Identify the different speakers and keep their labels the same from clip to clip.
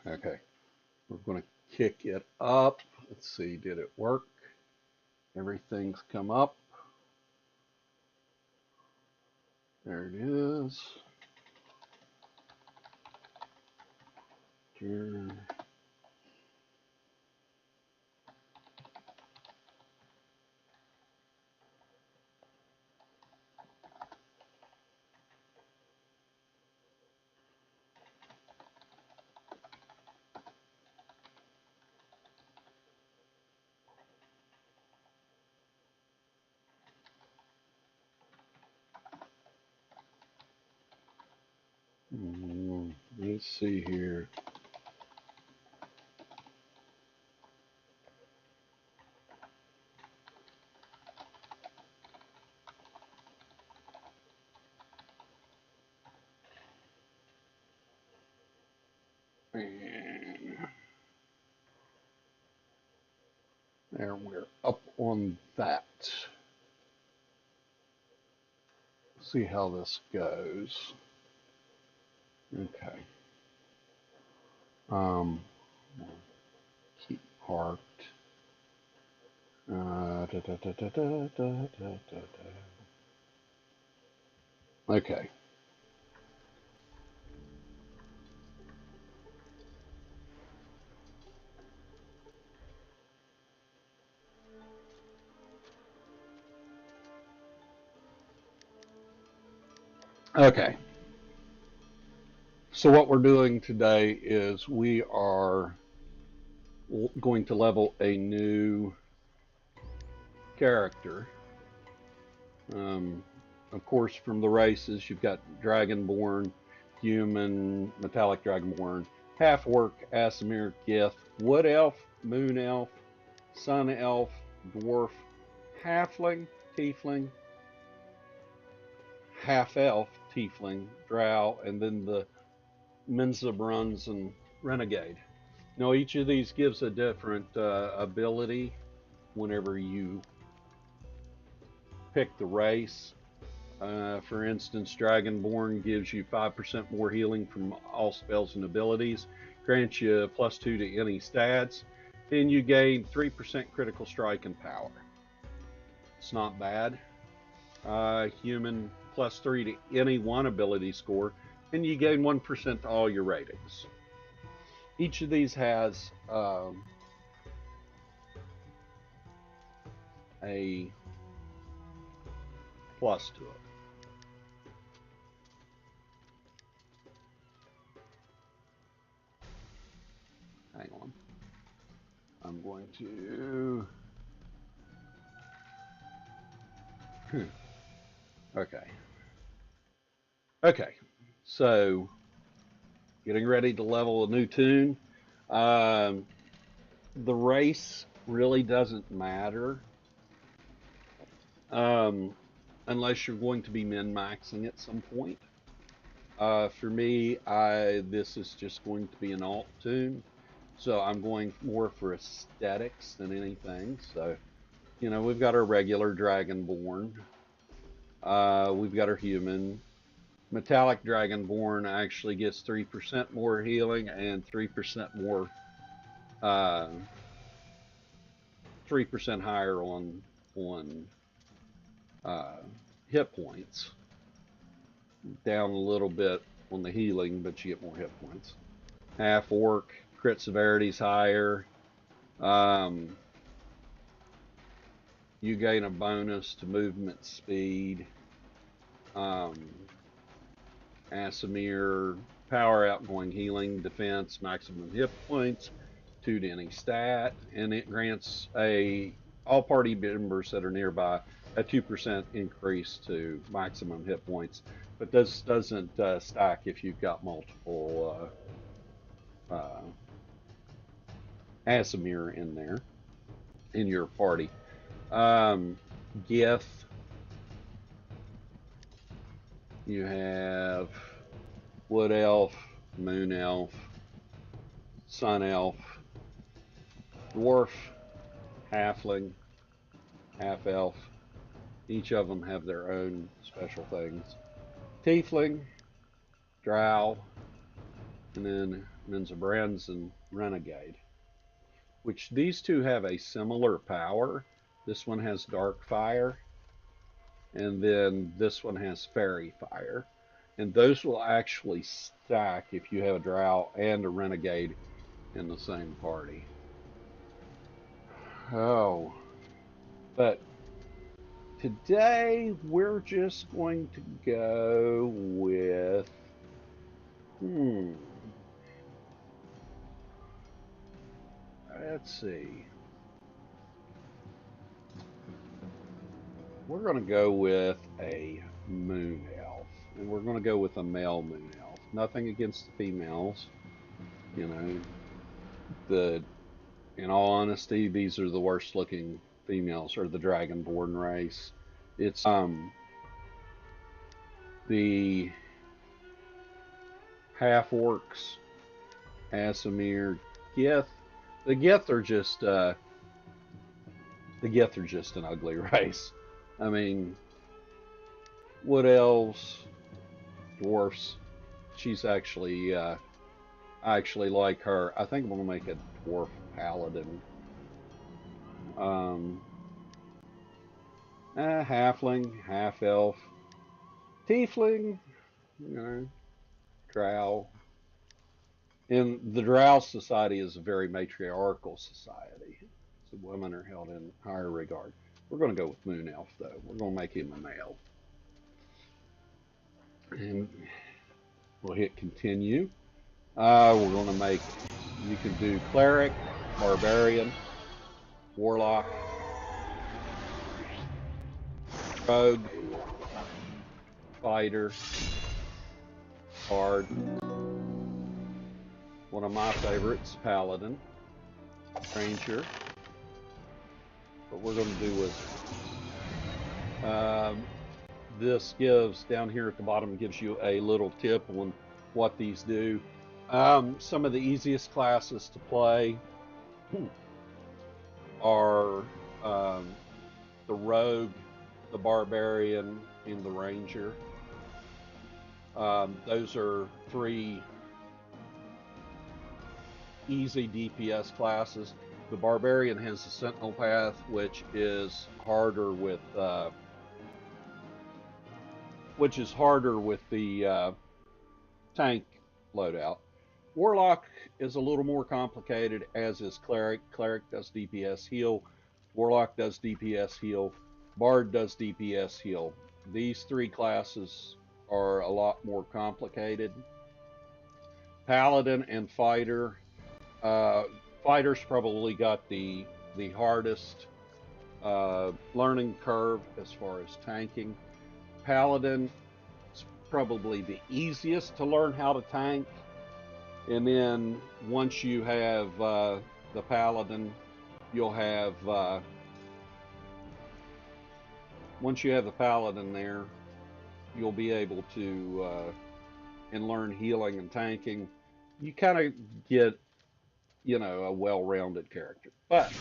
Speaker 1: Okay, we're going to kick it up. Let's see, did it work? Everything's come up. There it is. Here. Let's see here. And there, we're up on that. See how this goes. Okay. Um, keep parked. Da, da, da, da, da, da, da, da. Okay. Okay. So what we're doing today is we are going to level a new character. Um, of course, from the races, you've got Dragonborn, Human, Metallic Dragonborn, Half Orc, Aasimar, Gith, Wood Elf, Moon Elf, Sun Elf, Dwarf, Halfling, Tiefling, Half Elf, Tiefling, Drow, and then the Mensa Bruns and Renegade. Now, each of these gives a different ability whenever you pick the race. For instance, Dragonborn gives you 5% more healing from all spells and abilities, grants you +2 to any stats, and you gain 3% critical strike and power. It's not bad. Human +3 to any one ability score, and you gain 1% to all your ratings. Each of these has a plus to it. Hang on. I'm going to. Okay. Okay. So, getting ready to level a new toon. Um, the race really doesn't matter um, unless you're going to be min-maxing at some point. For me, this is just going to be an alt toon, so I'm going more for aesthetics than anything. So, we've got our regular Dragonborn. We've got our human. Metallic Dragonborn actually gets 3% more healing and 3% more, uh, 3% higher on uh, hit points. Down a little bit on the healing, but you get more hit points. Half Orc, crit severity's higher. Um, you gain a bonus to movement speed. Aasimar, power, outgoing healing, defense, maximum hit points, 2 to any stat, and it grants all party members that are nearby a 2% increase to maximum hit points. But this doesn't stack if you've got multiple Aasimar in there in your party. Gith, you have Wood Elf, Moon Elf, Sun Elf, Dwarf, Halfling, Half Elf. Each of them have their own special things. Tiefling, Drow, and then Menzoberranzan and Renegade, which these two have a similar power. This one has Dark Fire, and then this one has Fairy Fire. And those will actually stack if you have a Drow and a Renegade in the same party. Oh, but today we're just going to go with, let's see. We're going to go with a moon elf, and we're going to go with a male moon elf. Nothing against the females, you know. In all honesty, these are the worst looking females, or the dragonborn race. It's the half orcs, Asimir, Gith. The Gith are just an ugly race. I mean, wood elves, dwarfs. She's actually I actually like her. I think I'm gonna make a dwarf paladin. Um, halfling, half elf, tiefling, you know, drow. And the drow society is a very matriarchal society. So women are held in higher regard. We're going to go with moon elf though. We're going to make him a male. And we'll hit continue. We're going to make, you can do cleric, barbarian, warlock, rogue, fighter, bard. One of my favorites, paladin, ranger. But we're going to do wizard. This gives, down here at the bottom, gives you a little tip on what these do. Some of the easiest classes to play are the rogue, the barbarian, and the ranger. Those are three easy DPS classes. The barbarian has the sentinel path, which is harder with the tank loadout. Warlock is a little more complicated, as is cleric. Cleric does DPS heal. Warlock does DPS heal. Bard does DPS heal. These three classes are a lot more complicated. Paladin and fighter. Fighter's probably got the hardest learning curve as far as tanking. Paladin is probably the easiest to learn how to tank. And then once you have the paladin, you'll have once you have the paladin there, you'll be able to and learn healing and tanking. You kind of get, you know, a well-rounded character. But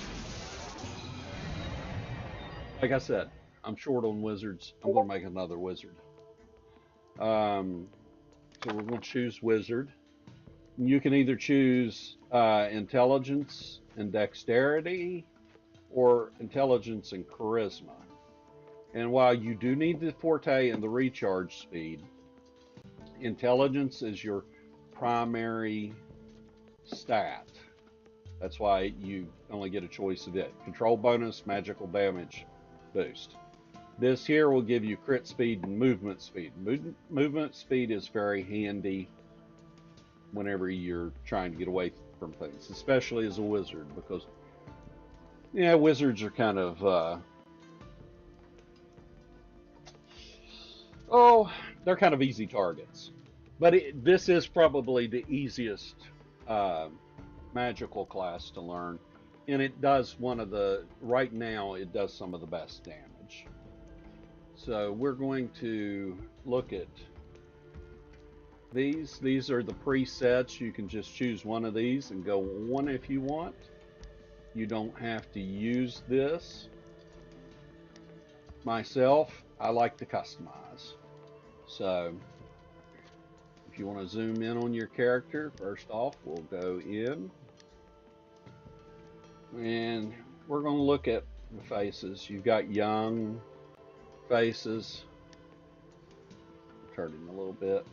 Speaker 1: like I said, I'm short on wizards. I'm going to make another wizard. So we're going to choose wizard. You can either choose intelligence and dexterity, or intelligence and charisma. And while you do need the forte and the recharge speed, intelligence is your primary stat. That's why you only get a choice of it. Control bonus, magical damage boost. This here will give you crit speed and movement speed. Movement speed is very handy whenever you're trying to get away from things, especially as a wizard, because yeah, wizards are kind of they're kind of easy targets. But this is probably the easiest magical class to learn, and it does right now it does some of the best damage. So we're going to look at these. These are the presets. You can just choose one of these and go on if you want. You don't have to use this. Myself, I like to customize. So If you want to zoom in on your character, first off, we'll go in and we're going to look at the faces. You've got young faces. Turning a little bit.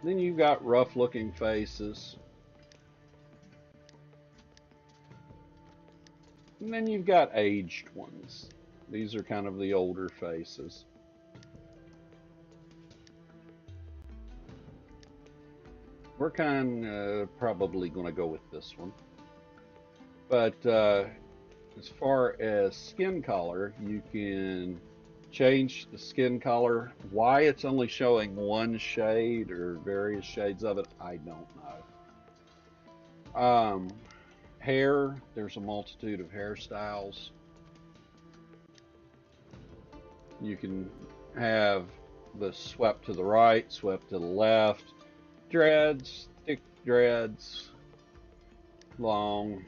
Speaker 1: Then you've got rough looking faces. And then you've got aged ones. These are kind of the older faces. We're kind of probably going to go with this one. But as far as skin color, you can change the skin color. Why it's only showing one shade or various shades of it, I don't know. Hair, there's a multitude of hairstyles. You can have the swept to the right, swept to the left, dreads, thick dreads, long,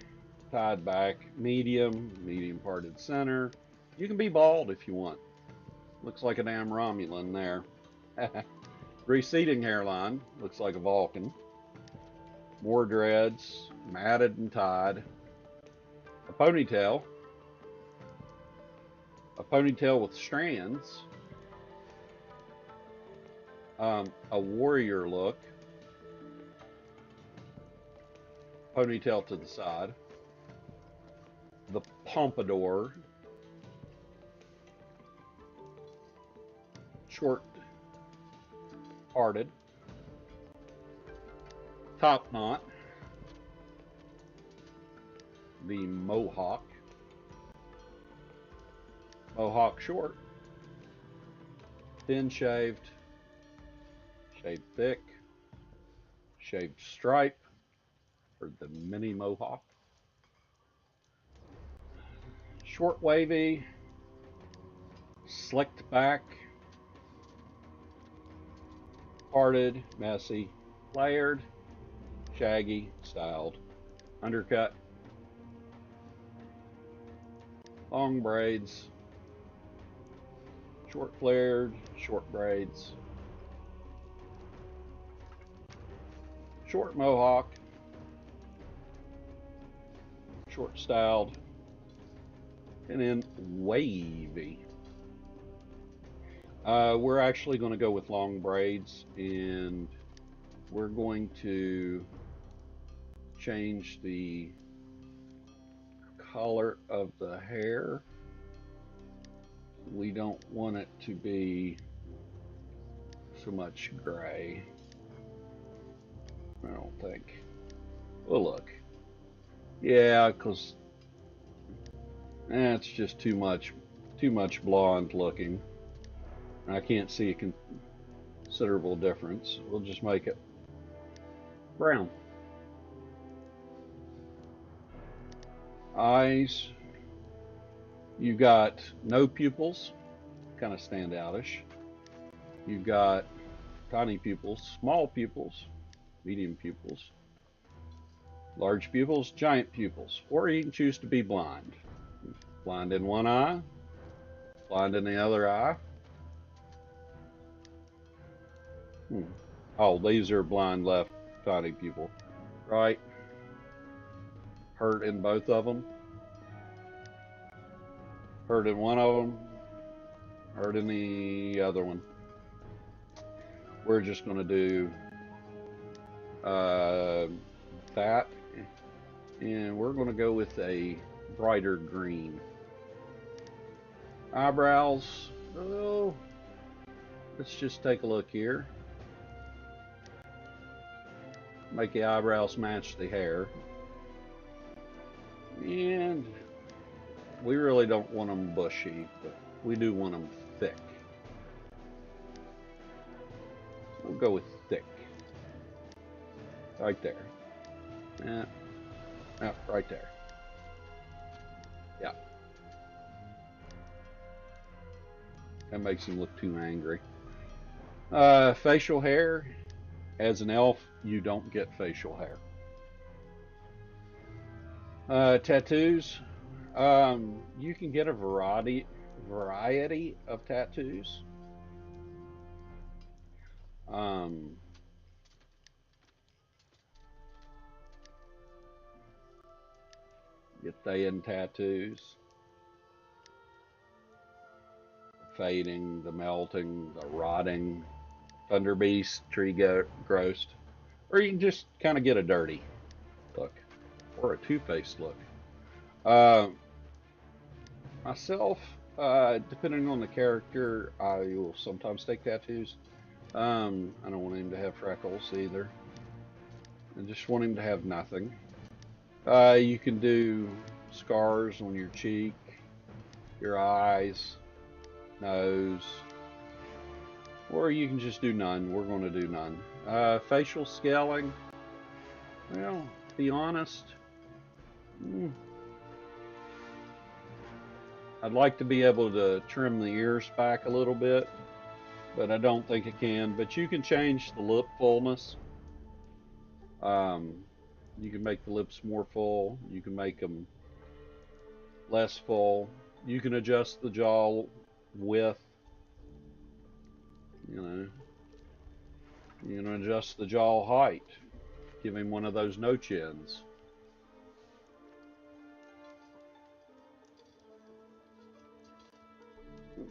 Speaker 1: tied back, medium parted center. You can be bald if you want. Looks like a damn Romulan there. Receding hairline, looks like a Vulcan. More dreads, matted and tied. A ponytail with strands. A warrior look. Ponytail to the side. The pompadour. Short parted. Top knot. The mohawk. Mohawk short. Thin shaved. Shaved thick. Shaved stripe. Or the mini mohawk. Short wavy. Slicked back. Parted, messy, layered, shaggy, styled, undercut, long braids, short flared, short braids, short mohawk, short styled, and then wavy. We're actually going to go with long braids, and we're going to change the color of the hair. We don't want it to be so much gray. I don't think. Well, look. Yeah, because it's just too much blonde looking. I can't see a considerable difference. We'll just make it brown. Eyes. You've got no pupils, kind of standoutish. You've got tiny pupils, small pupils, medium pupils, large pupils, giant pupils. Or you can choose to be blind. Blind in one eye, blind in the other eye. Oh, these are blind left tiny pupil. Right. Hurt in both of them. Hurt in one of them. Hurt in the other one. We're just going to do that. And we're going to go with a brighter green. Eyebrows. Oh, let's just take a look here. Make the eyebrows match the hair. And we really don't want them bushy, but we do want them thick. We'll go with thick. Right there. Yeah, right there. Yeah. That makes him look too angry. Facial hair. As an elf, you don't get facial hair. Tattoos. You can get a variety of tattoos. Um, get Thayan tattoos. Fading, the melting, the rotting, Thunder Beast, Tree Ghost. Or you can just kind of get a dirty look. Or a two-faced look. Uh, myself, depending on the character, I will sometimes take tattoos. I don't want him to have freckles either. I just want him to have nothing. You can do scars on your cheek, your eyes, nose, or you can just do none. We're going to do none. Facial scaling, well, to be honest, I'd like to be able to trim the ears back a little bit, but I don't think it can. But you can change the lip fullness. You can make the lips more full. You can make them less full. You can adjust the jaw width. You know, you can adjust the jaw height. Give him one of those no chins.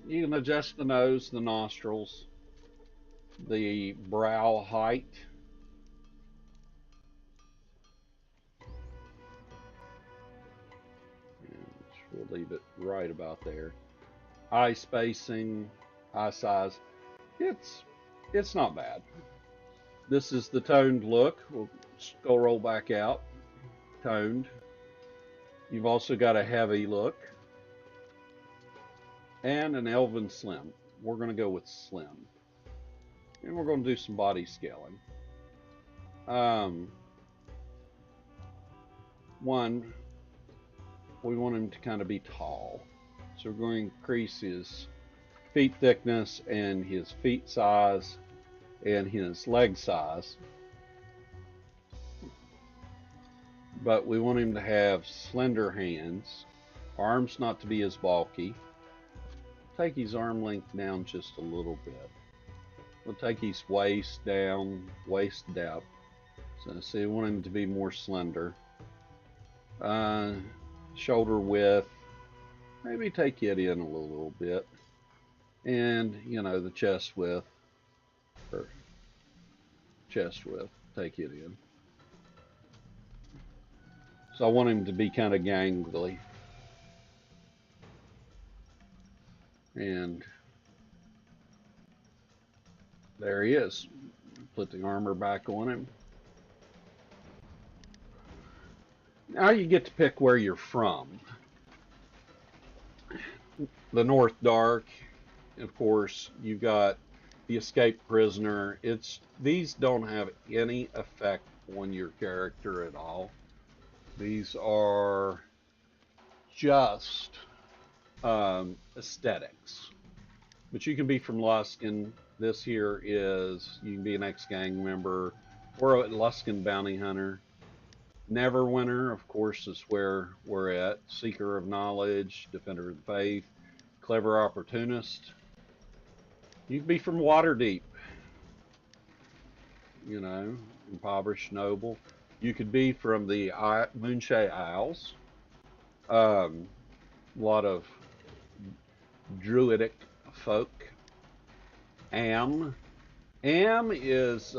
Speaker 1: You can adjust the nose, the nostrils, the brow height. And we'll leave it right about there. Eye spacing, eye size. It's it's not bad. This is the toned look. We'll go roll back out. Toned. You've also got a heavy look and an elven slim. We're going to go with slim. And we're going to do some body scaling. One, we want him to kind of be tall. So we're going to increase his feet thickness and his feet size and his leg size. But we want him to have slender hands, arms not to be as bulky. Take his arm length down just a little bit. We'll take his waist down, waist depth. So we want him to be more slender. Shoulder width, maybe take it in a little bit. And, you know, the chest width, or chest width, take it in. So I want him to be kind of gangly. And there he is. Put the armor back on him. Now you get to pick where you're from. The North Dark, of course, you've got the escaped prisoner. These don't have any effect on your character at all. These are just aesthetics. But you can be from Luskan. This here is, you can be an ex-gang member or a Luskan bounty hunter. Neverwinter, of course, is where we're at. Seeker of knowledge, defender of the faith, clever opportunist. You can be from Waterdeep, you know, impoverished noble. You could be from the Moonshae Isles. A lot of druidic folk. Am is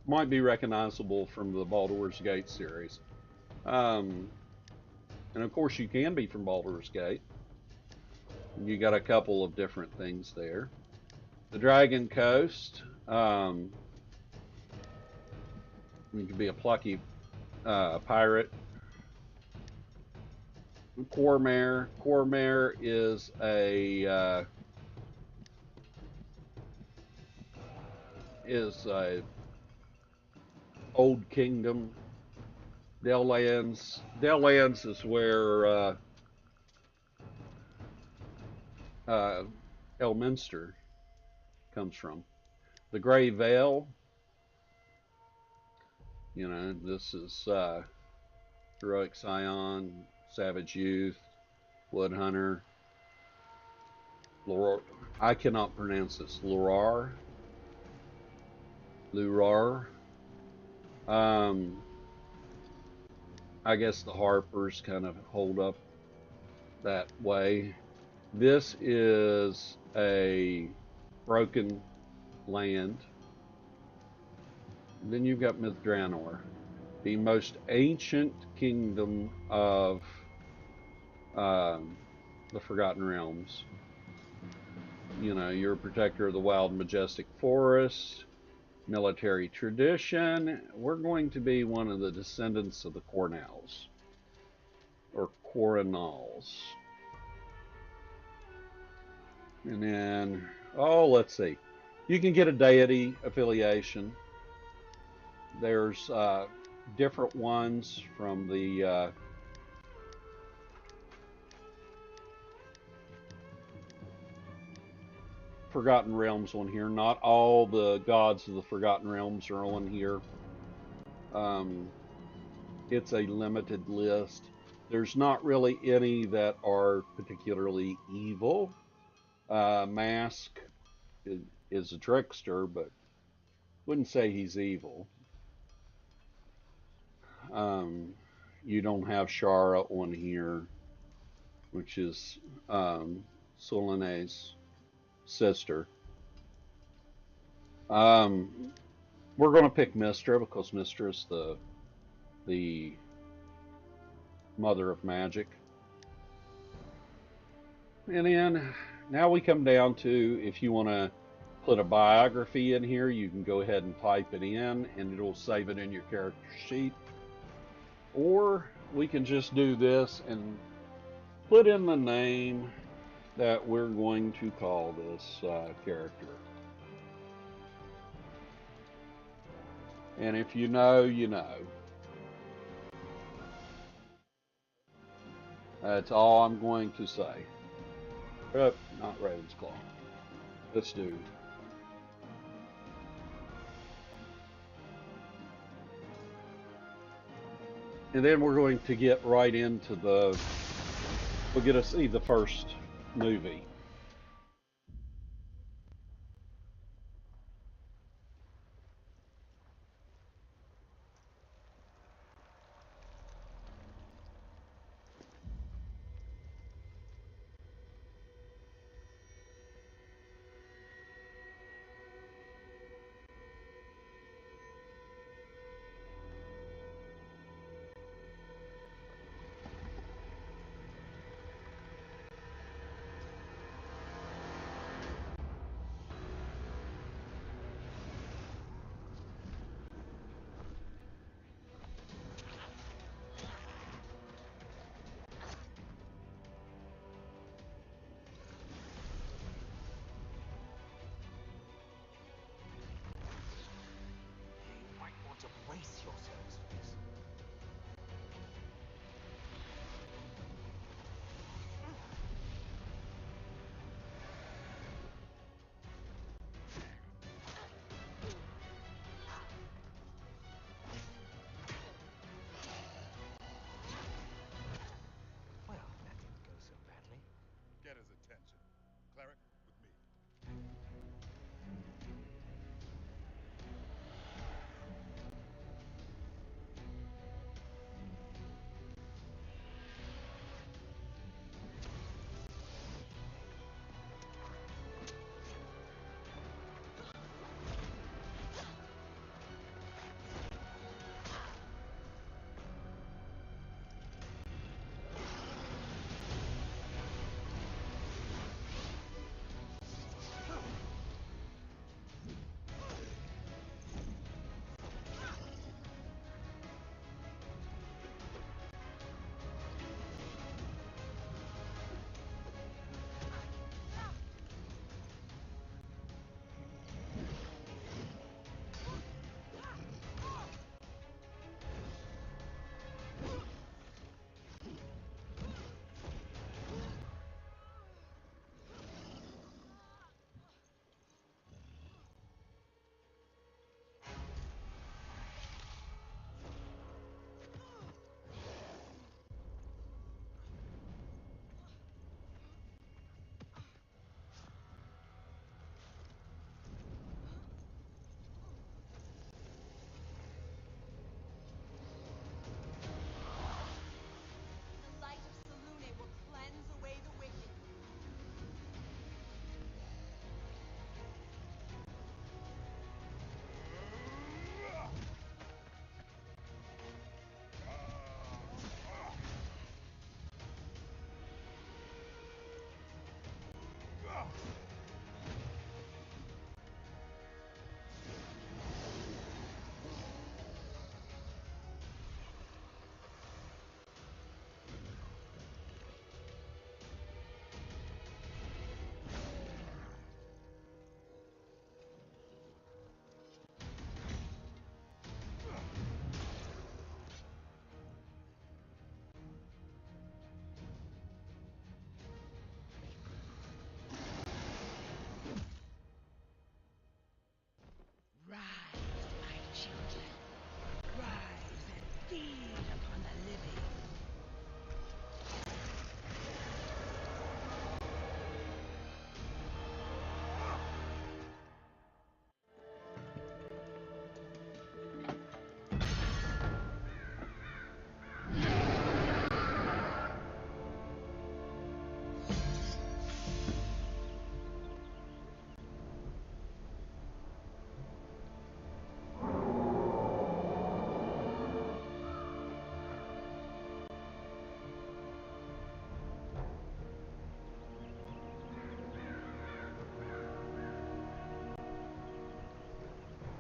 Speaker 1: might be recognizable from the Baldur's Gate series. And of course you can be from Baldur's Gate. You got a couple of different things there. The Dragon Coast. You can be a plucky pirate. Cormare. Cormare is a Old Kingdom. Dalelands. Dalelands is where Elminster comes from. The Grey Veil. You know, this is Heroic Scion, Savage Youth, Wood Hunter. Lor I cannot pronounce this. Lurar. Um, I guess the Harpers kind of hold up that way. This is a broken land. And then you've got Mithranor, the most ancient kingdom of the Forgotten Realms. You know, you're a protector of the wild, majestic forests, military tradition. We're going to be one of the descendants of the Cornels, or Coronals. And then, oh, let's see. You can get a deity affiliation. There's different ones from the Forgotten Realms on here. Not all the gods of the Forgotten Realms are on here. It's a limited list. There's not really any that are particularly evil. Mask is a trickster, but wouldn't say he's evil. You don't have Shara on here, which is Solane's sister. We're going to pick Mystra because Mystra is the mother of magic. And then now we come down to, if you want to put a biography in here, you can go ahead and type it in and it'll save it in your character sheet. Or we can just do this and put in the name that we're going to call this character. And if you know, you know. That's all I'm going to say. Oh, not Ravensclaw. Let's do. And then we're going to get right into we'll get to see the first movie.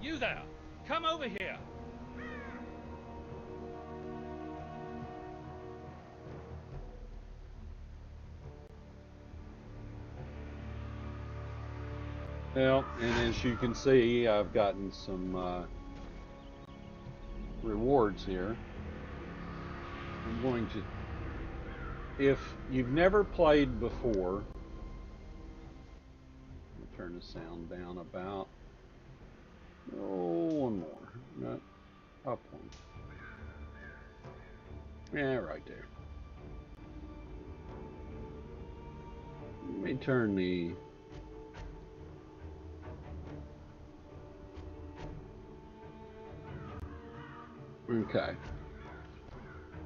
Speaker 1: You there! Come over here! Well, and as you can see, I've gotten some rewards here. I'm going to, if you've never played before, I'll turn the sound down about, one more, no, up one. Yeah, right there. Let me turn the, okay.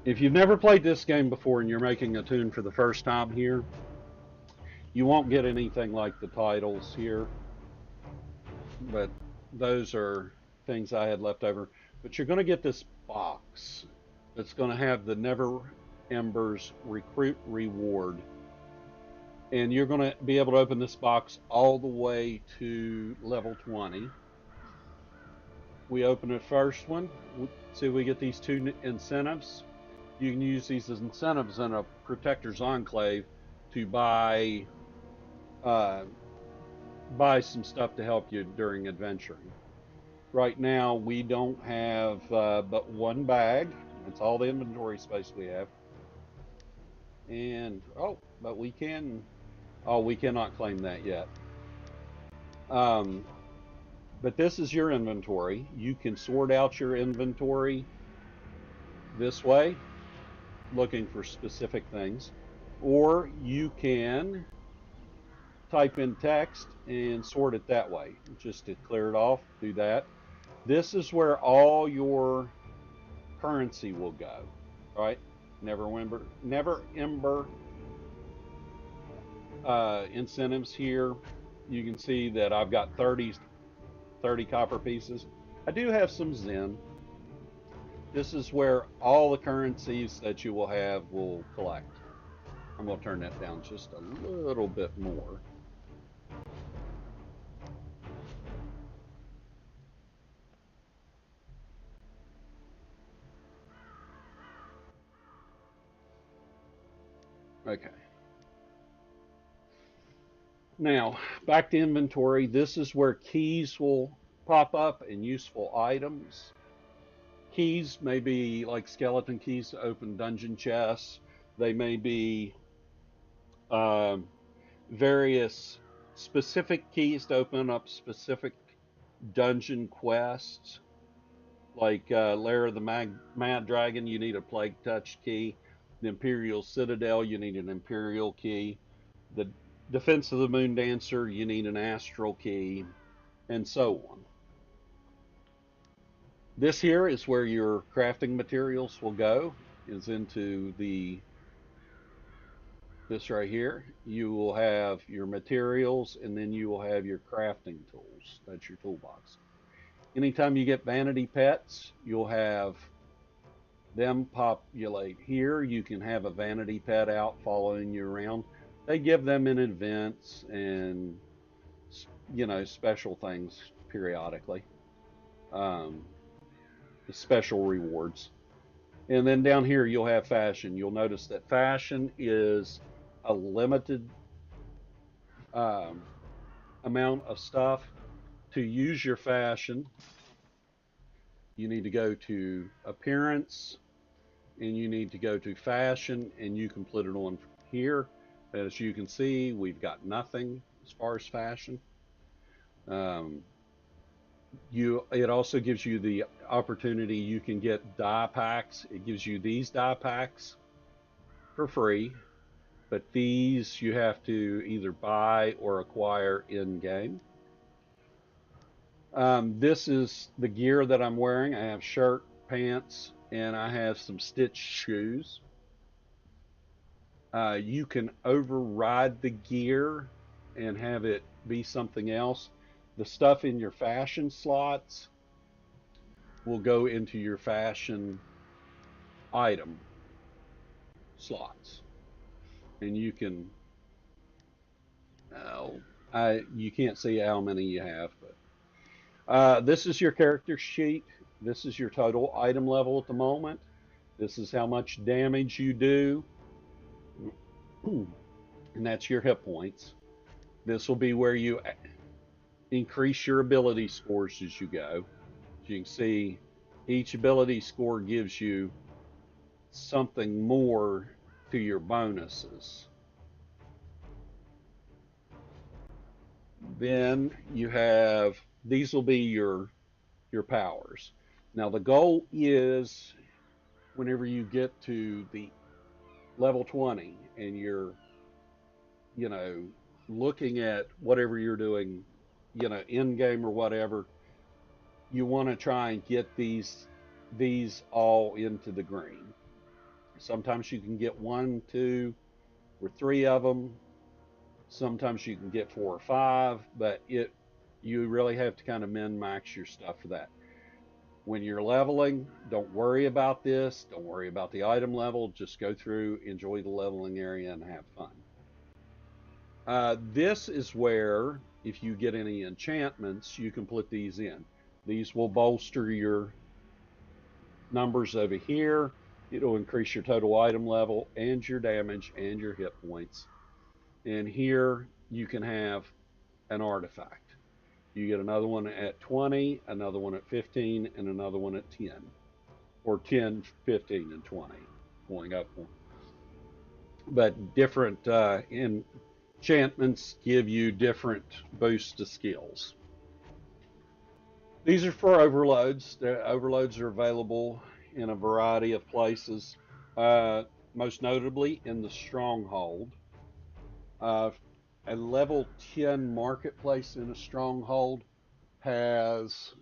Speaker 1: If you've never played this game before and you're making a tune for the first time here, you won't get anything like the titles here, but those are things I had left over. But you're going to get this box that's going to have the Never Embers Recruit Reward. And you're going to be able to open this box all the way to level 20. We open the first one. See, we get these two incentives. You can use these as incentives in a Protector's Enclave to buy some stuff to help you during adventuring. Right now, we don't have but one bag. That's all the inventory space we have. And, but we cannot claim that yet. But this is your inventory. You can sort out your inventory this way, looking for specific things, or you can type in text and sort it that way. Just to clear it off, do that. This is where all your currency will go, right? Never Ember incentives here. You can see that I've got 30 copper pieces. I do have some Zen. This is where all the currencies that you will have will collect. I'm going to turn that down just a little bit more. Okay. Now, back to inventory. This is where keys will pop up and useful items. Keys may be like skeleton keys to open dungeon chests. They may be various specific keys to open up specific dungeon quests. Like Lair of the Mad Dragon, you need a Plague Touch key. The Imperial Citadel, you need an Imperial key. The Defense of the Moon Dancer, you need an Astral key, and so on. This here is where your crafting materials will go, is into this right here. You will have your materials, and then you will have your crafting tools. That's your toolbox. Anytime you get vanity pets, you'll have them populate here. You can have a vanity pet out following you around. They give them in events and, special things periodically, special rewards. And then down here you'll have fashion. You'll notice that fashion is a limited amount of stuff. To use your fashion, you need to go to appearance, and you need to go to fashion, and you can put it on here. As you can see, we've got nothing as far as fashion. It also gives you the opportunity, you can get dye packs. It gives you these dye packs for free, but these you have to either buy or acquire in game. This is the gear that I'm wearing. I have shirt, pants, and I have some stitched shoes. You can override the gear and have it be something else. The stuff in your fashion slots will go into your fashion item slots, and you can you can't see how many you have, but This is your character sheet. This is your total item level at the moment. This is how much damage you do. And that's your hit points. This will be where you increase your ability scores as you go. As you can see, each ability score gives you something more to your bonuses. Then you have, these will be your powers. Now the goal is whenever you get to the level 20 and you're, you know, looking at whatever you're doing, you know, in game or whatever, you want to try and get these all into the green. Sometimes you can get one, two, or three of them. Sometimes you can get four or five, but you really have to kind of min max your stuff for that. When you're leveling, don't worry about this. Don't worry about the item level. Just go through, enjoy the leveling area, and have fun. This is where, if you get any enchantments, you can put these in. These will bolster your numbers over here. It'll increase your total item level and your damage and your hit points. And here you can have an artifact. You get another one at 20, another one at 15, and another one at 10. Or 10, 15, and 20, going up one. But different enchantments give you different boosts to skills. These are for overloads. The overloads are available in a variety of places, most notably in the Stronghold. Uh, a level 10 marketplace in a Stronghold has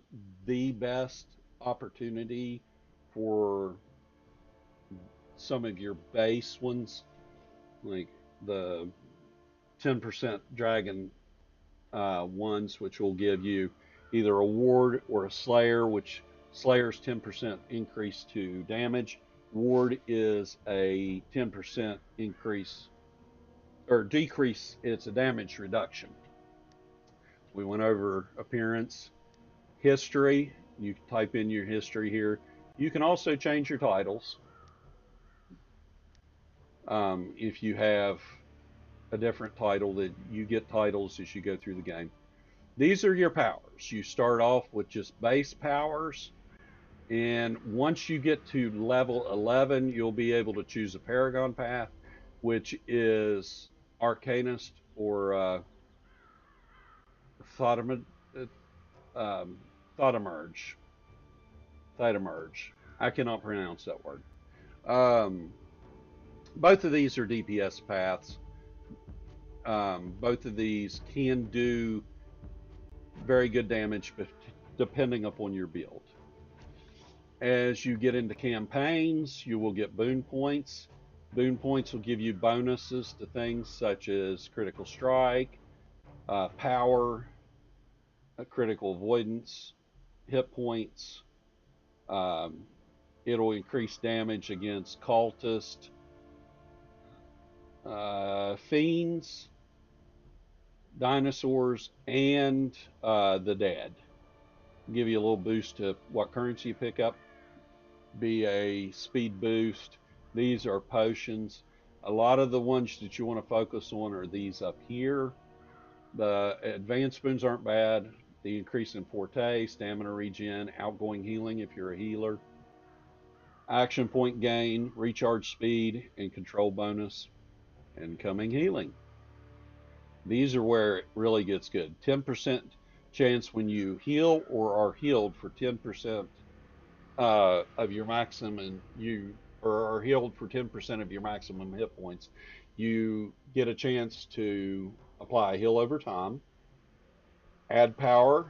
Speaker 1: the best opportunity for some of your base ones, like the 10% dragon ones, which will give you either a ward or a slayer, which slayer's 10% increase to damage. Ward is a 10% increase or decrease, it's a damage reduction. We went over appearance, history. You type in your history here. You can also change your titles if you have a different title, that you get titles as you go through the game. These are your powers. You start off with just base powers, and once you get to level 11, you'll be able to choose a Paragon path, which is Arcanist or Thotamerge. Thotamerge. Thotamerge. I cannot pronounce that word. Um, both of these are DPS paths. Both of these can do very good damage, but depending upon your build. As you get into campaigns, you will get boon points. Boon points will give you bonuses to things such as critical strike, power, critical avoidance, hit points. Um, it'll increase damage against cultists, fiends, dinosaurs, and the dead. Give you a little boost to what currency you pick up. Be a speed boost. These are potions. A lot of the ones that you want to focus on are these up here. The advanced boons aren't bad. The increase in forte, stamina regen, outgoing healing if you're a healer, action point gain, recharge speed, and control bonus, incoming healing. These are where it really gets good. 10% chance when you heal or are healed for 10% of your maximum, and you or are healed for 10% of your maximum hit points, you get a chance to apply a heal over time, add power,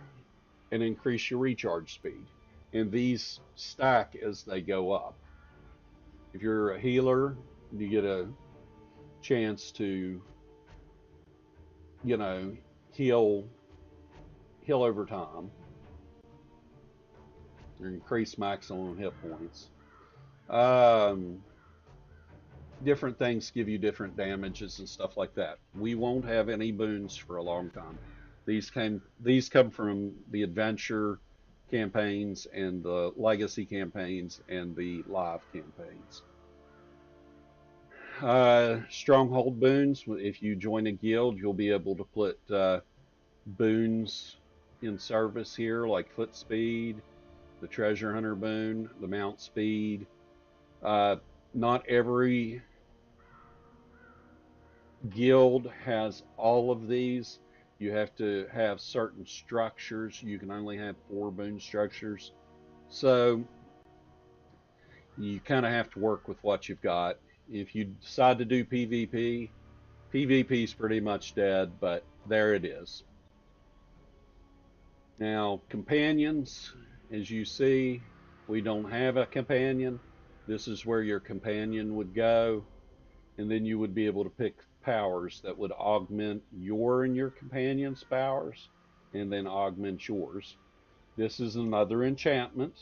Speaker 1: and increase your recharge speed. And these stack as they go up. If you're a healer, you get a chance to, you know, heal over time or increase maximum hit points. Um, Different things give you different damages and stuff like that. We won't have any boons for a long time. These come from the adventure campaigns and the legacy campaigns and the live campaigns. Stronghold boons. If you join a guild, you'll be able to put boons in service here, like foot speed, the treasure hunter boon, the mount speed. Not every guild has all of these. You have to have certain structures. You can only have 4 boon structures. So you kind of have to work with what you've got. If you decide to do PvP, PvP is pretty much dead, but there it is. Now, companions, as you see, we don't have a companion. This is where your companion would go, and then you would be able to pick powers that would augment your and your companion's powers, and then augment yours. This is another enchantment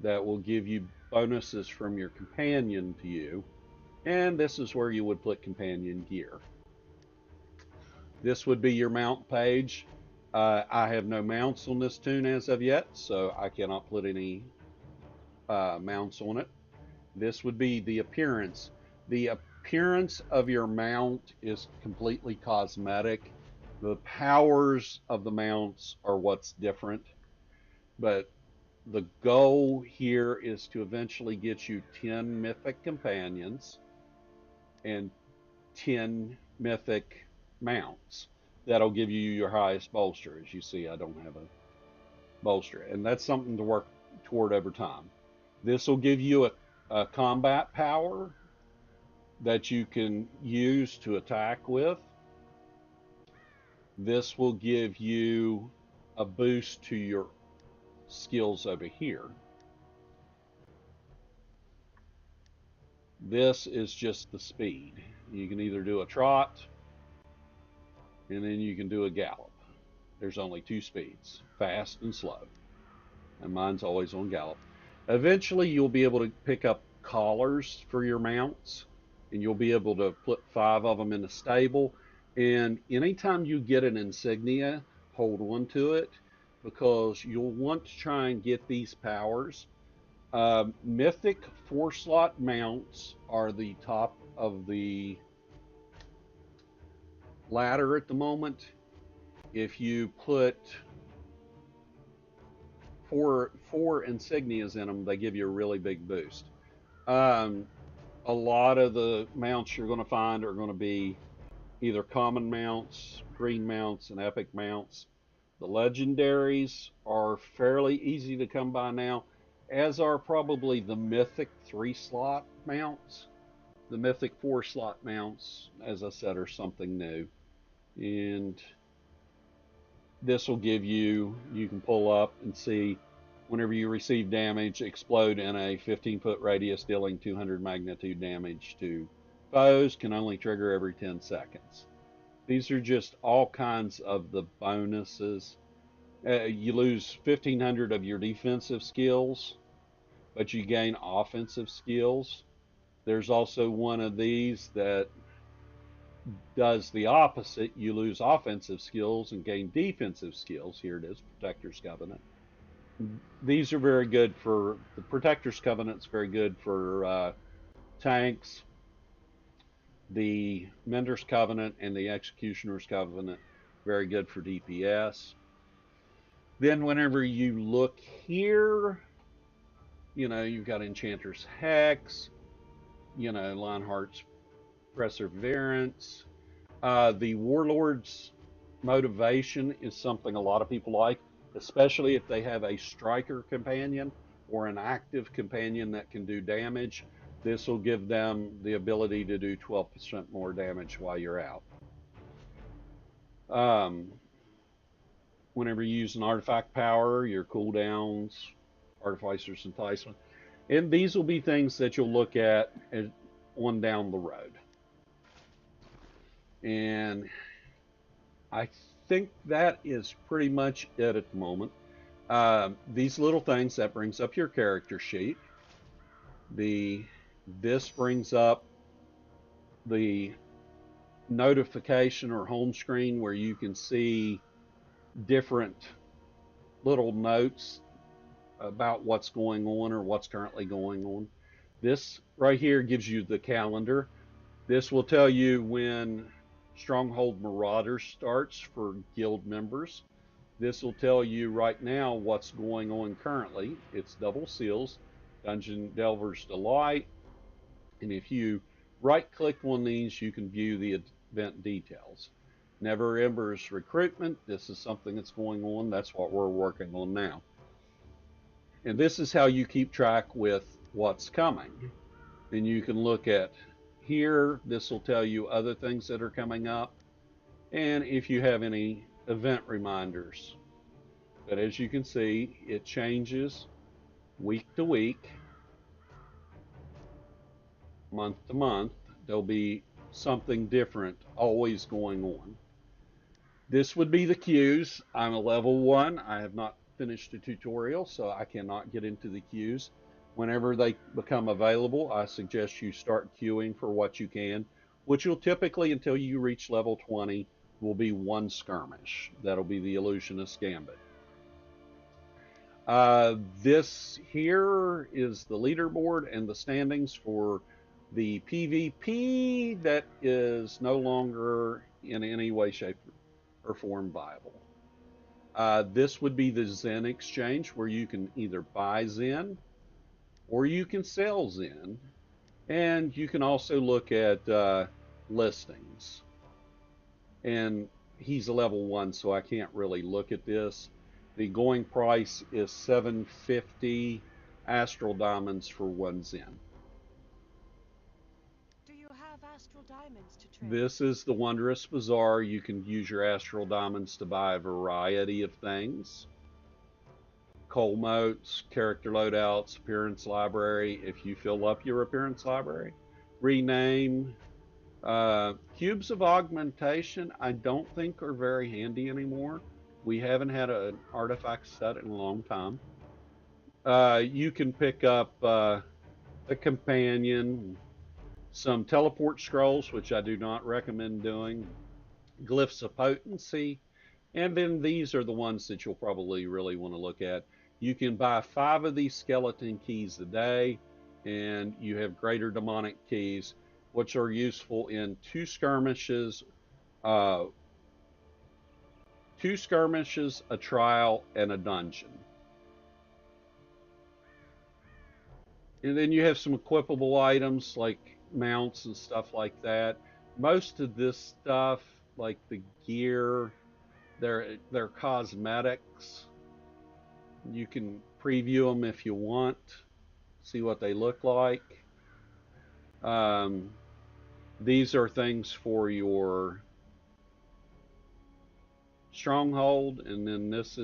Speaker 1: that will give you bonuses from your companion to you, and this is where you would put companion gear. This would be your mount page. I have no mounts on this toon as of yet, so I cannot put any mounts on it. This would be the appearance. The appearance of your mount is completely cosmetic. The powers of the mounts are what's different, but the goal here is to eventually get you 10 mythic companions and 10 mythic mounts. That'll give you your highest bolster. As you see, I don't have a bolster, and that's something to work toward over time. This will give you a combat power that you can use to attack with. This will give you a boost to your skills over here. This is just the speed. You can either do a trot, and then you can do a gallop. There's only 2 speeds, fast and slow, and mine's always on gallop. Eventually you'll be able to pick up collars for your mounts, and you'll be able to put 5 of them in a stable, and anytime you get an insignia, hold on to it, because you'll want to try and get these powers. Mythic 4-slot mounts are the top of the ladder at the moment. If you put four insignias in them, they give you a really big boost. A lot of the mounts you're going to find are going to be either common mounts, green mounts, and epic mounts. The legendaries are fairly easy to come by now, as are probably the mythic 3-slot mounts. The mythic 4-slot mounts, as I said, are something new. And this will give you, you can pull up and see whenever you receive damage, explode in a 15-foot radius, dealing 200 magnitude damage to foes, can only trigger every 10 seconds. These are just all kinds of the bonuses. You lose 1,500 of your defensive skills, but you gain offensive skills. There's also one of these that does the opposite. You lose offensive skills and gain defensive skills. Here it is, Protector's Covenant. These are very good for, the Protector's Covenant's very good for tanks. The Mentor's Covenant and the Executioner's Covenant, very good for DPS. Then whenever you look here, you know, you've got Enchanter's Hex, you know, Lionheart's Perseverance. The Warlord's Motivation is something a lot of people like, especially if they have a striker companion or an active companion that can do damage. This will give them the ability to do 12% more damage while you're out. Whenever you use an artifact power, your cooldowns, Artificer's Enticement, and these will be things that you'll look at on down the road. And I think that is pretty much it at the moment. These little things, that brings up your character sheet. This brings up the notification or home screen where you can see different little notes about what's going on or what's currently going on. This right here gives you the calendar. This will tell you when Stronghold Marauders starts for guild members. This will tell you right now what's going on currently. It's Double Seals, Dungeon Delver's Delight, and if you right click on these, you can view the event details. Never Ember's recruitment. This is something that's going on. That's what we're working on now. And this is how you keep track with what's coming. And you can look at here. This will tell you other things that are coming up. And if you have any event reminders. But as you can see, it changes week to week, month to month. There'll be something different always going on. This would be the queues. I'm a level 1. I have not finished the tutorial, so I cannot get into the queues. Whenever they become available, I suggest you start queuing for what you can, which will typically, until you reach level 20, will be 1 skirmish. That'll be the Illusionist Gambit. This here is the leaderboard and the standings for the PvP that is no longer in any way, shape, or form viable. This would be the Zen exchange, where you can either buy Zen or you can sell Zen, and you can also look at listings. And he's a level 1, so I can't really look at this. The going price is 750 Astral Diamonds for 1 Zen.
Speaker 2: Do you have Astral Diamonds to trade?
Speaker 1: This is the Wondrous Bazaar. You can use your Astral Diamonds to buy a variety of things. Coal motes, character loadouts, appearance library. If you fill up your appearance library, rename. Cubes of augmentation, I don't think are very handy anymore. We haven't had an artifact set in a long time. You can pick up a companion, some teleport scrolls, which I do not recommend doing, glyphs of potency, and then these are the ones that you'll probably really want to look at. You can buy 5 of these skeleton keys a day, and you have greater demonic keys, which are useful in 2 skirmishes, a trial, and a dungeon. And then you have some equipable items like mounts and stuff like that. Most of this stuff, like the gear, they're cosmetics. You can preview them if you want, see what they look like. These are things for your stronghold, and then this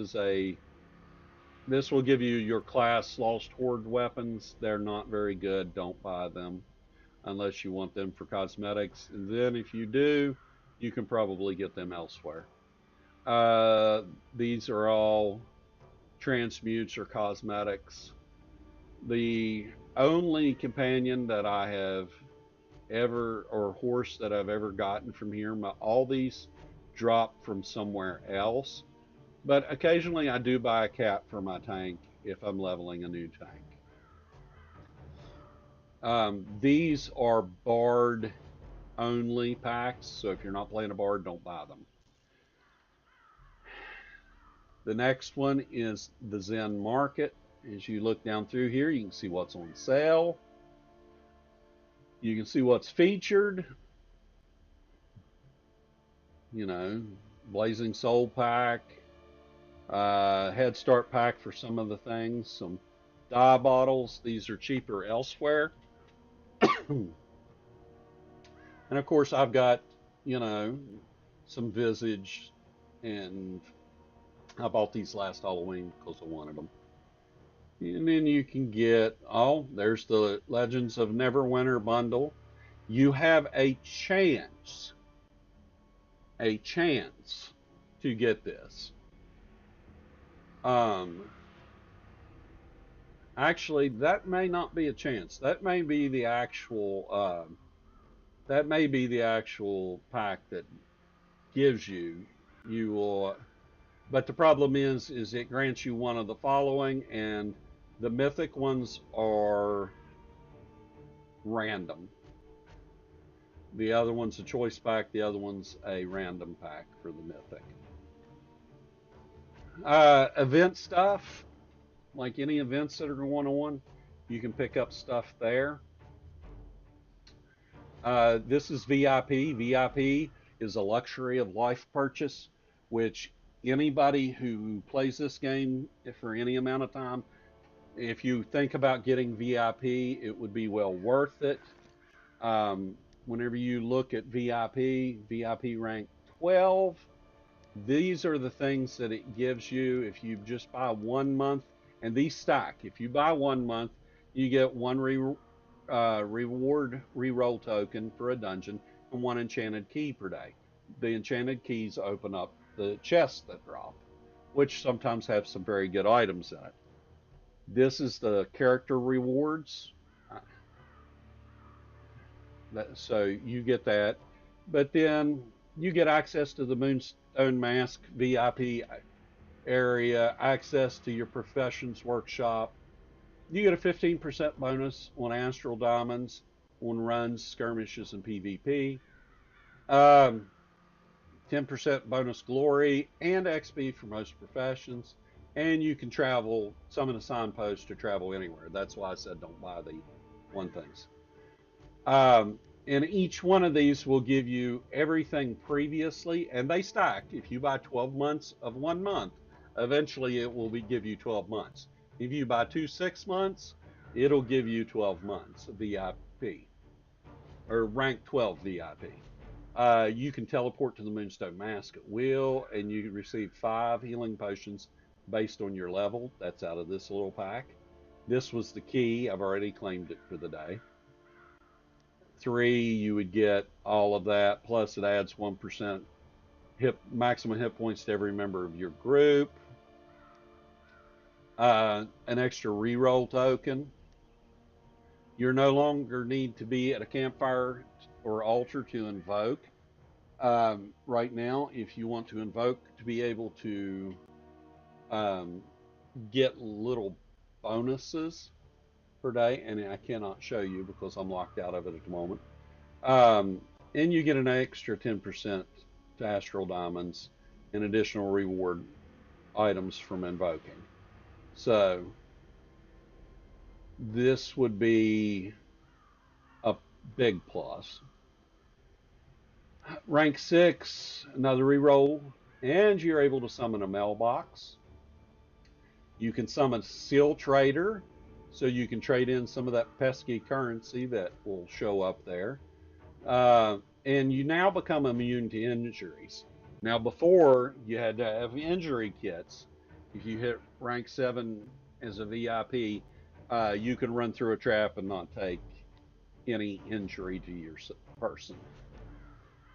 Speaker 1: will give you your class Lost Horde weapons. They're not very good. Don't buy them unless you want them for cosmetics. And then if you do, you can probably get them elsewhere. These are all transmutes or cosmetics. The only companion that I have ever, or horse that I've ever gotten from here, all these drop from somewhere else. But occasionally I do buy a cap for my tank if I'm leveling a new tank. These are bard only packs, so if you're not playing a bard, don't buy them. The next one is the Zen Market. As you look down through here, you can see what's on sale. You can see what's featured. You know, Blazing Soul pack, Head Start pack for some of the things, some dye bottles. These are cheaper elsewhere. And of course, I've got, you know, some Visage, and I bought these last Halloween because I wanted them. And then you can get, oh, there's the Legends of Neverwinter bundle. You have a chance to get this. Actually, that may not be a chance. That may be the actual pack that gives you. You will. But the problem is it grants you one of the following, and the mythic ones are random. The other one's a choice pack. The other one's a random pack for the mythic. Event stuff, like any events that are going on, you can pick up stuff there. This is VIP. VIP is a luxury of life purchase, which anybody who plays this game for any amount of time, if you think about getting VIP, it would be well worth it. Whenever you look at VIP rank 12, these are the things that it gives you if you just buy 1 month, and these stack. If you buy 1 month, you get one reward reroll token for a dungeon and one enchanted key per day. The enchanted keys open up the chests that drop, which sometimes have some very good items in it. This is the character rewards. So you get that. But then you get access to the Moonstone Mask VIP area, access to your professions workshop. You get a 15% bonus on Astral Diamonds, on runs, skirmishes, and PvP. 10% bonus glory and XP for most professions. And you can travel, summon a signpost to travel anywhere. That's why I said don't buy the one things. And each one of these will give you everything previously, and they stack. If you buy 12 months of 1 month, eventually it will give you 12 months. If you buy 6 months, it'll give you 12 months VIP, or rank 12 VIP. You can teleport to the Moonstone Mask at will, and you receive 5 healing potions based on your level. That's out of this little pack. This was the key. I've already claimed it for the day. 3, you would get all of that, plus it adds 1% maximum hit points to every member of your group. An extra reroll token. You no longer need to be at a campfire or altar to invoke. Right now, if you want to invoke to be able to get little bonuses per day, and I cannot show you because I'm locked out of it at the moment. And you get an extra 10% to Astral Diamonds and additional reward items from invoking. So this would be a big plus. Rank 6, another reroll, and you're able to summon a mailbox. You can summon Seal Trader, so you can trade in some of that pesky currency that will show up there. And you now become immune to injuries. Now, before, you had to have injury kits. If you hit rank 7 as a VIP, you can run through a trap and not take any injury to your person.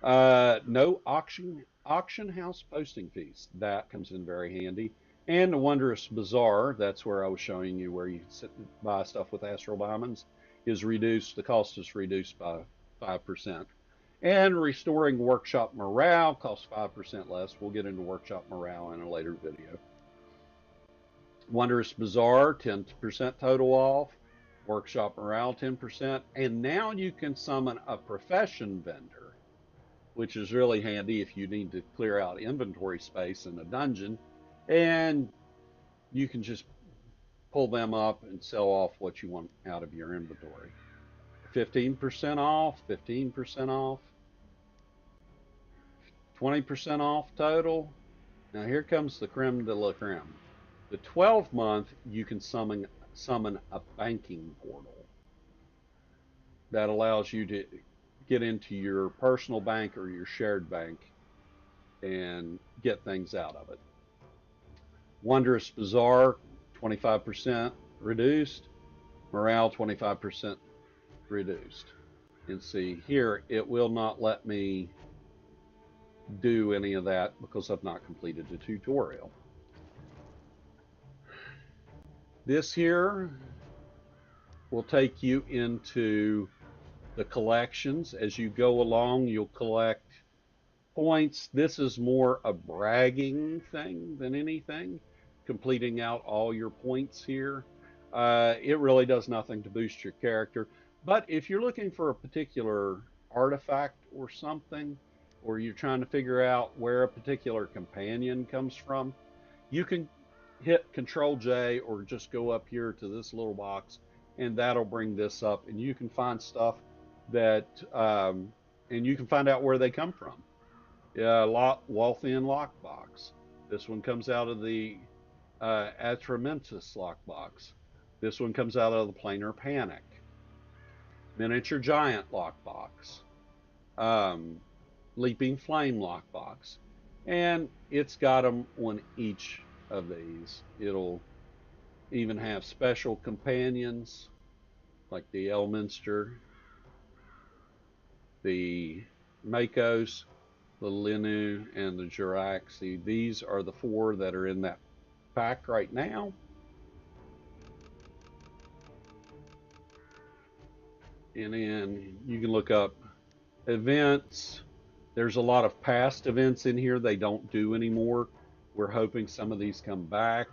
Speaker 1: No auction house posting fees. That comes in very handy. And the Wondrous Bazaar, that's where I was showing you where you can buy stuff with Astral Diamonds, is reduced. The cost is reduced by 5%. And restoring workshop morale costs 5% less. We'll get into workshop morale in a later video. Wondrous Bazaar, 10% total off. Workshop morale, 10%. And now you can summon a profession vendor, which is really handy if you need to clear out inventory space in a dungeon. And you can just pull them up and sell off what you want out of your inventory. 15% off, 15% off, 20% off total. Now here comes the creme de la creme. The 12-month, you can summon a banking portal that allows you to get into your personal bank or your shared bank and get things out of it. Wondrous Bazaar, 25% reduced. Morale, 25% reduced. And see here, it will not let me do any of that because I've not completed the tutorial. This here will take you into the collections. As you go along, you'll collect points. This is more a bragging thing than anything, completing out all your points here. It really does nothing to boost your character. But if you're looking for a particular artifact or something, or you're trying to figure out where a particular companion comes from, you can hit Control J or just go up here to this little box, and that'll bring this up, and you can find stuff that, and you can find out where they come from. Yeah, Walthian lockbox. This one comes out of the Atramentus lockbox. This one comes out of the Planar Panic. Miniature Giant lockbox. Um, Leaping Flame lockbox. And it's got them on each of these. It'll even have special companions like the Elminster, the Makos, the Linu, and the Jiraxi. These are the four that are in that pack right now. And then you can look up events. There's a lot of past events in here they don't do anymore. We're hoping some of these come back.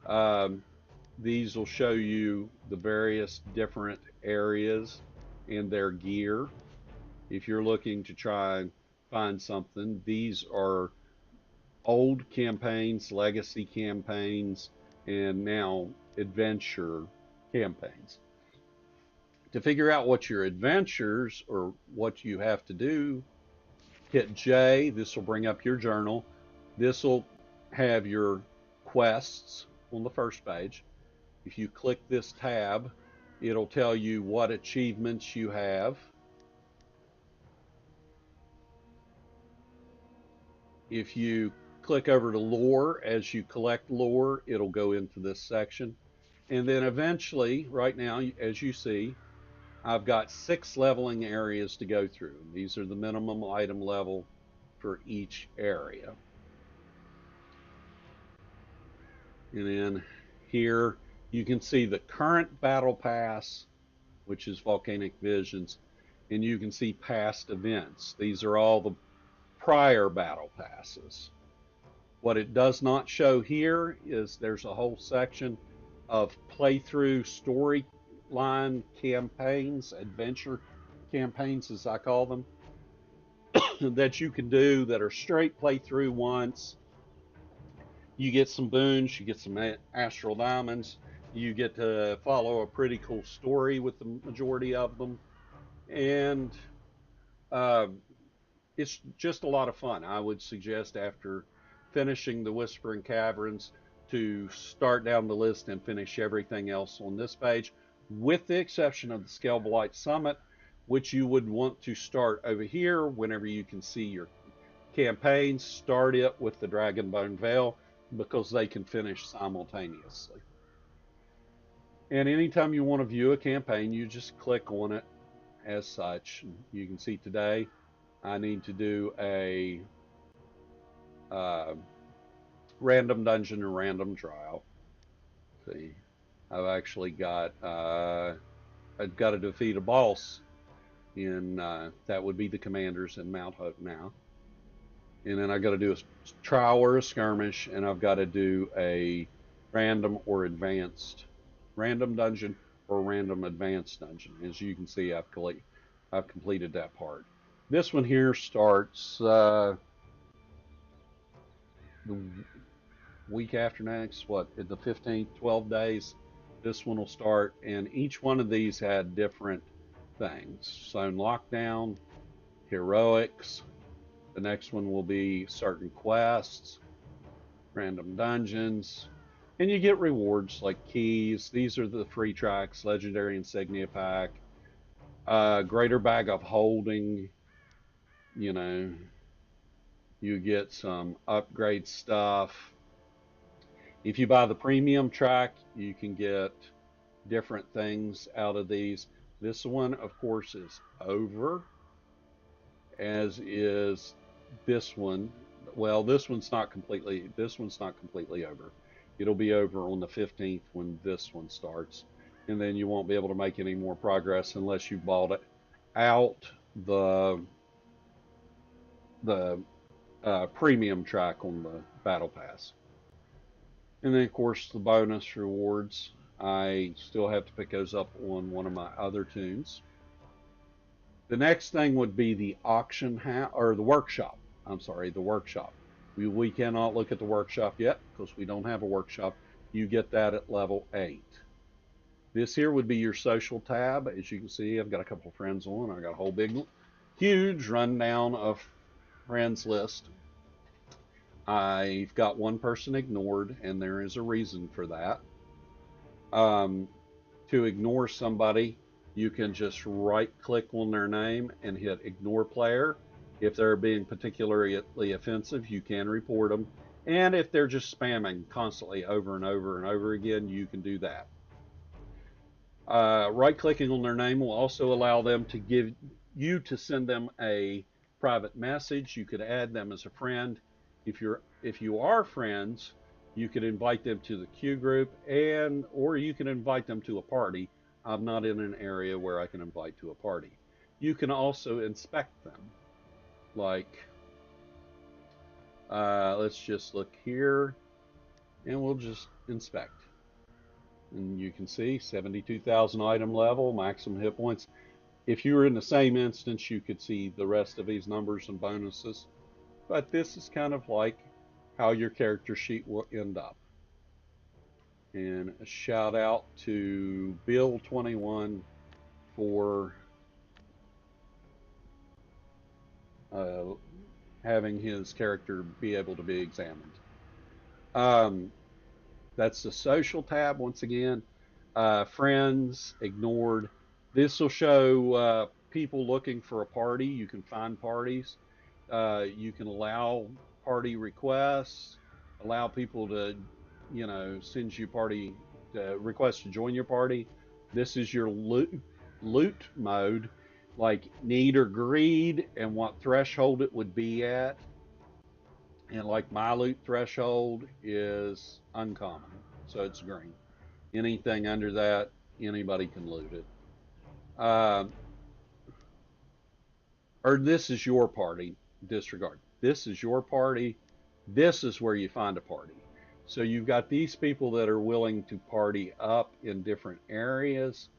Speaker 1: Um, these will show you the various different areas and their gear. If you're looking to try and find something, these are old campaigns, legacy campaigns, and now adventure campaigns. To figure out what your adventures or what you have to do, hit J. This will bring up your journal. This will have your quests on the first page. If you click this tab, it'll tell you what achievements you have. If you click over to lore, as you collect lore, it'll go into this section. And then eventually, right now, as you see, I've got 6 leveling areas to go through. And these are the minimum item level for each area. And then here you can see the current battle pass, which is Volcanic Visions, and you can see past events. These are all the prior battle passes. What it does not show here is there's a whole section of playthrough storyline campaigns, adventure campaigns as I call them, that you can do that are straight playthrough once. You get some boons, you get some astral diamonds, you get to follow a pretty cool story with the majority of them, and uh, it's just a lot of fun. I would suggest after finishing the Whispering Caverns to start down the list and finish everything else on this page, with the exception of the Scalabilite Summit, which you would want to start over here whenever you can see your campaigns. Start it with the Dragonbone Veil because they can finish simultaneously. And anytime you want to view a campaign, you just click on it as such. You can see today I need to do a uh, random dungeon or random trial. See, I've actually got I've got to defeat a boss in that would be the commanders in Mount Hope now, and then I got to do a trial or a skirmish, and I've got to do a random or advanced random dungeon or random advanced dungeon. As you can see, I've completed that part. This one here starts the week after next, what, the 15th, 12 days. This one will start, and each one of these had different things. Zone Lockdown, Heroics. The next one will be certain quests, random dungeons, and you get rewards like keys. These are the free tracks, Legendary Insignia Pack, Greater Bag of Holding. You know, you get some upgrade stuff. If you buy the premium track, you can get different things out of these. This one, of course, is over, as is this one. Well, this one's not completely over. It'll be over on the 15th when this one starts, and then you won't be able to make any more progress unless you bought it out the the premium track on the battle pass. And then of course the bonus rewards. I still have to pick those up on one of my other tunes. The next thing would be the auction house or the workshop. I'm sorry, the workshop. We cannot look at the workshop yet because we don't have a workshop. You get that at level 8. This here would be your social tab. As you can see, I've got a couple of friends on. I got a whole big, huge rundown of friends list. I've got one person ignored, and there is a reason for that. Um, to ignore somebody, you can just right click on their name and hit ignore player. If they're being particularly offensive, you can report them. And if they're just spamming constantly over and over and over again, you can do that. Right clicking on their name will also allow them to give you to send them a private message. You could add them as a friend. If you are friends, you could invite them to the queue group or you can invite them to a party. I'm not in an area where I can invite to a party. You can also inspect them. Like, let's just look here and we'll just inspect. And you can see 72,000 item level, maximum hit points. If you were in the same instance, you could see the rest of these numbers and bonuses. But this is kind of like how your character sheet will end up. And a shout out to Bill21 for having his character be able to be examined. That's the social tab once again. Friends, ignored. This will show people looking for a party. You can find parties. You can allow party requests, allow people to, send you party requests to join your party. This is your loot mode, like need or greed and what threshold it would be at. And like my loot threshold is uncommon, so it's green. Anything under that, anybody can loot it. Uh, or this is your party. Disregard. This is your party. This is where you find a party. So you've got these people that are willing to party up in different areas,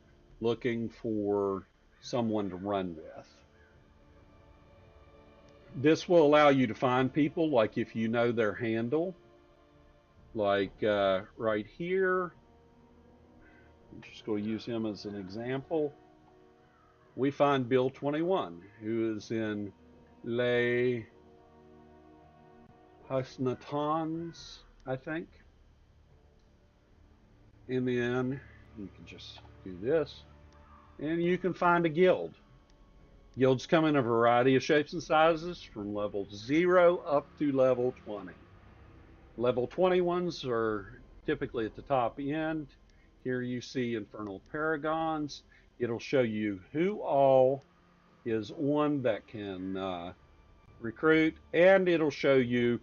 Speaker 1: looking for someone to run with. This will allow you to find people, like if you know their handle, like right here. I'm just going to use him as an example. We find Bill 21, who is in Les Husnatons, I think. And then you can just do this, and you can find a guild. Guilds come in a variety of shapes and sizes from level 0 up to level 20. Level 21s are typically at the top end. Here you see Infernal Paragons. It'll show you who all is on that can recruit, and it'll show you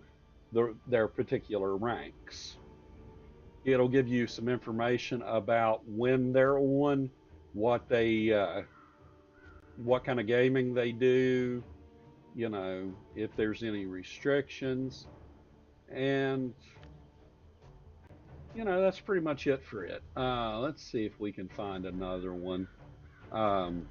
Speaker 1: their particular ranks. It'll give you some information about when they're on, what what kind of gaming they do, if there's any restrictions, and that's pretty much it for it. Let's see if we can find another one. Um,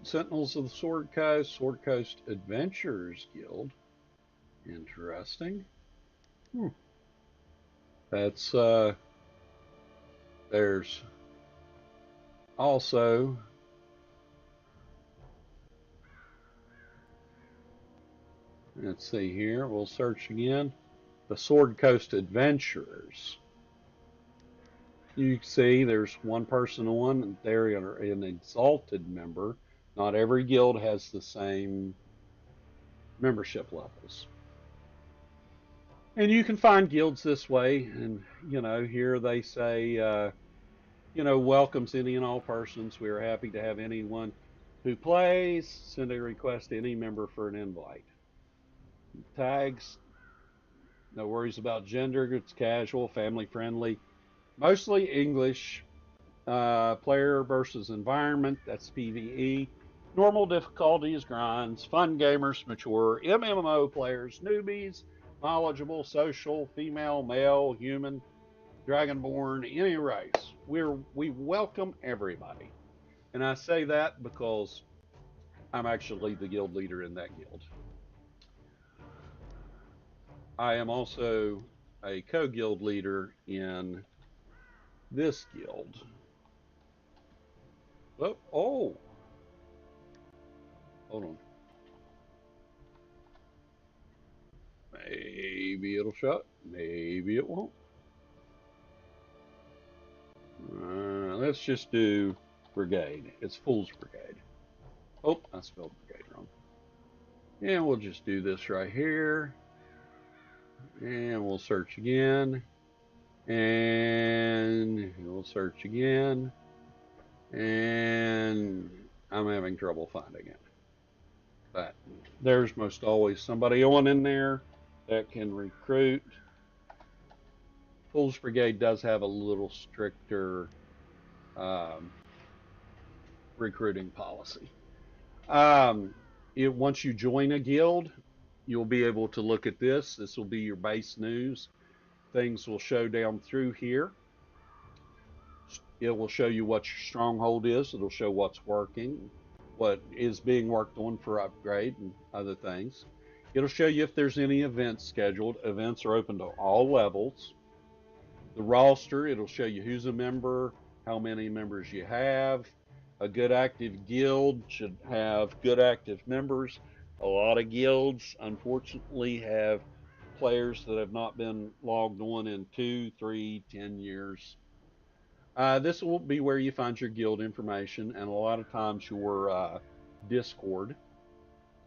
Speaker 1: Sentinels of the Sword Coast Adventurers Guild. Interesting. That's there's also let's see here. We'll search again. The Sword Coast Adventurers. You see there's one person on. They're an exalted member. Not every guild has the same membership levels. And you can find guilds this way. And, here they say, welcomes any and all persons. We are happy to have anyone who plays. Send a request to any member for an invite. Tags, no worries about gender. It's casual, family friendly. Mostly English. Player versus environment, that's PvE. Normal difficulty is grinds. Fun gamers, mature. MMO players, newbies, knowledgeable, social, female, male, human, dragonborn, any race. We welcome everybody. And I say that because I'm actually the guild leader in that guild. I am also a co-guild leader in this guild. Oh, hold on. Maybe it'll shut. Maybe it won't. Let's just do brigade. It's Fool's Brigade. Oh, I spelled brigade wrong. And we'll just do this right here. And we'll search again. And we'll search again. And I'm having trouble finding it. But there's most always somebody on in there that can recruit. Fool's Brigade does have a little stricter um, recruiting policy. Um, Once you join a guild, you'll be able to look at this. This will be your base news. Things will show down through here. It will show you what your stronghold is. It'll show what's working, what is being worked on for upgrade and other things. It'll show you if there's any events scheduled. Events are open to all levels. The roster, it'll show you who's a member, how many members you have. A good active guild should have good active members. A lot of guilds, unfortunately, have players that have not been logged on in 2, 3, 10 years. This will be where you find your guild information and a lot of times your Discord,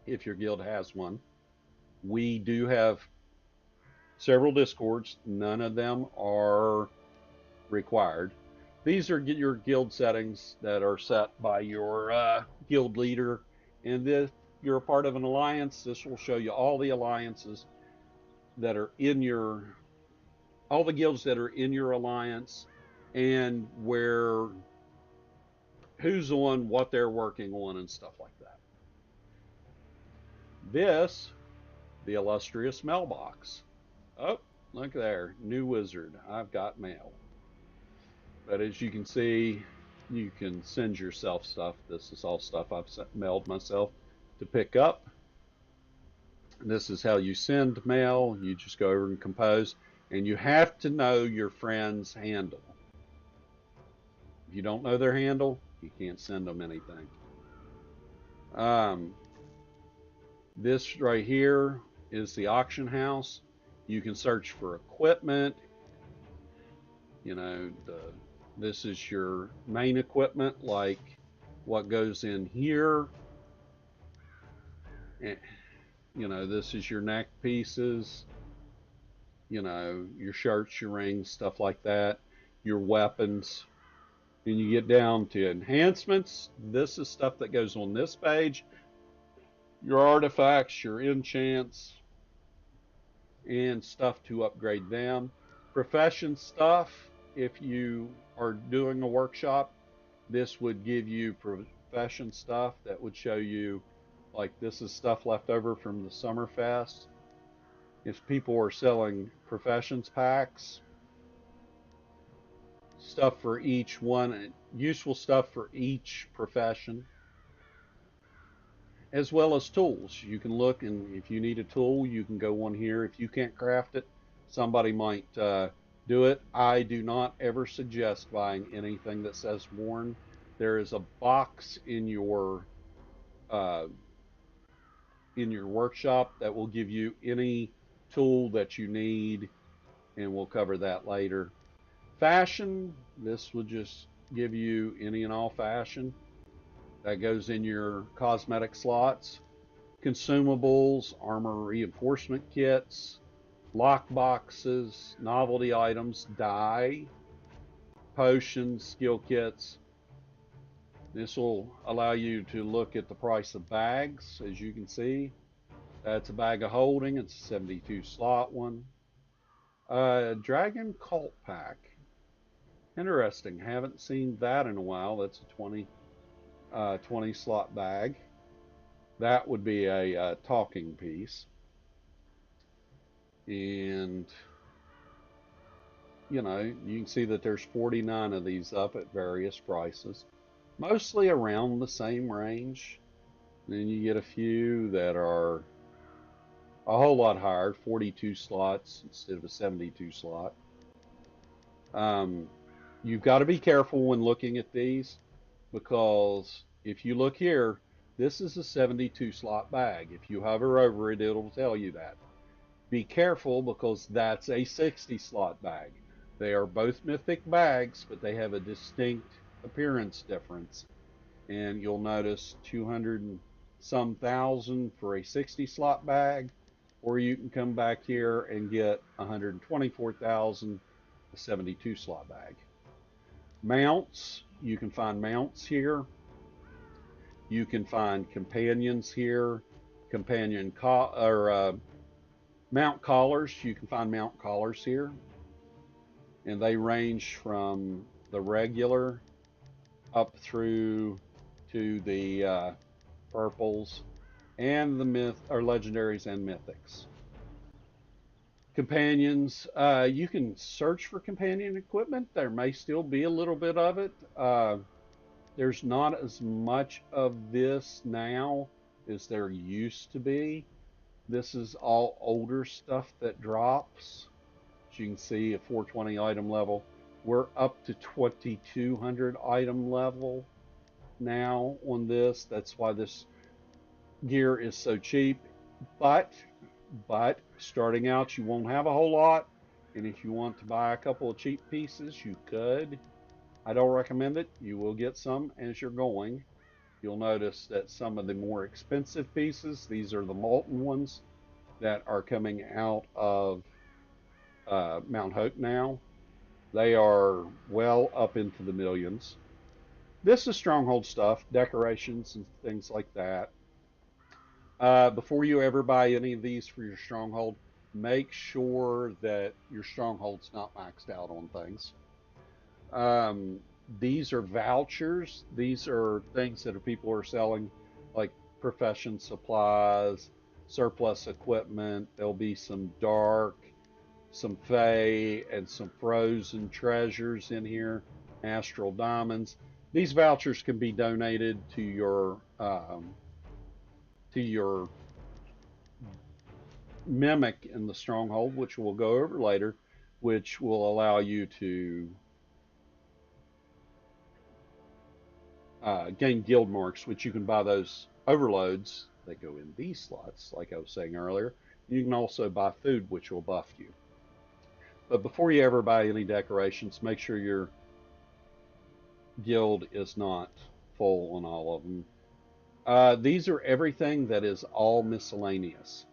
Speaker 1: if your guild has one. We do have several Discords. None of them are required. These are your guild settings that are set by your guild leader. And if you're a part of an alliance, this will show you all the alliances that are in all the guilds that are in your alliance and who's on, what they're working on, and stuff like that. This, the illustrious mailbox. Oh, look there, new wizard. I've got mail. But as you can see, you can send yourself stuff. This is all stuff I've mailed myself to pick up. This is how you send mail. You just go over and compose, and you have to know your friend's handle. If you don't know their handle, you can't send them anything. Um, this right here is the auction house. You can search for equipment. You know, this is your main equipment, like what goes in here. You know, this is your neck pieces, you know, your shirts, your rings, stuff like that, your weapons. And you get down to enhancements. This is stuff that goes on this page. Your artifacts, your enchants, and stuff to upgrade them. Profession stuff, if you are doing a workshop, this would give you profession stuff that would show you, like, this is stuff left over from the Summerfest. If people are selling professions packs, stuff for each one, useful stuff for each profession, as well as tools. You can look, and if you need a tool, you can go on here. If you can't craft it, somebody might do it. I do not ever suggest buying anything that says worn. There is a box uh, in your workshop that will give you any tool that you need, and we'll cover that later. Fashion, this will just give you any and all fashion that goes in your cosmetic slots. Consumables, armor reinforcement kits, lock boxes, novelty items, dye, potions, skill kits. This will allow you to look at the price of bags. As you can see, that's a bag of holding. It's a 72 slot one. Dragon Cult Pack. Interesting. Haven't seen that in a while. That's a 20 slot bag. That would be a talking piece. And, you know, you can see that there's 49 of these up at various prices, mostly around the same range. Then you get a few that are a whole lot higher, 42 slots instead of a 72 slot. Um, you've got to be careful when looking at these because if you look here, this is a 72 slot bag. If you hover over it, it'll tell you that. Be careful because that's a 60 slot bag. They are both mythic bags, but they have a distinct appearance difference. And you'll notice 200 and some thousand for a 60 slot bag, or you can come back here and get 124,000 a 72 slot bag. Mounts, you can find mounts here. You can find companions here, companion or mount collars. You can find mount collars here, and they range from the regular up through to the purples and the myth or legendaries and mythics. Companions, you can search for companion equipment. There may still be a little bit of it. There's not as much of this now as there used to be. This is all older stuff that drops. As you can see, a 420 item level. We're up to 2200 item level now on this. That's why this gear is so cheap. But starting out, you won't have a whole lot. And if you want to buy a couple of cheap pieces, you could. I don't recommend it. You will get some as you're going. You'll notice that some of the more expensive pieces, these are the molten ones that are coming out of Mount Hope now. They are well up into the millions. This is stronghold stuff, decorations and things like that. Before you ever buy any of these for your stronghold, make sure that your stronghold's not maxed out on things. Um, these are vouchers. These are things that people are selling, like profession supplies, surplus equipment. There'll be some dark, some fey, and some frozen treasures in here, astral diamonds. These vouchers can be donated to your mimic in the stronghold, which we'll go over later, which will allow you to gain guild marks, which you can buy those overloads that go in these slots, like I was saying earlier. You can also buy food, which will buff you. But before you ever buy any decorations, make sure your guild is not full on all of them. These are everything that is all miscellaneous.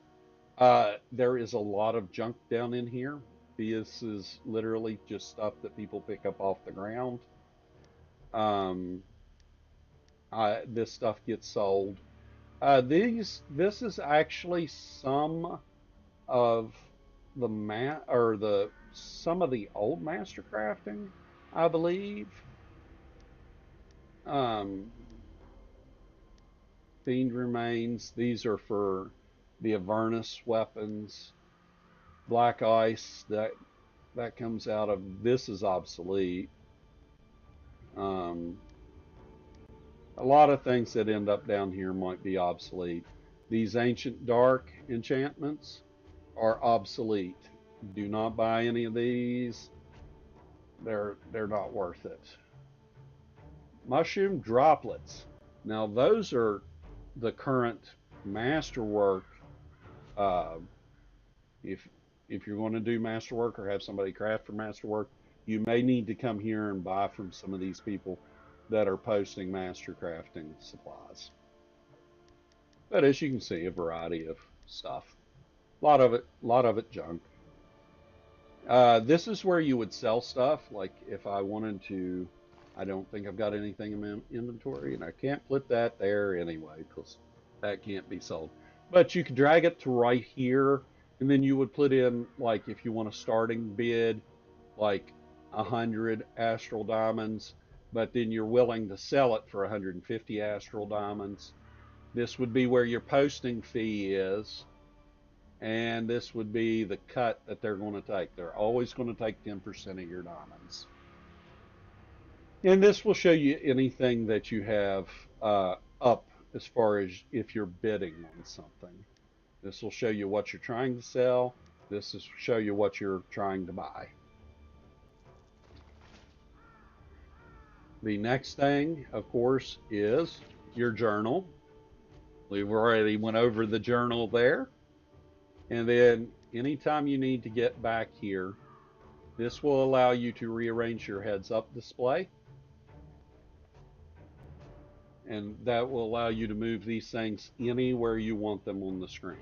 Speaker 1: There is a lot of junk down in here. This is literally just stuff that people pick up off the ground. Um, this stuff gets sold. This is actually some of the some of the old master crafting, I believe. Um, Fiend remains. These are for the Avernus weapons. Black ice that comes out of this is obsolete. Um, a lot of things that end up down here might be obsolete. These ancient dark enchantments are obsolete. Do not buy any of these. They're not worth it. Mushroom droplets. Now those are the current masterwork. Uh, if if you're going to do masterwork or have somebody craft for masterwork, you may need to come here and buy from some of these people that are posting master crafting supplies. But as you can see, a variety of stuff. A lot of it junk. This is where you would sell stuff. Like if I wanted to, I don't think I've got anything in my inventory, and I can't put that there anyway because that can't be sold. But you could drag it to right here, and then you would put in like if you want a starting bid, like 100 astral diamonds, but then you're willing to sell it for 150 astral diamonds. This would be where your posting fee is, and this would be the cut that they're going to take. They're always going to take 10% of your diamonds. And this will show you anything that you have up as far as if you're bidding on something. This will show you what you're trying to sell. This will show you what you're trying to buy. The next thing, of course, is your journal. We've already went over the journal there. And then anytime you need to get back here, this will allow you to rearrange your heads up display. And that will allow you to move these things anywhere you want them on the screen.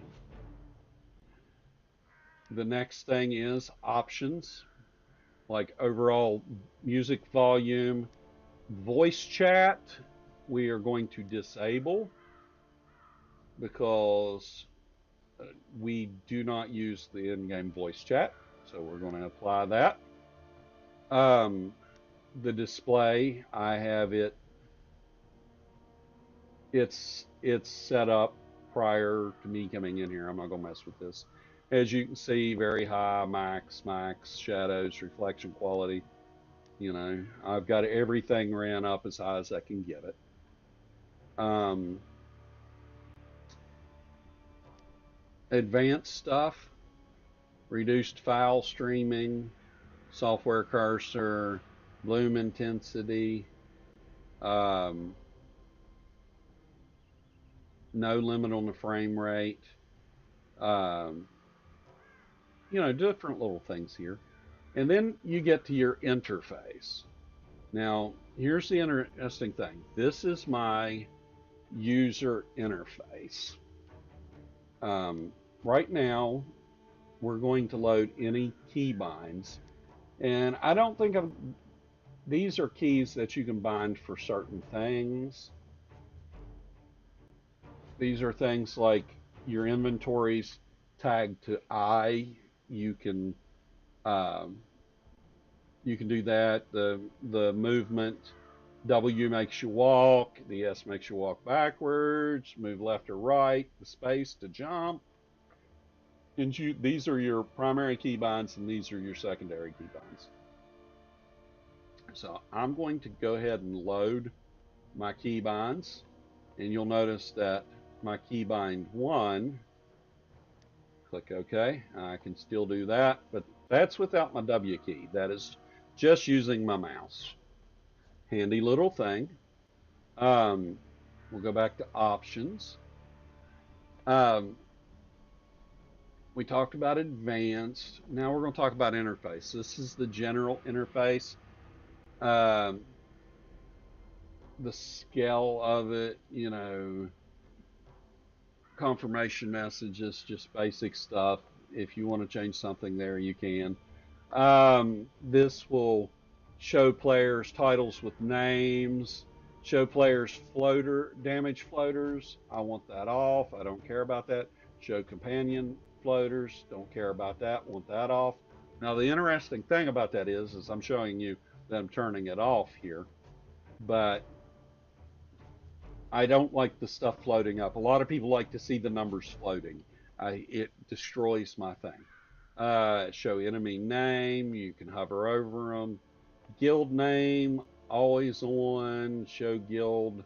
Speaker 1: The next thing is options, like overall music volume. Voice chat, we are going to disable because we do not use the in-game voice chat. So we're going to apply that. The display, I have it's set up prior to me coming in here. I'm not going to mess with this. As you can see, very high, max, shadows, reflection quality. You know, I've got everything ran up as high as I can get it. Advanced stuff, reduced file streaming, software cursor, bloom intensity, no limit on the frame rate, um, you know, different little things here. And then you get to your interface. Now, here's the interesting thing. This is my user interface. Right now, we're going to load any keybinds. And I don't think these are keys that you can bind for certain things. These are things like your inventories tagged to I. You can um, you can do that. The movement, W makes you walk. The S makes you walk backwards. Move left or right. The space to jump. And these are your primary keybinds, and these are your secondary keybinds. So I'm going to go ahead and load my keybinds, and you'll notice that my keybind 1, click OK. I can still do that, but that's without my W key. That is just using my mouse. Handy little thing. We'll go back to options. We talked about advanced. Now we're going to talk about interface. This is the general interface. Um, the scale of it, you know, confirmation messages, just basic stuff. If you want to change something there, you can. This will show players titles with names, show players damage floaters. I want that off. I don't care about that. Show companion floaters. Don't care about that. Want that off. Now the interesting thing about that is I'm showing you that I'm turning it off here, but I don't like the stuff floating up. A lot of people like to see the numbers floating. It destroys my thing. Show enemy name. You can hover over them. Guild name, always on. Show guild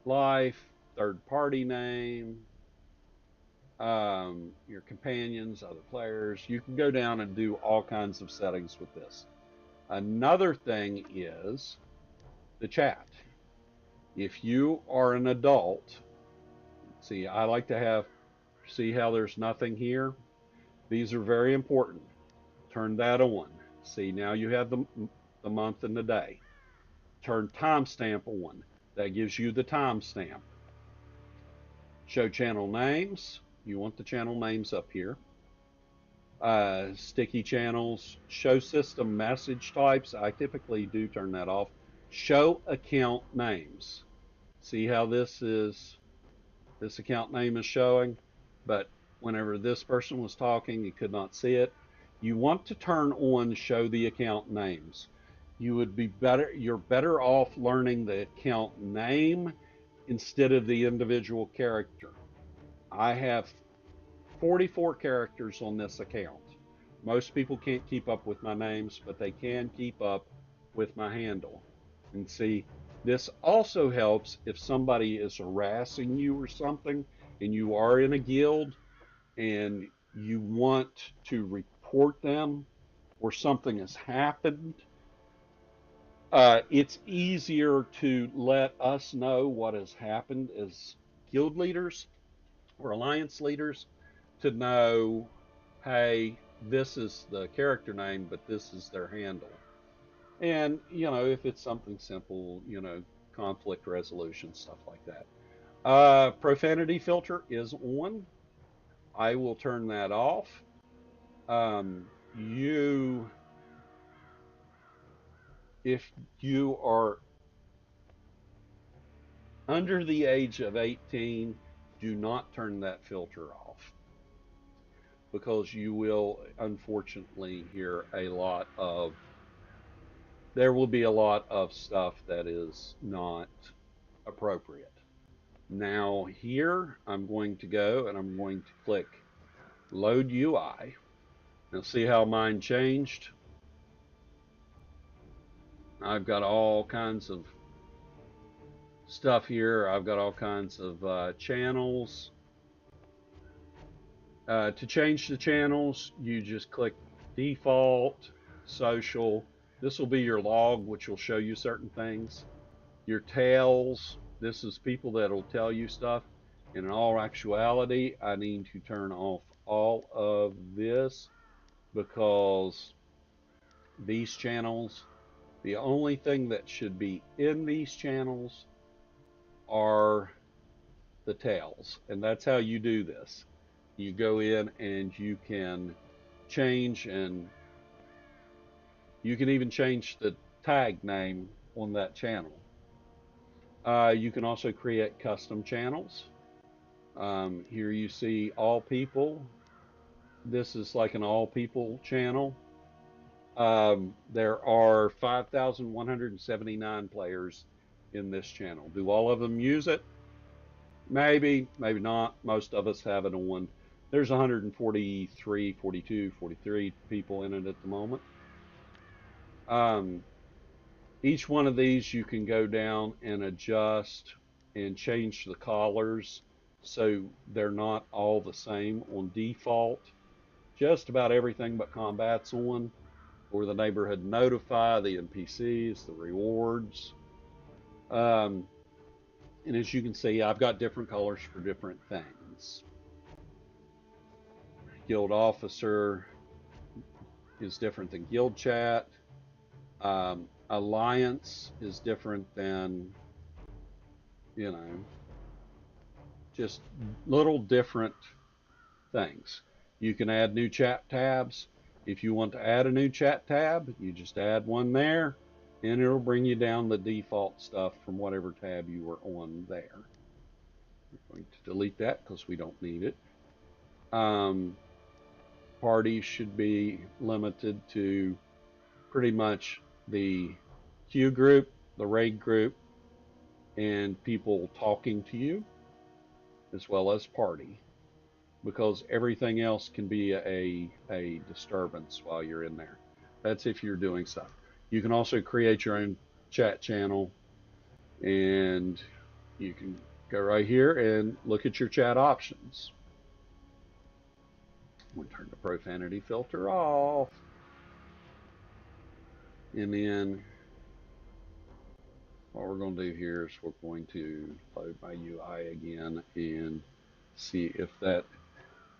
Speaker 1: life. Third party name. Your companions, other players. You can go down and do all kinds of settings with this. Another thing is the chat. If you are an adult, see, I like to see how there's nothing here? These are very important. Turn that on. See, now you have the month and the day. Turn timestamp on. That gives you the timestamp. Show channel names. You want the channel names up here. Sticky channels. Show system message types. I typically do turn that off. Show account names. See how this account name is showing, but whenever this person was talking, you could not see it. You want to turn on show the account names. you're better off learning the account name instead of the individual character. I have 44 characters on this account. Most people can't keep up with my names, but they can keep up with my handle. And see, this also helps if somebody is harassing you or something and you are in a guild and you want to report them or something has happened. It's easier to let us know what has happened as guild leaders or alliance leaders to know, hey, this is the character name, but this is their handle. And, if it's something simple, conflict resolution, stuff like that. Profanity filter is on. I will turn that off. You, if you are under the age of 18, do not turn that filter off because you will unfortunately hear there will be a lot of stuff that is not appropriate. Now here I'm going to go and I'm going to click load UI. Now see how mine changed? I've got all kinds of stuff here. I've got all kinds of channels. To change the channels, you just click default, social. This will be your log, which will show you certain things. Your tails, this is people that will tell you stuff. And in all actuality, I need to turn off all of this because these channels, the only thing that should be in these channels are the tails. And that's how you do this. You go in and you can change, and you can even change the tag name on that channel. You can also create custom channels. Here you see all people. This is like an all people channel. There are 5,179 players in this channel. Do all of them use it? Maybe, maybe not. Most of us have it on. There's 143, 42, 43 people in it at the moment. Each one of these you can go down and adjust and change the colors so they're not all the same on default. Just about everything but combat's on, or the neighborhood notify, the NPCs, the rewards. And as you can see, I've got different colors for different things. Guild officer is different than guild chat. Alliance is different than, just little different things. You can add new chat tabs. If you want to add a new chat tab, you just add one there, and it'll bring you down the default stuff from whatever tab you were on there. I'm going to delete that because we don't need it. Parties should be limited to pretty much the queue group, the raid group, and people talking to you, as well as party, because everything else can be a disturbance while you're in there. That's if you're doing stuff. You can also create your own chat channel, and you can go right here and look at your chat options. We'll turn the profanity filter off, and then what we're going to do here is we're going to load my UI again and see if that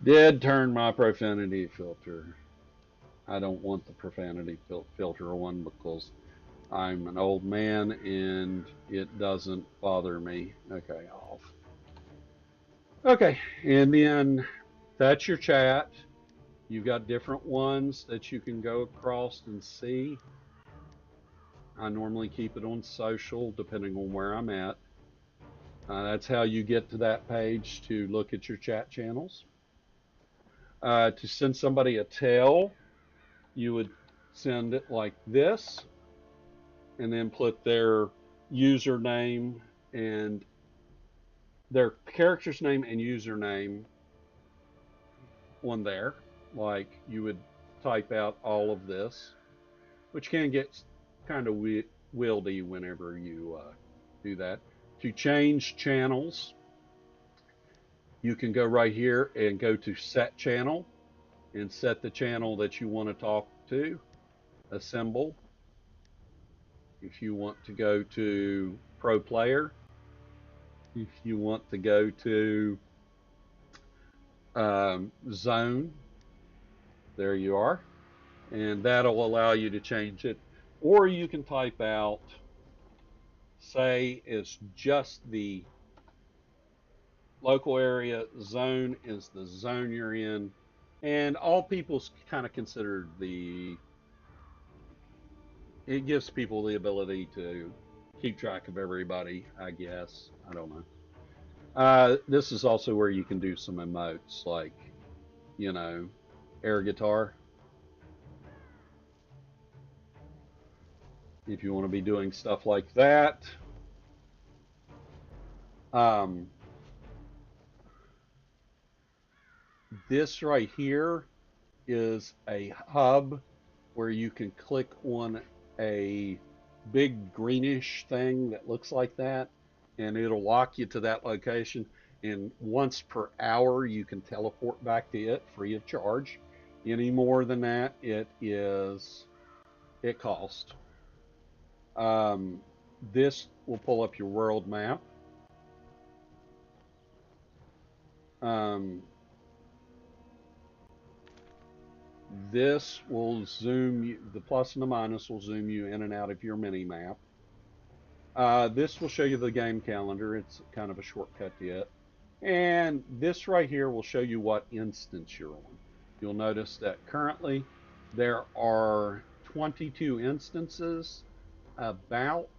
Speaker 1: did turn my profanity filter. I don't want the profanity filter on because I'm an old man and it doesn't bother me. Okay, off. Okay, and then that's your chat. You've got different ones that you can go across and see. I normally keep it on social depending on where I'm at. That's how you get to that page to look at your chat channels. To send somebody a tell, you would send it like this. and then put their username and their character's name and username on there, like you would type out all of this, which can get kind of wieldy whenever you do that. To change channels, you can go right here and go to set channel and set the channel that you want to talk to, assemble. If you want to go to pro player, if you want to go to zone, there you are. And that'll allow you to change it. Or you can type out, say, it's just the local area, zone is the zone you're in, and all people's kind of considered it gives people the ability to keep track of everybody, I guess. I don't know. This is also where you can do some emotes, like, you know, air guitar. If you want to be doing stuff like that. Um, this right here is a hub where you can click on a big greenish thing that looks like that, and it'll lock you to that location. And once per hour, you can teleport back to it free of charge. Any more than that, it costs. Um, this will pull up your world map. Um, this will zoom you, the plus and the minus will zoom you in and out of your mini map. This will show you the game calendar. It's kind of a shortcut to it. And this right here will show you what instance you're on. You'll notice that currently there are 22 instances about.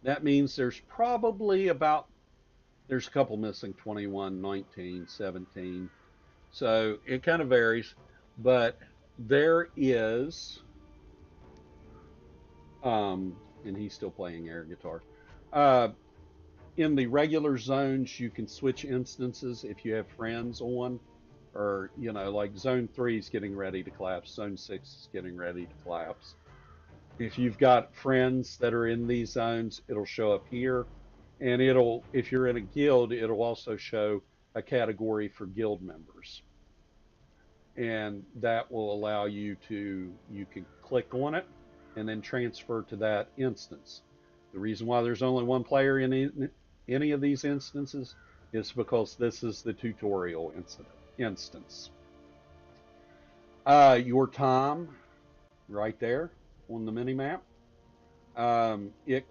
Speaker 1: That means there's probably about, there's a couple missing, 21, 19, 17. So it kind of varies, but there is, and he's still playing air guitar. Uh, in the regular zones, you can switch instances if you have friends on, or, you know, like zone 3 is getting ready to collapse, zone 6 is getting ready to collapse. If you've got friends that are in these zones, it'll show up here. And it'll, if you're in a guild, it'll also show a category for guild members. And that will allow you to, you can click on it and then transfer to that instance. The reason why there's only one player in any of these instances is because this is the tutorial instance. Your time right there on the mini map. It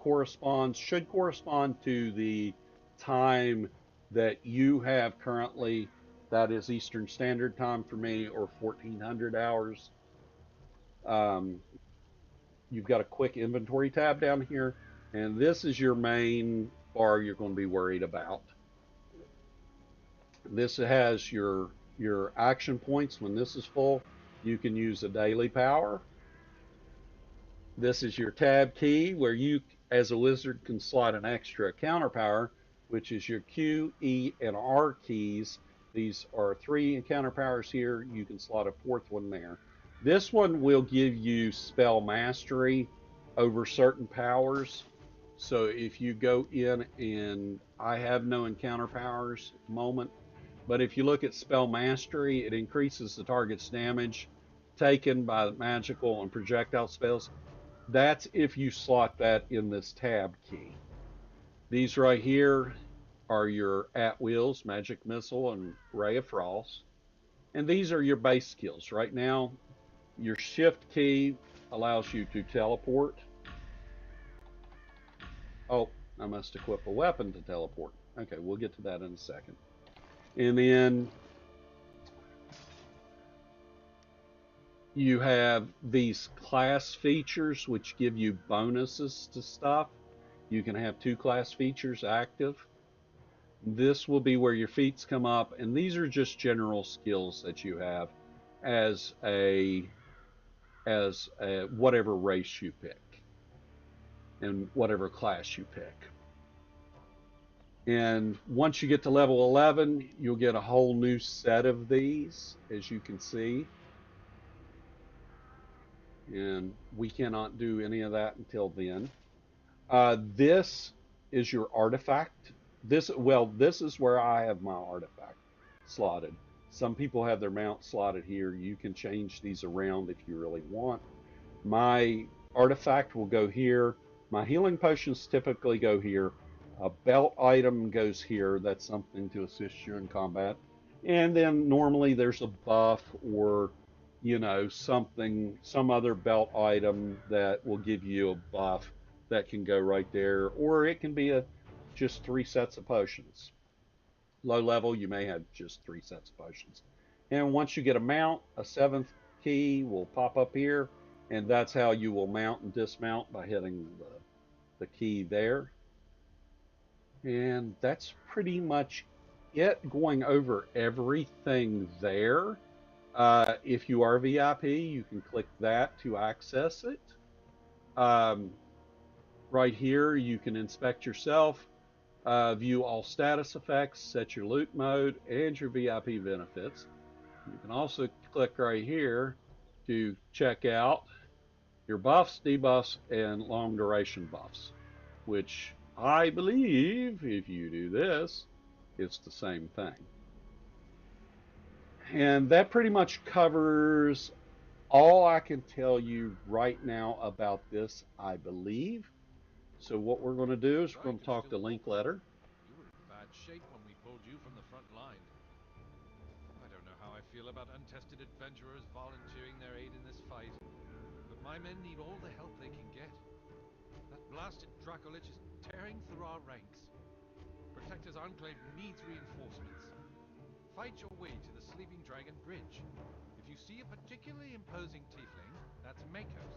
Speaker 1: should correspond to the time that you have currently. That is Eastern Standard Time for me, or 1400 hours. Um, you've got a quick inventory tab down here, and this is your main bar you're going to be worried about. This has your action points. When this is full, you can use a daily power. This is your tab key, where you, as a wizard, can slot an extra counter power, which is your Q, E, and R keys. These are 3 encounter powers here. You can slot a 4th one there. This one will give you spell mastery over certain powers. So if you go in, and I have no encounter powers at the moment, but if you look at spell mastery, it increases the target's damage taken by magical and projectile spells. That's if you slot that in this tab key. These right here are your at-wills, magic missile, and ray of frost. And these are your base skills. Right now, your shift key allows you to teleport. Oh, I must equip a weapon to teleport. Okay, we'll get to that in a second. And then you have these class features which give you bonuses to stuff. You can have 2 class features active. This will be where your feats come up, and these are just general skills that you have as a whatever race you pick. and whatever class you pick. And once you get to level 11, you'll get a whole new set of these, as you can see. And we cannot do any of that until then. This is your artifact. This is where I have my artifact slotted. Some people have their mount slotted here. You can change these around if you really want. My artifact will go here. My healing potions typically go here. A belt item goes here. That's something to assist you in combat. And then normally there's a buff or, you know, something, some other belt item that will give you a buff that can go right there. Or it can be just 3 sets of potions. Low level, you may have just 3 sets of potions. And once you get a mount, a 7th key will pop up here, and that's how you will mount and dismount, by hitting the key there. And that's pretty much it, going over everything there. If you are VIP, you can click that to access it. Right here, you can inspect yourself, view all status effects, set your loot mode, and your VIP benefits. You can also click right here to check out your buffs, debuffs, and long duration buffs, which I believe if you do this, it's the same thing. And that pretty much covers all I can tell you right now about this, I believe. So what we're going to do is we're going to talk to Linkletter.
Speaker 3: You were in bad shape when we pulled you from the front line. I don't know how I feel about untested adventurers volunteering their aid in this fight, but my men need all the help they can get. That blasted Dracolich is tearing through our ranks. Protector's Enclave needs reinforcements. Fight your way to the Sleeping Dragon Bridge. If you see a particularly imposing tiefling, that's Makos.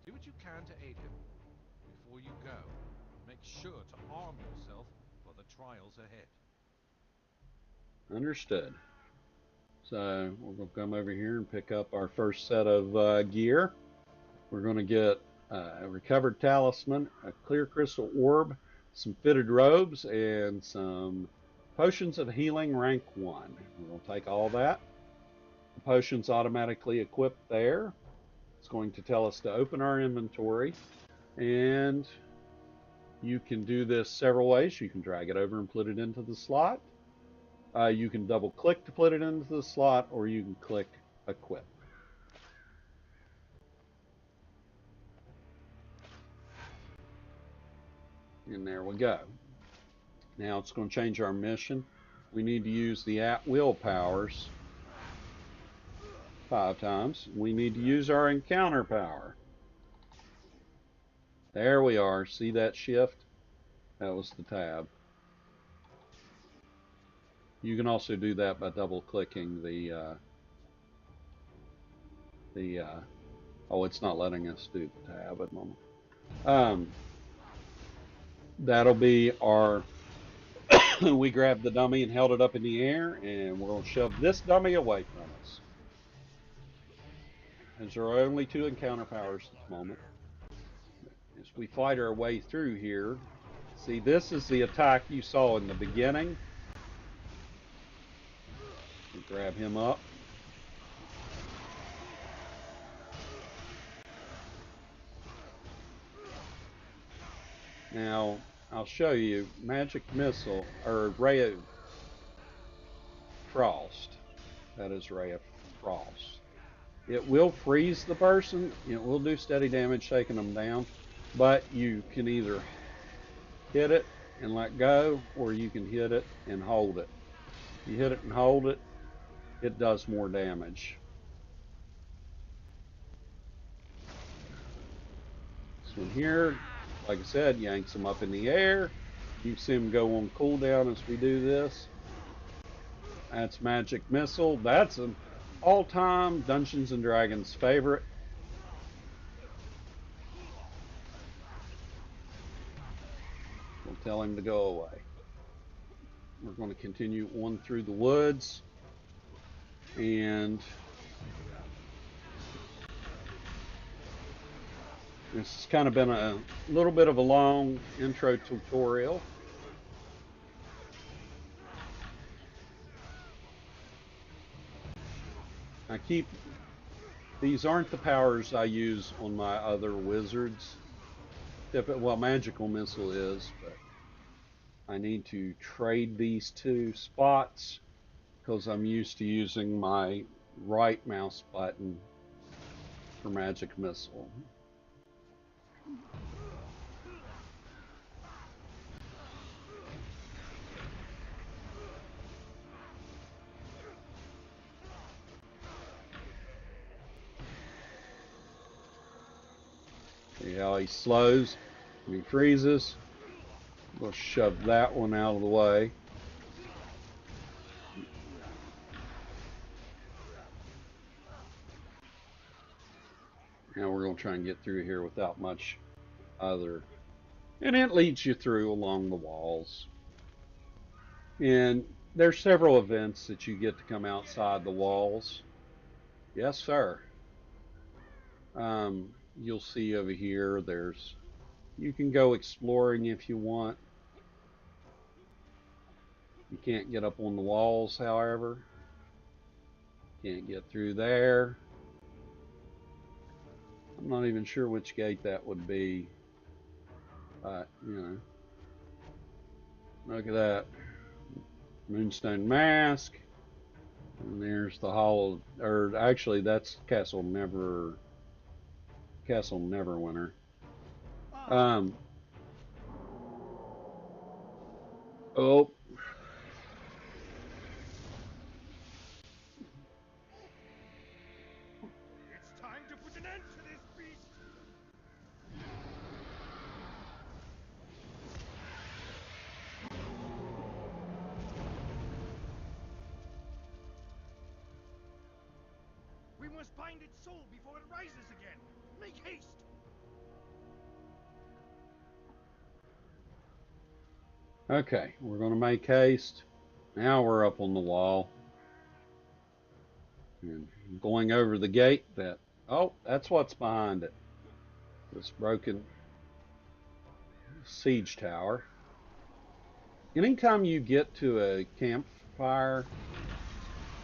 Speaker 3: Do what you can to aid him. Before you go, make sure to arm yourself for the trials ahead.
Speaker 1: Understood. So we're going to come over here and pick up our first set of gear. We're going to get a recovered talisman, a clear crystal orb, some fitted robes, and some potions of healing rank 1. We're going to take all that. The potions automatically equipped there. It's going to tell us to open our inventory, and you can do this several ways. You can drag it over and put it into the slot. You can double click to put it into the slot, or you can click equip. And there we go. Now it's going to change our mission. We need to use the at-will powers 5 times. We need to use our encounter power. There we are. See that shift? That was the tab. You can also do that by double clicking oh, it's not letting us do the tab at the moment. That'll be our we grabbed the dummy and held it up in the air, and we're going to shove this dummy away from us. As there are only 2 encounter powers at the moment. As we fight our way through here, see, this is the attack you saw in the beginning. We grab him up. Now, I'll show you magic missile, or ray of frost. That is ray of frost. It will freeze the person. It will do steady damage taking them down, but you can either hit it and let go, or you can hit it and hold it. If you hit it and hold it, it does more damage. This one here, like I said, yanks them up in the air. You can see them go on cooldown as we do this. That's magic missile. That's an all-time Dungeons and Dragons favorite. We'll tell him to go away. We're going to continue on through the woods, and This has kind of been a little bit of a long intro tutorial. These aren't the powers I use on my other wizards. Well, magical missile is, but I need to trade these two spots because I'm used to using my right mouse button for magic missile. See how he slows and he freezes? We'll shove that one out of the way. Now we're going to try and get through here without much other. And it leads you through along the walls. And there's several events that you get to come outside the walls. Yes, sir. You'll see over here, you can go exploring if you want. You can't get up on the walls, however. Can't get through there. I'm not even sure which gate that would be. But, look at that. Moonstone Mask. And there's the Hall, or actually that's Castle Neverwinter. Oh.
Speaker 4: It's time to put an end to this beast! We must find its soul before it rises again! Make haste!
Speaker 1: Okay, we're going to make haste. Now we're up on the wall. And going over the gate that's what's behind it. This broken siege tower. Anytime you get to a campfire,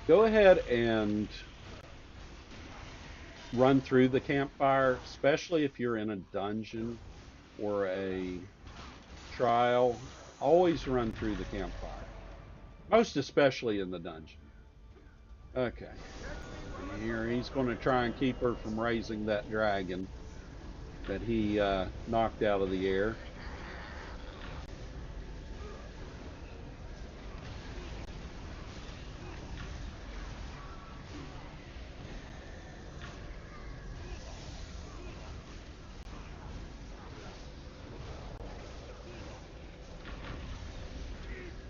Speaker 1: go ahead and run through the campfire, especially if you're in a dungeon or a trial. Always run through the campfire. Most especially in the dungeon. Okay. Here he's going to try and keep her from raising that dragon that he knocked out of the air.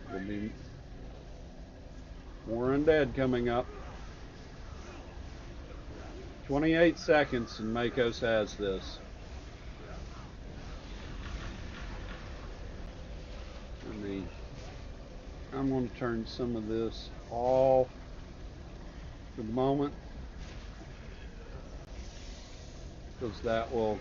Speaker 1: There'll be more undead coming up. 28 seconds and Makos has this. I'm going to turn some of this off for the moment because that will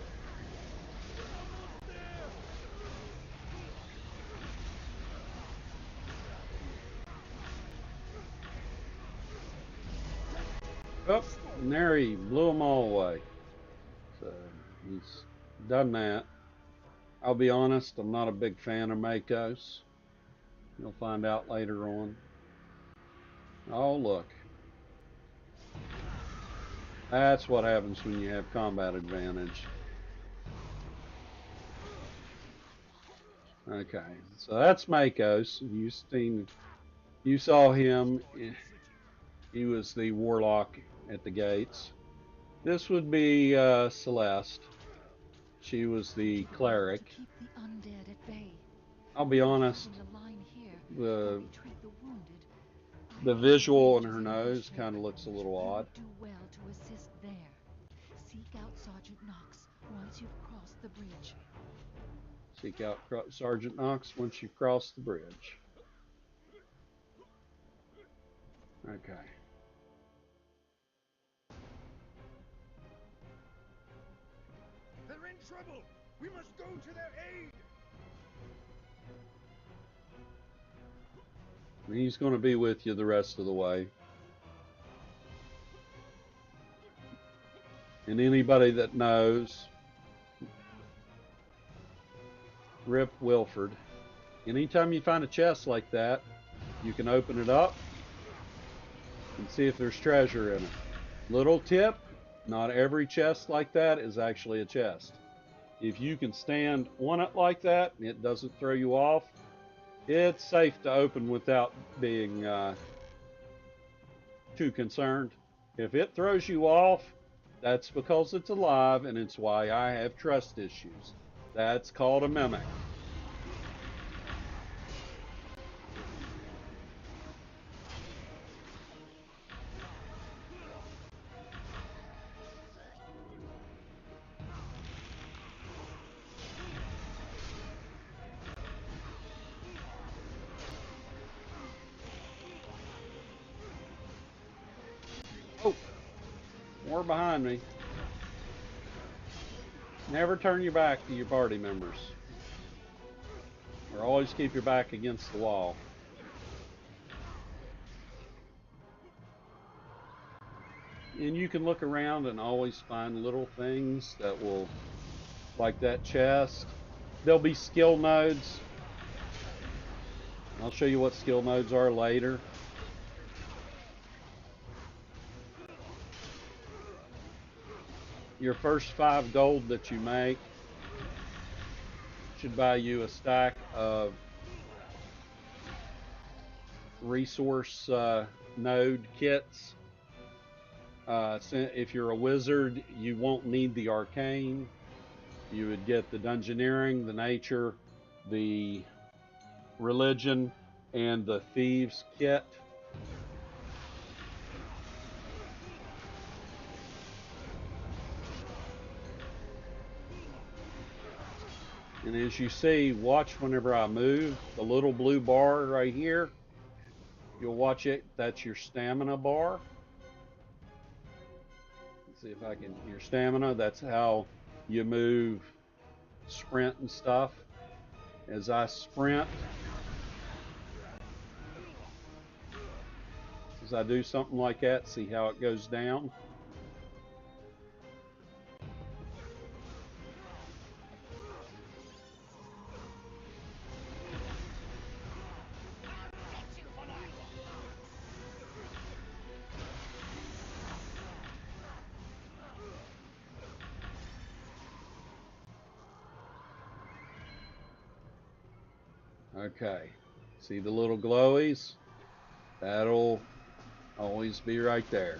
Speaker 1: and there he blew them all away. So he's done that. I'll be honest, I'm not a big fan of Makos. You'll find out later on. Oh, look. That's what happens when you have combat advantage. Okay, so that's Makos. You saw him. He was the warlock at the gates. This would be Celeste. She was the cleric.
Speaker 2: To keep the undead at bay.
Speaker 1: I'll be honest,
Speaker 2: The line here,
Speaker 1: the
Speaker 2: treat the wounded.
Speaker 1: the visual on her nose kind of looks a little
Speaker 2: You
Speaker 1: odd.
Speaker 2: would do well to assist there. Seek out Sergeant Knox once you've crossed the bridge.
Speaker 1: Seek out Sergeant Knox once you've crossed the bridge. Okay.
Speaker 4: They're in trouble! We must go to their aid!
Speaker 1: He's going to be with you the rest of the way. And anybody that knows, Rip Wilford, anytime you find a chest like that, you can open it up and see if there's treasure in it. Little tip, not every chest like that is actually a chest. If you can stand on it like that and it doesn't throw you off, it's safe to open without being too concerned. If it throws you off, that's because it's alive, and it's why I have trust issues. That's called a mimic. Oh, more behind me. Never turn your back to your party members, or always keep your back against the wall. And you can look around and always find little things that will, like that chest. There'll be skill nodes. I'll show you what skill nodes are later. Your first 5 gold that you make should buy you a stack of resource node kits. If you're a wizard, you won't need the arcane. You would get the dungeoneering, the nature, the religion, and the thieves kit. And as you see, watch whenever I move, the little blue bar right here, you'll watch it, that's your stamina bar. Let's see if I can, your stamina, that's how you move, sprint and stuff. As I sprint, as I do something like that, see how it goes down. Okay, see the little glowies? That'll always be right there.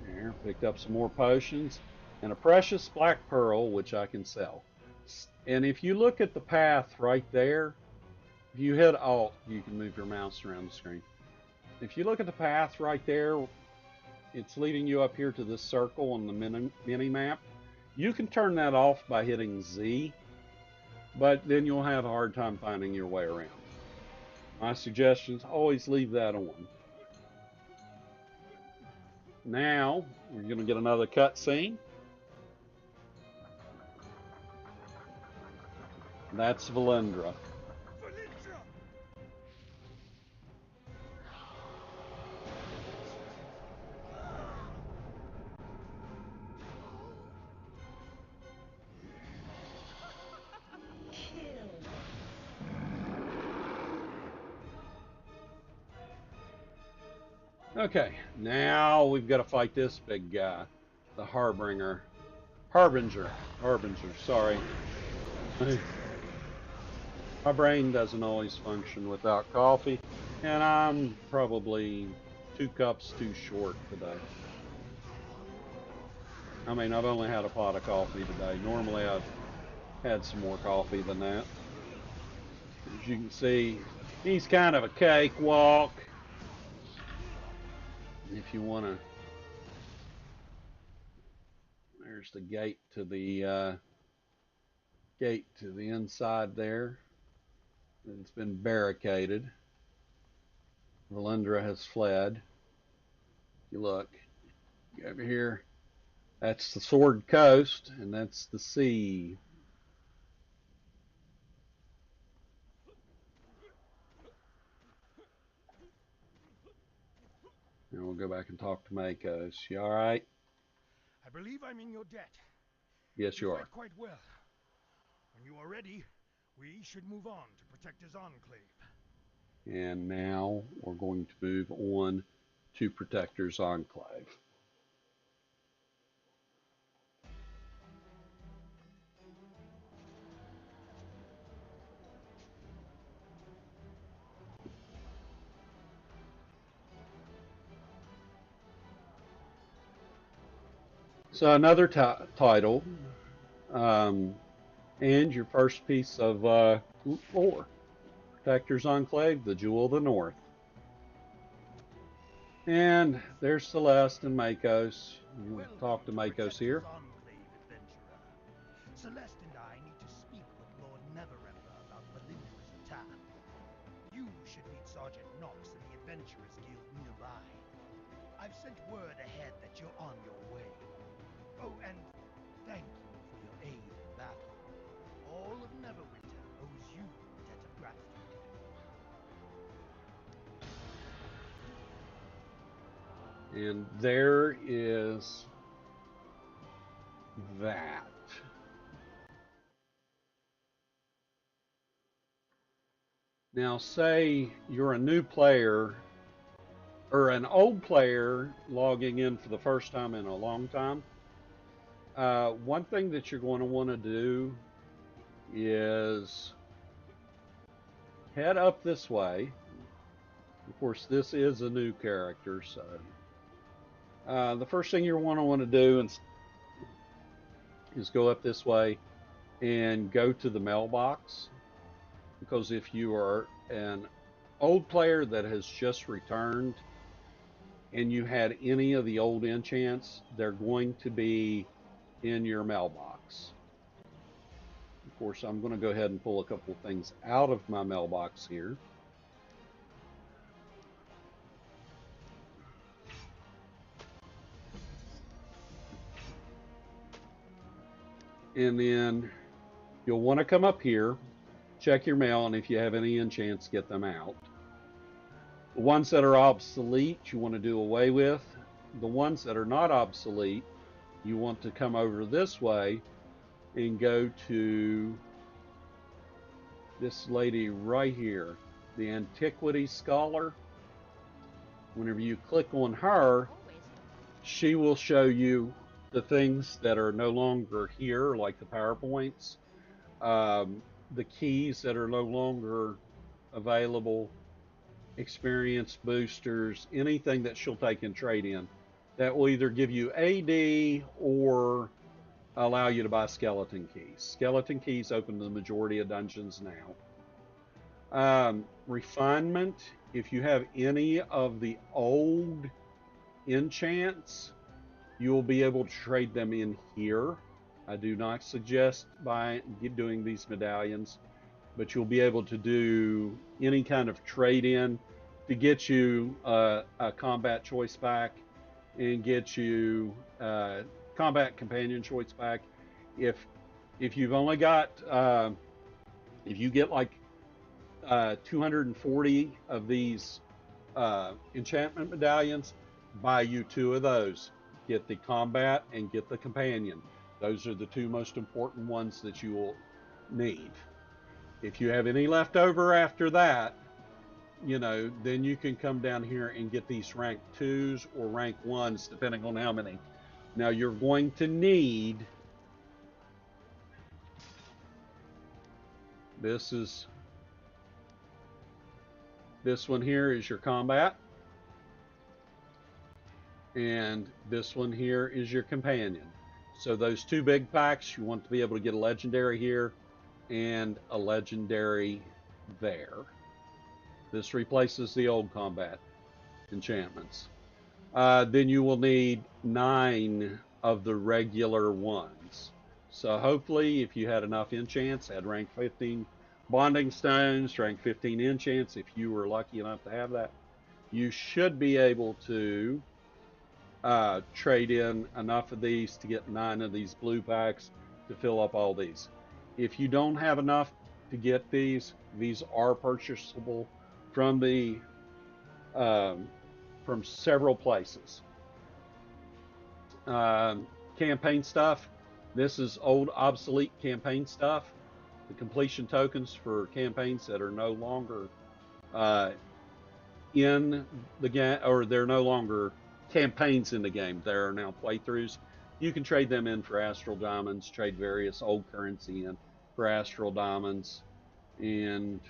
Speaker 1: There, picked up some more potions and a precious black pearl, which I can sell. And if you look at the path right there, if you hit Alt, you can move your mouse around the screen. If you look at the path right there, it's leading you up here to this circle on the mini map. You can turn that off by hitting Z, but then you'll have a hard time finding your way around. My suggestion is always leave that on. Now, we're going to get another cutscene. That's Valendra. Okay, now we've got to fight this big guy, the Harbinger. Harbinger, sorry. My brain doesn't always function without coffee, and I'm probably 2 cups too short today. I mean, I've only had a pot of coffee today. Normally I've had some more coffee than that. As you can see, he's kind of a cakewalk. If you want to, there's the gate to the inside there. It's been barricaded. Valendra has fled. You look over here, That's the Sword Coast, and that's the sea. And we'll go back and talk to Makos. You all right?
Speaker 4: I believe I'm in your debt.
Speaker 1: Yes,
Speaker 4: You
Speaker 1: you are.
Speaker 4: fight quite well. When you are ready, we should move on to protect his enclave.
Speaker 1: And now we're going to move on to Protector's Enclave. So another title, um, and your first piece of lore, Protector's Enclave, the Jewel of the North. And there's Celeste and Makos. You'll talk to
Speaker 4: Welcome to
Speaker 1: Makos
Speaker 4: Protector's
Speaker 1: here.
Speaker 4: Enclave, adventurer. Celeste and I need to speak with Lord Neverember about Valindra's attack. You should meet Sergeant Knox in the Adventurers Guild nearby. I've sent word ahead that you're on your way. Oh, and thank you for your aid in battle. All of Neverwinter owes you a debt of gratitude.
Speaker 1: And there is that. Now, say you're a new player or an old player logging in for the first time in a long time. One thing that you're going to want to do is head up this way. Of course, this is a new character, so the first thing you're going to want to do is go up this way and go to the mailbox, because if you are an old player that has just returned and you had any of the old enchants, they're going to be in your mailbox. Of course, I'm going to go ahead and pull a couple of things out of my mailbox here. And then you'll want to come up here, check your mail, and if you have any enchants, get them out. The ones that are obsolete, you want to do away with. The ones that are not obsolete, you want to come over this way and go to this lady right here, the Antiquity Scholar. Whenever you click on her, she will show you the things that are no longer here, like the PowerPoints, the keys that are no longer available, experience boosters, anything that she'll take and trade in. That will either give you AD or allow you to buy skeleton keys. Skeleton keys open the majority of dungeons now. Refinement, if you have any of the old enchants, you will be able to trade them in here. I do not suggest doing these medallions, but you'll be able to do any kind of trade in to get you a combat choice back and get you combat companion choice back. If you've only got if you get like 240 of these enchantment medallions, buy you 2 of those. Get the combat and get the companion. Those are the 2 most important ones that you will need. If you have any left over after that, then you can come down here and get these rank 2s or rank 1s, depending on how many. Now you're going to need, this one here is your combat, and this one here is your companion. So those 2 big packs, you want to be able to get a legendary here and a legendary there. This replaces the old combat enchantments. Then you will need 9 of the regular ones. So hopefully, if you had enough enchants, had rank 15 bonding stones, rank 15 enchants, if you were lucky enough to have that, you should be able to trade in enough of these to get 9 of these blue packs to fill up all these. If you don't have enough to get these are purchasable from the from several places. Campaign stuff. This is old, obsolete campaign stuff. The completion tokens for campaigns that are no longer in the game, or they're no longer campaigns in the game. There are now playthroughs. You can trade them in for Astral Diamonds, trade various old currency in for Astral Diamonds, and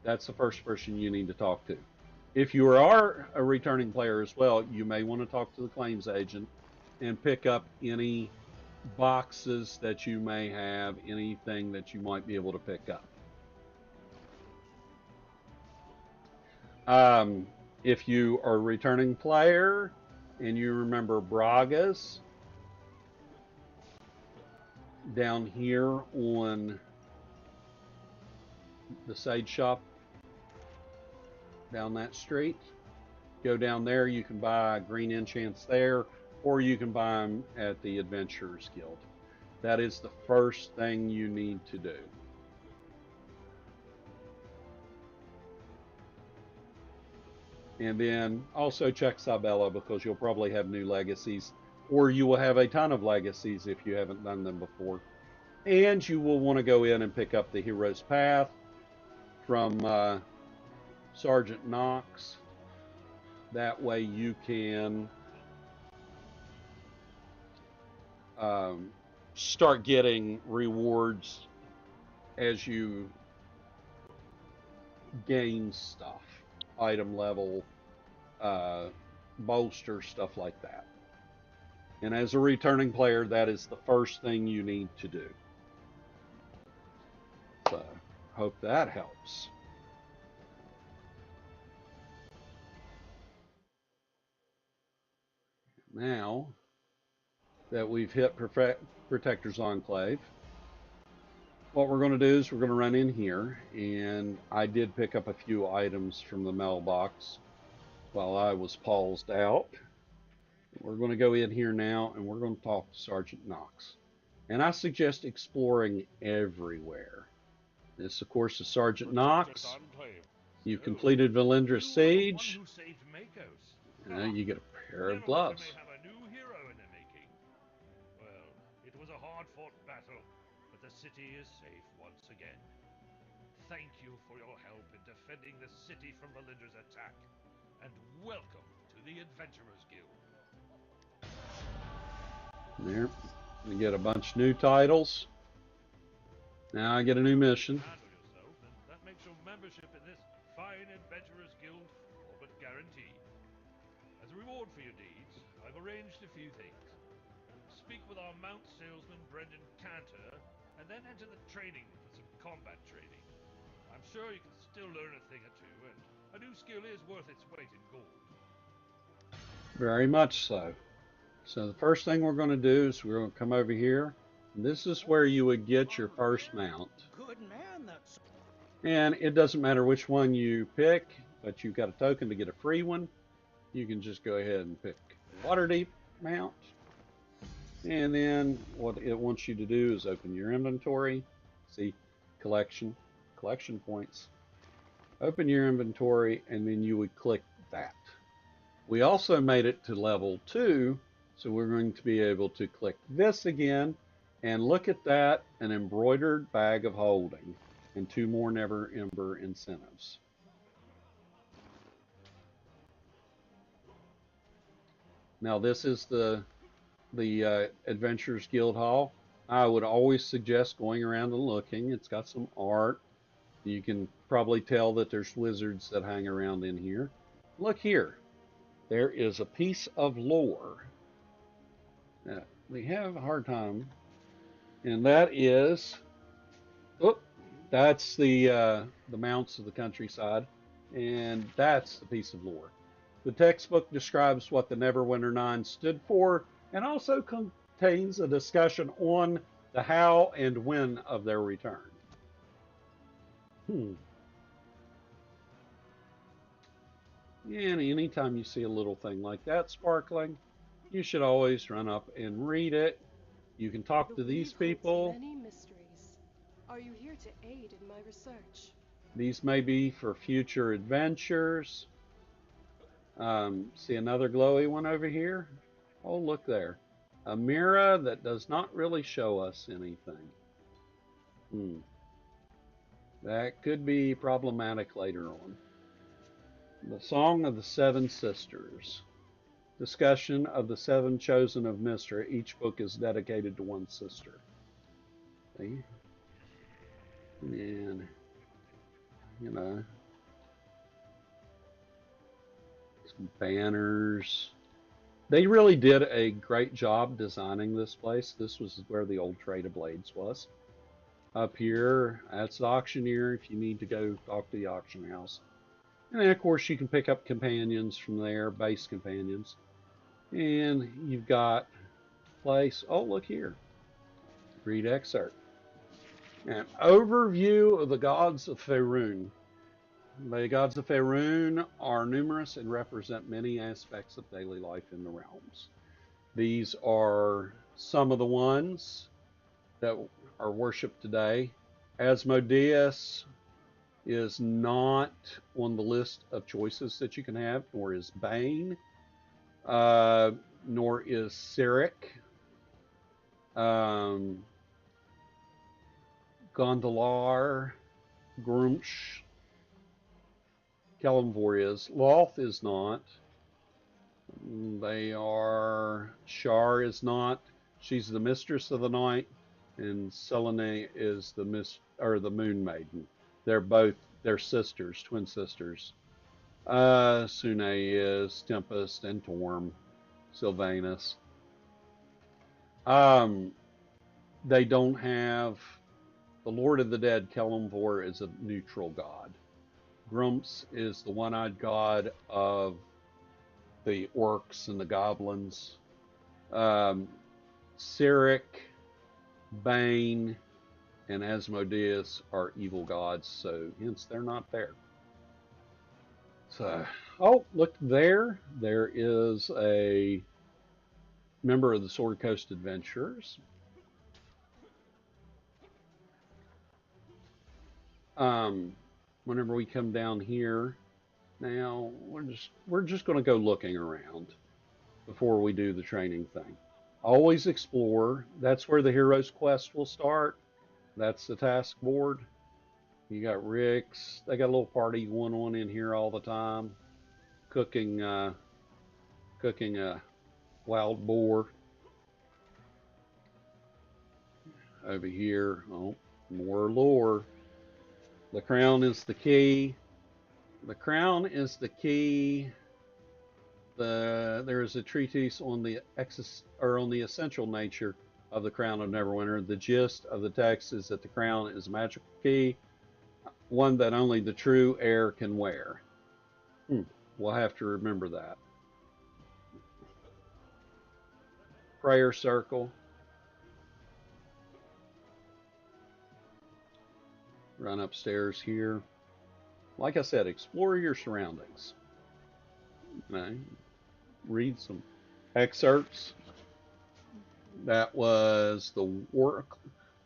Speaker 1: that's the first person you need to talk to. If you are a returning player as well, you may want to talk to the claims agent and pick up any boxes that you may have, anything that you might be able to pick up. If you are a returning player and you remember Braga's, down here on the Sage Shop, down that street, go down there. You can buy green enchants there, or you can buy them at the Adventurers Guild. That is the first thing you need to do. And then also check Sabella, because you'll probably have new legacies, or you will have a ton of legacies if you haven't done them before. And you will want to go in and pick up the Hero's Path from Sergeant Knox. That way you can start getting rewards as you gain stuff, item level, bolster, stuff like that. And as a returning player, that is the first thing you need to do. So, hope that helps. Now that we've hit Protector's Enclave, what we're going to do is we're going to run in here, and I did pick up a few items from the mailbox while I was paused out. We're going to go in here now, and we're going to talk to Sergeant Knox. And I suggest exploring everywhere. This, of course, is Sergeant Knox. You've completed Valindra's Siege. You get a pair of gloves.
Speaker 5: Well, it was a hard-fought battle, but the city is safe once again. Thank you for your help in defending the city from Valindra's attack, and welcome to the Adventurers Guild.
Speaker 1: There, you get a bunch of new titles. Now I get a new mission.
Speaker 5: Handle yourself, and that makes your membership in this fine Adventurers Guild all but guaranteed. As a reward for your deeds, I've arranged a few things. Speak with our mount salesman Brendan Cantor, and then enter the training room for some combat training. I'm sure you can still learn a thing or two, and a new skill is worth its weight in gold.
Speaker 1: Very much so. So the first thing we're going to do is we're going to come over here. This is where you would get your first mount.
Speaker 4: Good man, that's.
Speaker 1: And it doesn't matter which one you pick, but you've got a token to get a free one. You can just go ahead and pick Waterdeep mount. And then what it wants you to do is open your inventory. See, collection points. Open your inventory, and then you would click that. We also made it to level 2, so we're going to be able to click this again, and look at that, an embroidered bag of holding, and 2 more Never Ember incentives. Now this is the Adventurers Guild Hall. I would always suggest going around and looking. It's got some art. You can probably tell that there's wizards that hang around in here. Look here. There is a piece of lore. We have a hard time. And that is, that's the mounts of the countryside. And that's the piece of lore. The textbook describes what the Neverwinter Nine stood for, and also contains a discussion on the how and when of their return. And anytime you see a little thing like that sparkling, you should always run up and read it. You can talk
Speaker 6: The
Speaker 1: to these
Speaker 6: weave holds
Speaker 1: people.
Speaker 6: many mysteries. Are you here to aid in my research?
Speaker 1: These may be for future adventures. See another glowy one over here? Oh, look there. A mirror that does not really show us anything. Hmm. That could be problematic later on. The Song of the Seven Sisters. Discussion of the seven chosen of Mystra. Each book is dedicated to one sister. See? And, you know, some banners. They really did a great job designing this place. This was where the old Trade of Blades was. Up here, that's the auctioneer if you need to go talk to the auction house. And then, of course, you can pick up companions from there, base companions. And you've got place. Oh, look here. Read excerpt. An overview of the gods of Faerun. The gods of Faerun are numerous and represent many aspects of daily life in the realms. These are some of the ones that are worshipped today. Asmodeus is not on the list of choices that you can have, nor is Bane, nor is Cyric. Gondolar, Grumsh, Kelemvor is. Loth is not. They are. Shar is not. She's the mistress of the night, and Selene is the moon maiden. They're sisters, twin sisters. Sune is Tempest and Torm, Sylvanus. They don't have the Lord of the Dead. Kelemvor is a neutral god. Grumps is the one-eyed god of the orcs and the goblins. Cyric, Bane, and Asmodeus are evil gods, so hence they're not there. So, oh, look there. There is a member of the Sword Coast Adventurers. Whenever we come down here, now we're just going to go looking around before we do the training thing. Always explore. That's where the hero's quest will start. That's the task board. You got Rick's. They got a little party going on in here all the time, cooking a wild boar. Over here, oh, more lore. The crown is the key. The crown is the key. There is a treatise on the essential nature of the crown of Neverwinter. The gist of the text is that the crown is a magical key, one that only the true heir can wear. We'll have to remember that. Prayer circle. Run upstairs here. Like I said, explore your surroundings. Read some excerpts. That was the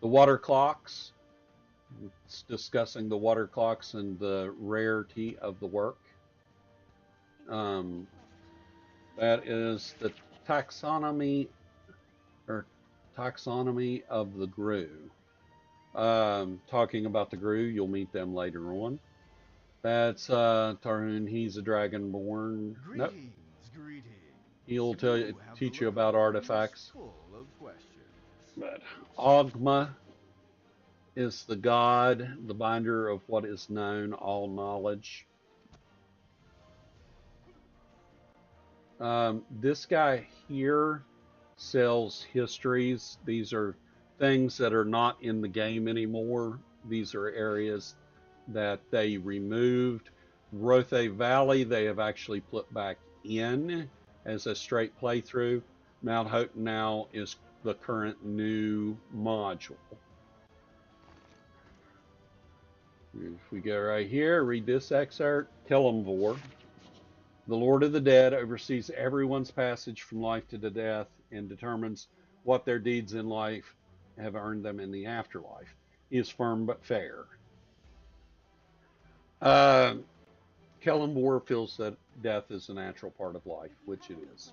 Speaker 1: water clocks. It's discussing the water clocks and the rarity of the work. That is the taxonomy of the Gru. Talking about the Gru, you'll meet them later on. That's Tarhun. He's a dragonborn. Nope.
Speaker 7: Greetings.
Speaker 1: He'll teach you about artifacts.
Speaker 7: Full of questions.
Speaker 1: But Ogma is the god, the binder of what is known, all knowledge. This guy here sells histories. These are things that are not in the game anymore. These are areas that they removed. Rothe Valley, they have actually put back in as a straight playthrough. Mount Houghton now is the current new module. If we go right here, read this excerpt. Kelemvor. The Lord of the Dead oversees everyone's passage from life to the death and determines what their deeds in life have earned them in the afterlife. He is firm but fair. Uh, Kellenbor feels that death is a natural part of life, which it is.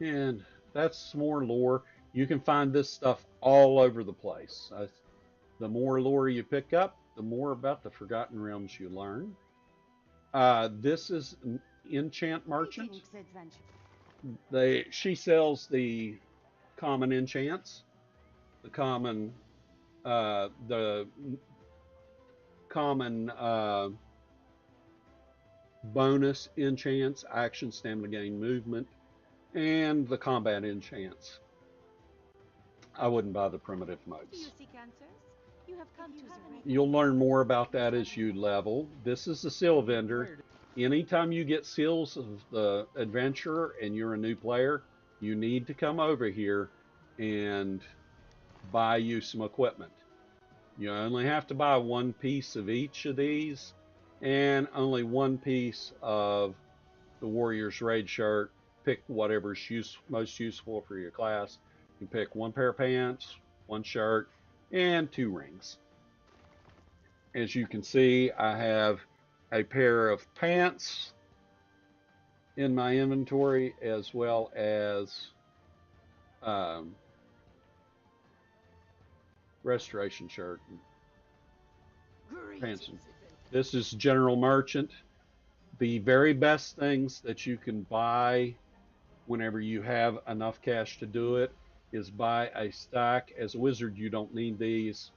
Speaker 1: And that's more lore. You can find this stuff all over the place. The more lore you pick up, the more about the Forgotten Realms you learn. This is an enchant merchant. She sells the common enchants, the common bonus enchants, action, stamina gain, movement, and the combat enchants. I wouldn't buy the primitive modes. You'll learn more about that as you level. This is the seal vendor. Anytime you get seals of the adventurer and you're a new player, you need to come over here and buy you some equipment. You only have to buy one piece of each of these and only one piece of the Warrior's Raid shirt. Pick whatever's most useful for your class. You pick one pair of pants, one shirt, and 2 rings. As you can see, I have a pair of pants in my inventory as well as restoration shirt and pants. This is General Merchant. The very best things that you can buy whenever you have enough cash to do it is buy a stack. As a wizard, you don't need these.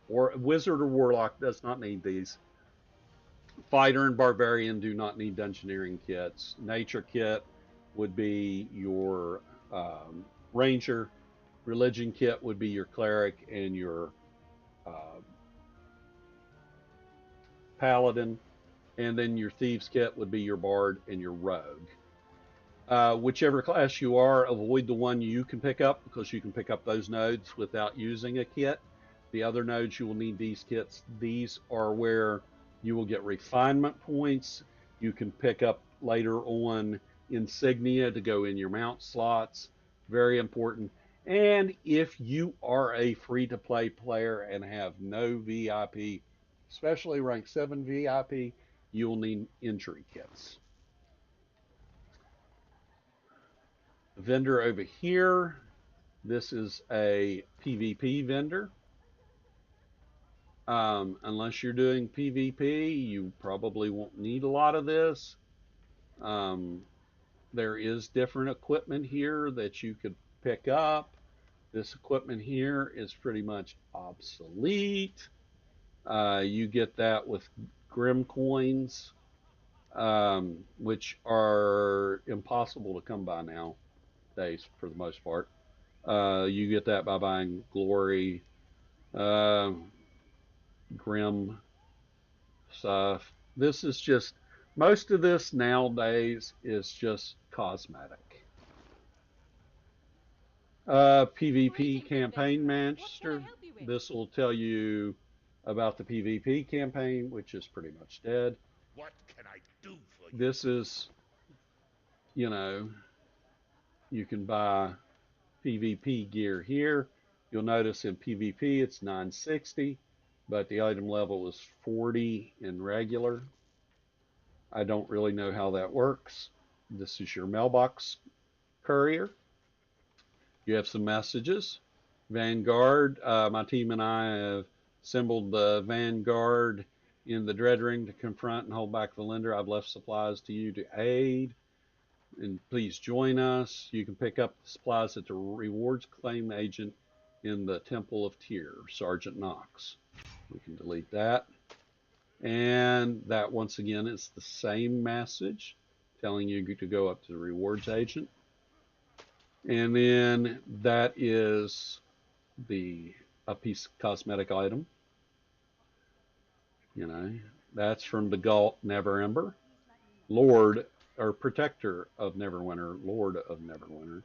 Speaker 1: Or wizard or warlock does not need these. Fighter and barbarian do not need dungeoneering kits. Nature kit would be your ranger. Religion kit would be your cleric and your paladin. And then your thieves kit would be your bard and your rogue. Whichever class you are, avoid the one you can pick up because you can pick up those nodes without using a kit. The other nodes you will need these kits. These are where you will get refinement points. You can pick up later on insignia to go in your mount slots. Very important. And if you are a free-to-play player and have no VIP, especially rank 7 VIP, you will need injury kits. The vendor over here, this is a PvP vendor. Unless you're doing PvP, you probably won't need a lot of this. There is different equipment here that you could pick up. This equipment here is pretty much obsolete. You get that with Grim coins, which are impossible to come by nowadays for the most part. You get that by buying Glory, Grim stuff. This is just, most of this nowadays is just cosmetic. PvP campaign master. This will tell you about the PvP campaign, which is pretty much dead.
Speaker 5: What can I do for you?
Speaker 1: This is, you know, you can buy PvP gear here. You'll notice in PvP it's 960, but the item level is 40 in regular. I don't really know how that works. This is your mailbox courier. You have some messages. Vanguard, my team and I have assembled the Vanguard in the Dread Ring to confront and hold back Valinder. I've left supplies to you to aid, and please join us. You can pick up the supplies at the rewards claim agent in the Temple of Tyr, Sergeant Knox. We can delete that. And that once again is the same message telling you to go up to the rewards agent. And then that is a piece of cosmetic item. You know, that's from the Galt Neverember, Lord or Protector of Neverwinter, Lord of Neverwinter.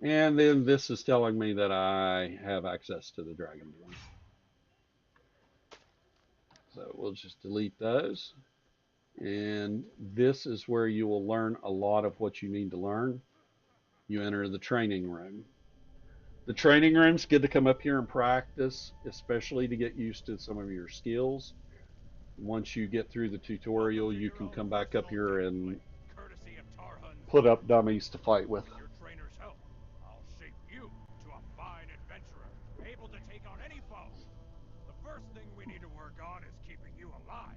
Speaker 1: And then this is telling me that I have access to the Dragonborn. So we'll just delete those. And this is where you will learn a lot of what you need to learn. You enter the training room. The training room's good to come up here and practice, especially to get used to some of your skills. Once you get through the tutorial, you can come back up here and
Speaker 4: Courtesy of Tarhun's
Speaker 1: put up dummies to fight with.
Speaker 4: With your trainer's help, I'll shape you to a fine adventurer, able to take on any foe. The first thing we need to work on is keeping you alive.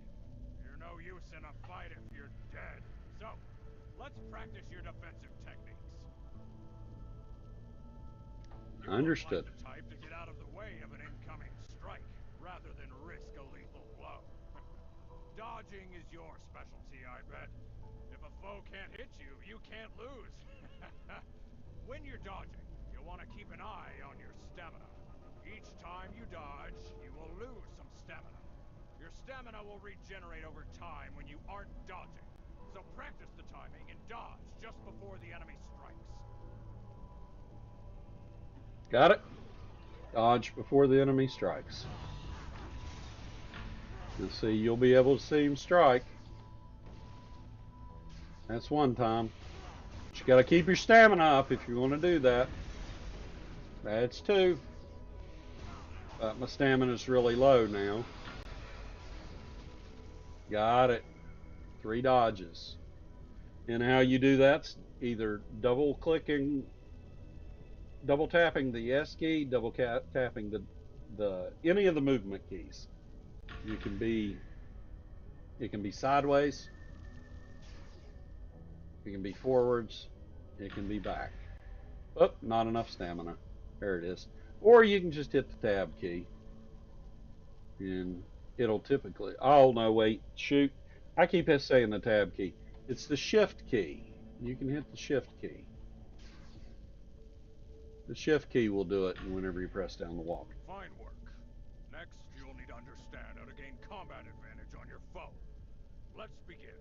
Speaker 4: You're no use in a fight if you're dead. So, let's practice your defensive techniques. You look like
Speaker 1: Understood.
Speaker 4: the type to get out of the way of an incoming strike, rather than risk a lethal blow. Dodging is your specialty, I bet. If a foe can't hit you, you can't lose. When you're dodging, you'll want to keep an eye on your stamina. Each time you dodge, you will lose some stamina. Your stamina will regenerate over time when you aren't dodging. So practice the timing and dodge just before the enemy strikes.
Speaker 1: Got it? Dodge before the enemy strikes. And see, you'll be able to see him strike. That's one time. But you got to keep your stamina up if you want to do that. That's two. But my stamina's really low now. Got it. 3 dodges. And how you do that's either double tapping the S key, tapping the any of the movement keys. It can be sideways, it can be forwards, it can be back. Oh, not enough stamina. There it is. Or you can just hit the tab key, and it'll typically. Oh no, wait, shoot! I keep saying the tab key. It's the shift key. You can hit the shift key. The shift key will do it whenever you press down the wall.
Speaker 4: Fine work. Next, you'll need to understand how to gain combat advantage on your foe. Let's begin.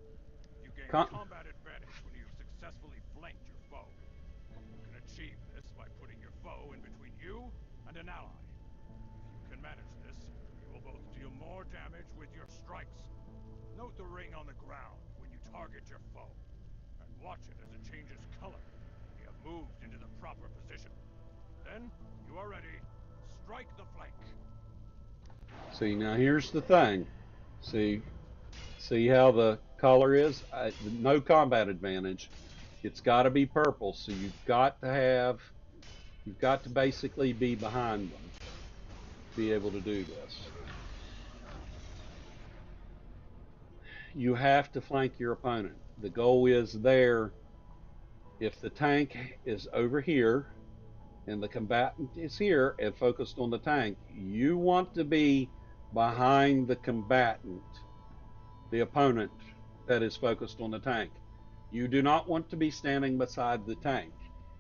Speaker 4: You gain combat advantage when you've successfully flanked your foe. You can achieve this by putting your foe in between you and an ally. If you can manage this, you will both deal more damage with your strikes. Note the ring on the ground when you target your foe, and watch it as it changes color when you have moved into the proper position. Then, you are ready. Strike the flank.
Speaker 1: See, now here's the thing. See how the color is? No combat advantage. It's got to be purple, so you've got to basically be behind them to be able to do this. You have to flank your opponent. The goal is there. If the tank is over here and the combatant is here and focused on the tank, you want to be behind the combatant, the opponent that is focused on the tank. You do not want to be standing beside the tank.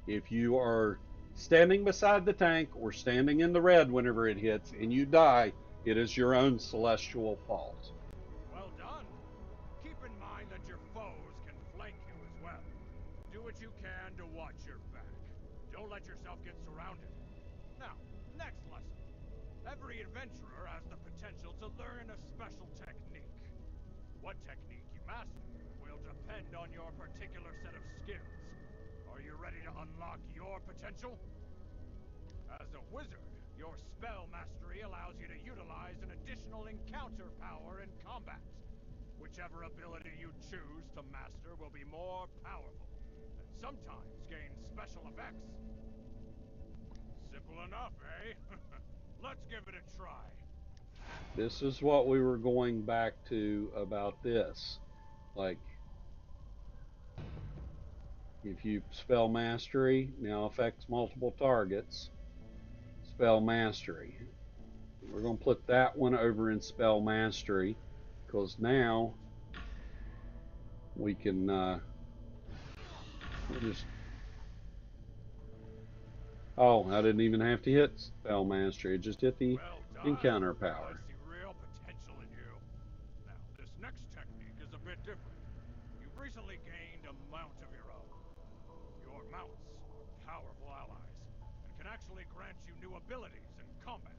Speaker 1: If you are standing beside the tank or standing in the red whenever it hits and you die, it is your own celestial fault.
Speaker 4: Well done. Keep in mind that your foes can flank you as well. Do what you can to watch your back. Don't let yourself get surrounded. Now, next lesson. Every adventurer has the potential to learn a special technique. What technique you master will depend on your particular set of skills. Are you ready to unlock your potential? As a wizard, your spell mastery allows you to utilize an additional encounter power in combat. Whichever ability you choose to master will be more powerful, and sometimes gain special effects. Simple enough, eh? Let's give it a try.
Speaker 1: This is what we were going back to about this. Like, if you spell mastery now affects multiple targets, spell mastery. We're going to put that one over in spell mastery because now we can we'll just. Oh, I didn't even have to hit spell mastery. It just hit the
Speaker 4: Well done.
Speaker 1: encounter power.
Speaker 4: I see real potential in you. Now, this next technique is a bit different. You've recently gained a mount of your own. Your mounts are powerful allies and can actually grant you new abilities in combat.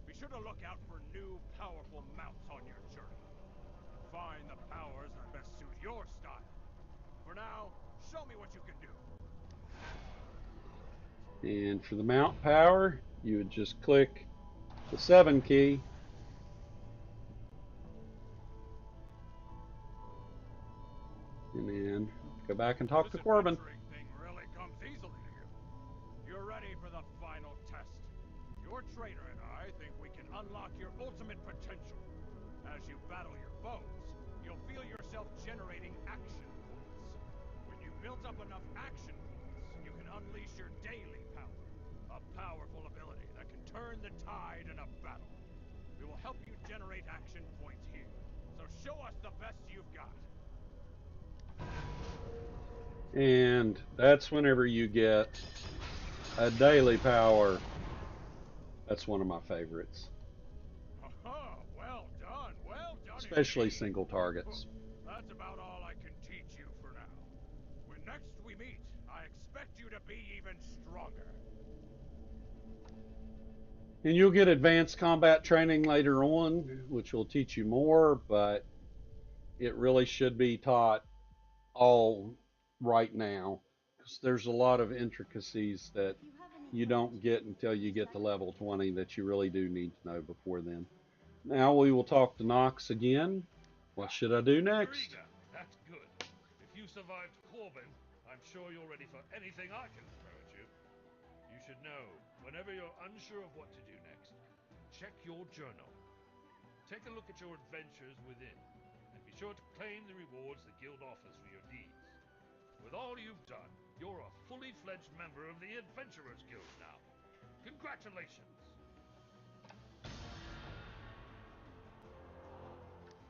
Speaker 4: Be sure to look out for new powerful mounts on your journey.
Speaker 7: find the powers that best suit your style. For now, show me what you can do.
Speaker 1: And for the mount power, you would just click the 7 key. And then go back and talk to
Speaker 7: This
Speaker 1: Corbin.
Speaker 7: adventuring thing really comes easily to you. You're ready for the final test. Your trainer and I think we can unlock your ultimate potential. As you battle your foes, you'll feel yourself generating action points. When you've built up enough action points, you can unleash your daily power. A powerful ability that can turn the tide in a battle. We will help you generate action points here. So show us the best you've got.
Speaker 1: And that's whenever you get a daily power. That's one of my favorites.
Speaker 7: Well done,
Speaker 1: Especially
Speaker 7: indeed.
Speaker 1: single targets.
Speaker 7: That's about all I can teach you for now. When next we meet, I expect you to be even stronger.
Speaker 1: And you'll get advanced combat training later on, which will teach you more, but it really should be taught all right now, because there's a lot of intricacies that you don't get until you get to level 20 that you really do need to know before then. Now we will talk to Nox again. What should I do next?
Speaker 5: That's good. If you survived Corbin, I'm sure you're ready for anything I can throw at you. You should know, whenever you're unsure of what to do next, check your journal. Take a look at your adventures within, and be sure to claim the rewards the guild offers for your deeds. With all you've done, you're a fully fledged member of the Adventurers Guild now. Congratulations!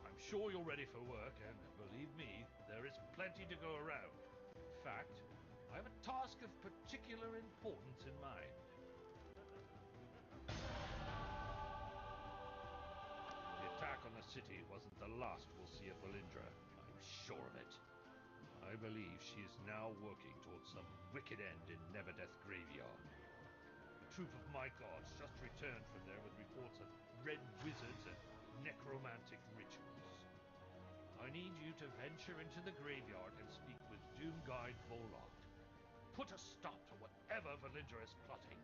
Speaker 5: I'm sure you're ready for work, and believe me, there is plenty to go around. In fact, I have a task of particular importance in mind. The attack on the city wasn't the last we'll see of Valindra, I'm sure of it. I believe she is now working towards some wicked end in Neverdeath Graveyard. A troop of my gods just returned from there with reports of red wizards and necromantic rituals. I need you to venture into the graveyard and speak with Doom Guide Volok. Put a stop to whatever Valindra is plotting.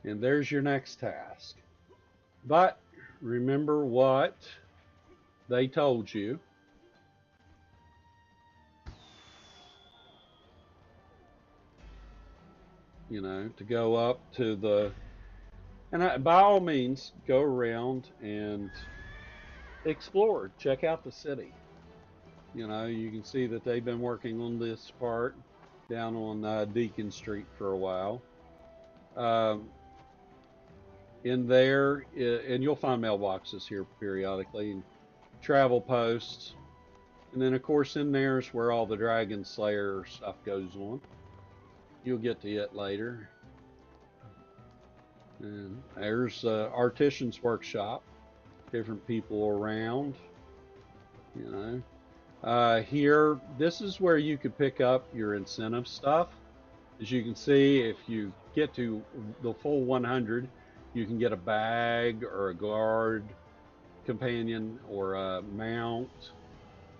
Speaker 1: And there's your next task. But remember what they told you. You know, to go up to the, and by all means, go around and explore, check out the city. You know, you can see that they've been working on this part down on Deacon Street for a while. In there, and you'll find mailboxes here periodically, and travel posts. And then, of course, in there is where all the Dragon Slayer stuff goes on. You'll get to it later. And there's Artisan's Workshop. Different people around. You know. Here, this is where you could pick up your incentive stuff. As you can see, if you get to the full 100, you can get a bag or a guard companion or a mount.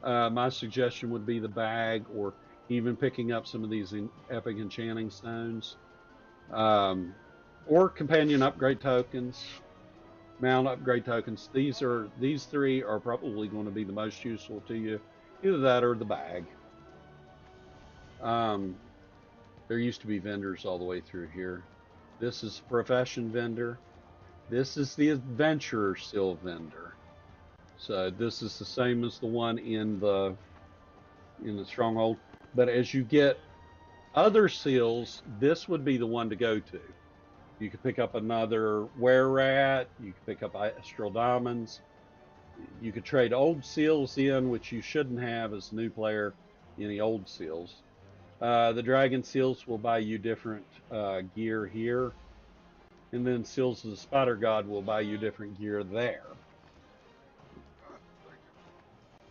Speaker 1: My suggestion would be the bag, or even picking up some of these epic enchanting stones, or companion upgrade tokens, mount upgrade tokens. These three are probably going to be the most useful to you. Either that or the bag. There used to be vendors all the way through here. This is profession vendor. This is the adventurer seal vendor. So this is the same as the one in the stronghold. But as you get other seals, this would be the one to go to. You could pick up another were rat. You could pick up astral diamonds. You could trade old seals in, which you shouldn't have as a new player, any old seals. The dragon seals will buy you different gear here. And then seals of the spider god will buy you different gear there.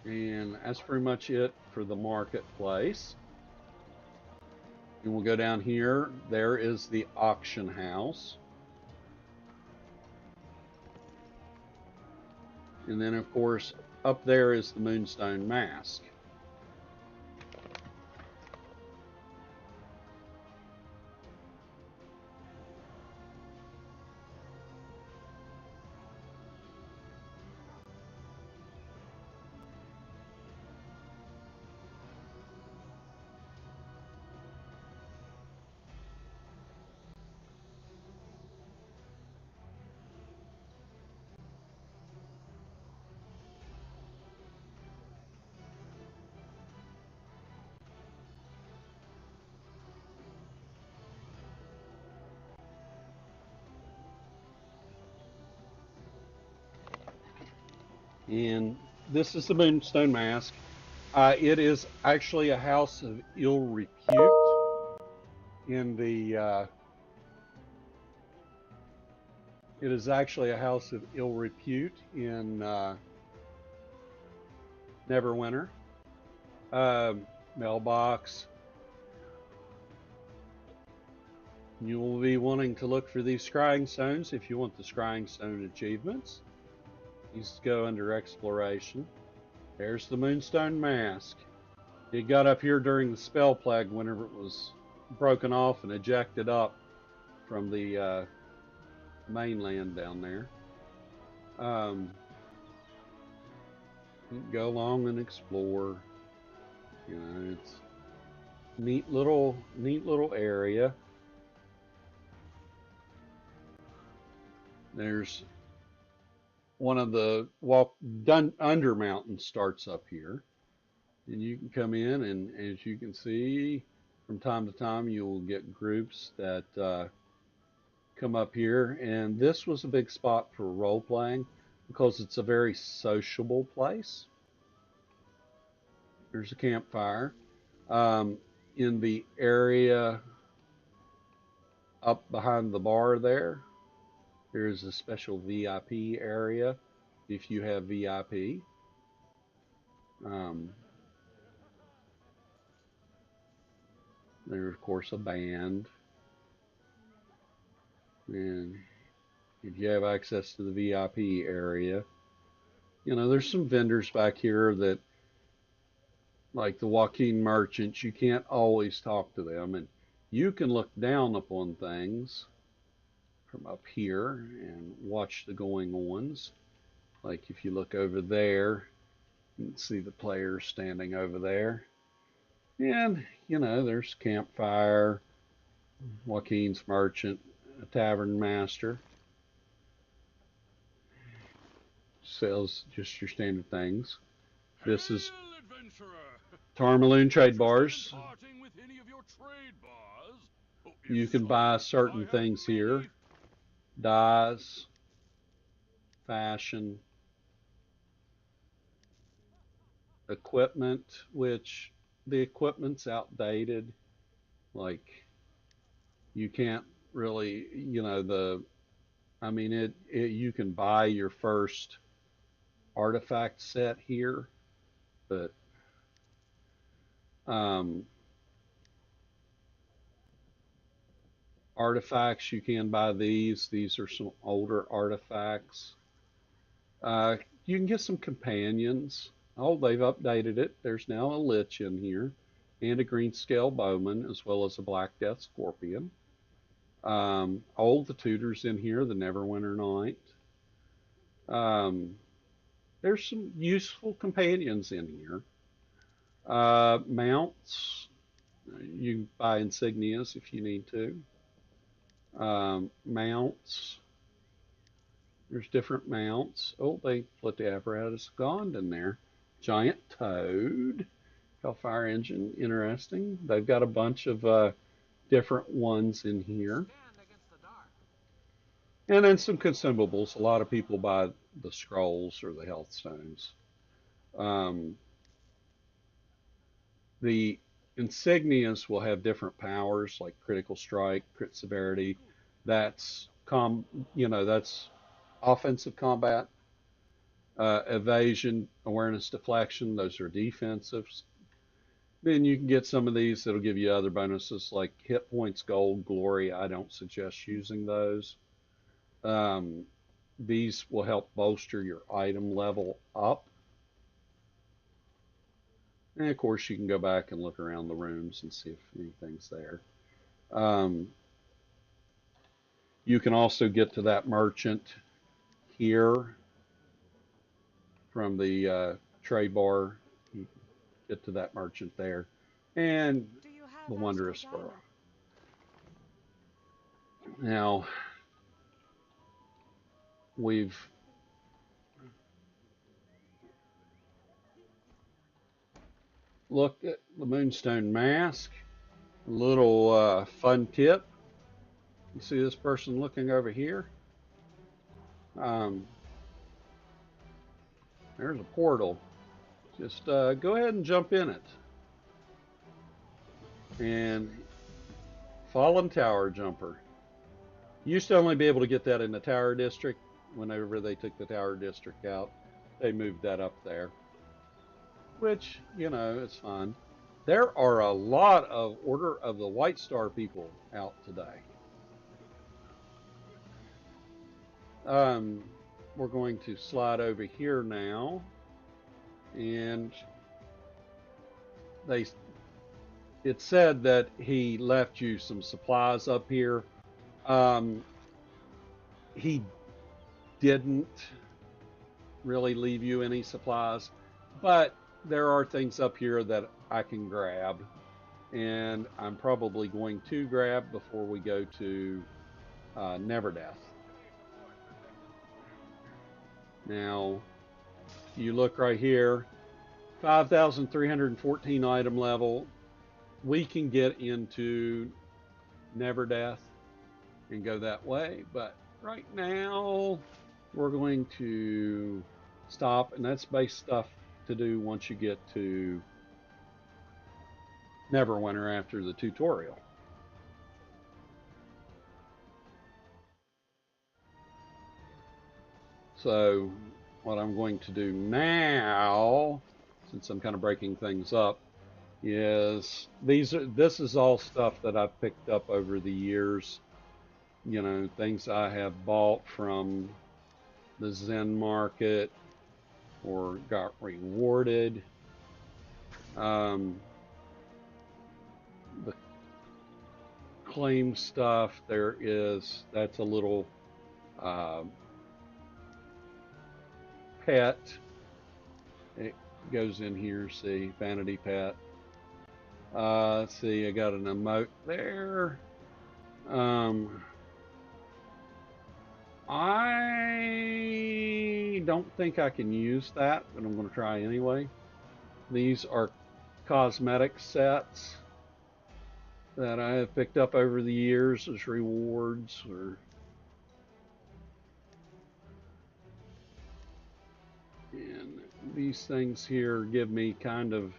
Speaker 1: And that's pretty much it for the marketplace. And we'll go down here. There is the auction house. And then, of course, up there is the Moonstone Mask. And this is the Moonstone Mask. It is actually a house of ill repute in the. It is actually a house of ill repute in Neverwinter. Mailbox. You will be wanting to look for these scrying stones if you want the scrying stone achievements. These go under exploration. There's the Moonstone Mask. It got up here during the spell plague whenever it was broken off and ejected up from the mainland down there. You can go along and explore. You know, it's neat little area. There's one of the under mountains starts up here, and you can come in, and as you can see, from time to time you will get groups that come up here, and this was a big spot for role playing because it's a very sociable place. There's a campfire. In the area up behind the bar there's a special VIP area if you have VIP. Um, there's of course a band, and if you have access to the VIP area, there's some vendors back here that, like the Joaquin merchants, you can't always talk to them, and you can look down upon things from up here and watch the going ons. Like if you look over there, you can see the players standing over there. And, there's campfire, Joaquin's merchant, a tavern master. Sells just your standard things. This is Tarmaloon trade bars. You can buy certain things here. Dyes, fashion, equipment, which the equipment's outdated. Like you can't really, you can buy your first artifact set here, but artifacts, you can buy these. These are some older artifacts. You can get some companions. Oh, they've updated it. There's now a Lich in here, and a green scale bowman, as well as a Black Death Scorpion. The tutors in here, the Neverwinter Knight. There's some useful companions in here. Mounts. You can buy insignias if you need to. Mounts. There's different mounts. Oh, they put the apparatus of Gond in there. Giant toad. Hellfire engine. Interesting. They've got a bunch of different ones in here. And then some consumables. A lot of people buy the scrolls or the health stones. The insignias will have different powers like critical strike, crit severity. That's that's offensive combat. Evasion, awareness, deflection. Those are defensives. Then you can get some of these that'll give you other bonuses like hit points, gold, glory. I don't suggest using those. These will help bolster your item level up. And of course, you can go back and look around the rooms and see if anything's there. You can also get to that merchant here from the trade bar. You get to that merchant there. And
Speaker 2: Do you have
Speaker 1: the Wondrous
Speaker 2: household
Speaker 1: Fur.
Speaker 2: item?
Speaker 1: Now, we've looked at the Moonstone Mask. A little fun tip. You see this person looking over here? There's a portal. Just go ahead and jump in it. And Fallen Tower Jumper. You used to only be able to get that in the Tower District. Whenever they took the Tower District out, they moved that up there. Which, you know, it's fun. There are a lot of Order of the White Star people out today. We're going to slide over here now. And it said that he left you some supplies up here. He didn't really leave you any supplies, but there are things up here that I can grab, and I'm probably going to grab before we go to Neverdeath. Now, you look right here, 5,314 item level. We can get into Neverdeath and go that way, but right now we're going to stop, and that's base stuff to do once you get to Neverwinter after the tutorial. So what I'm going to do now, since I'm kind of breaking things up, is this is all stuff that I've picked up over the years. You know, things I have bought from the Zen market or got rewarded. The claim stuff, that's a little pet. It goes in here, see, vanity pet. Let's see, I got an emote there. I don't think I can use that, but I'm going to try anyway. These are cosmetic sets that I have picked up over the years as rewards, and these things here give me kind of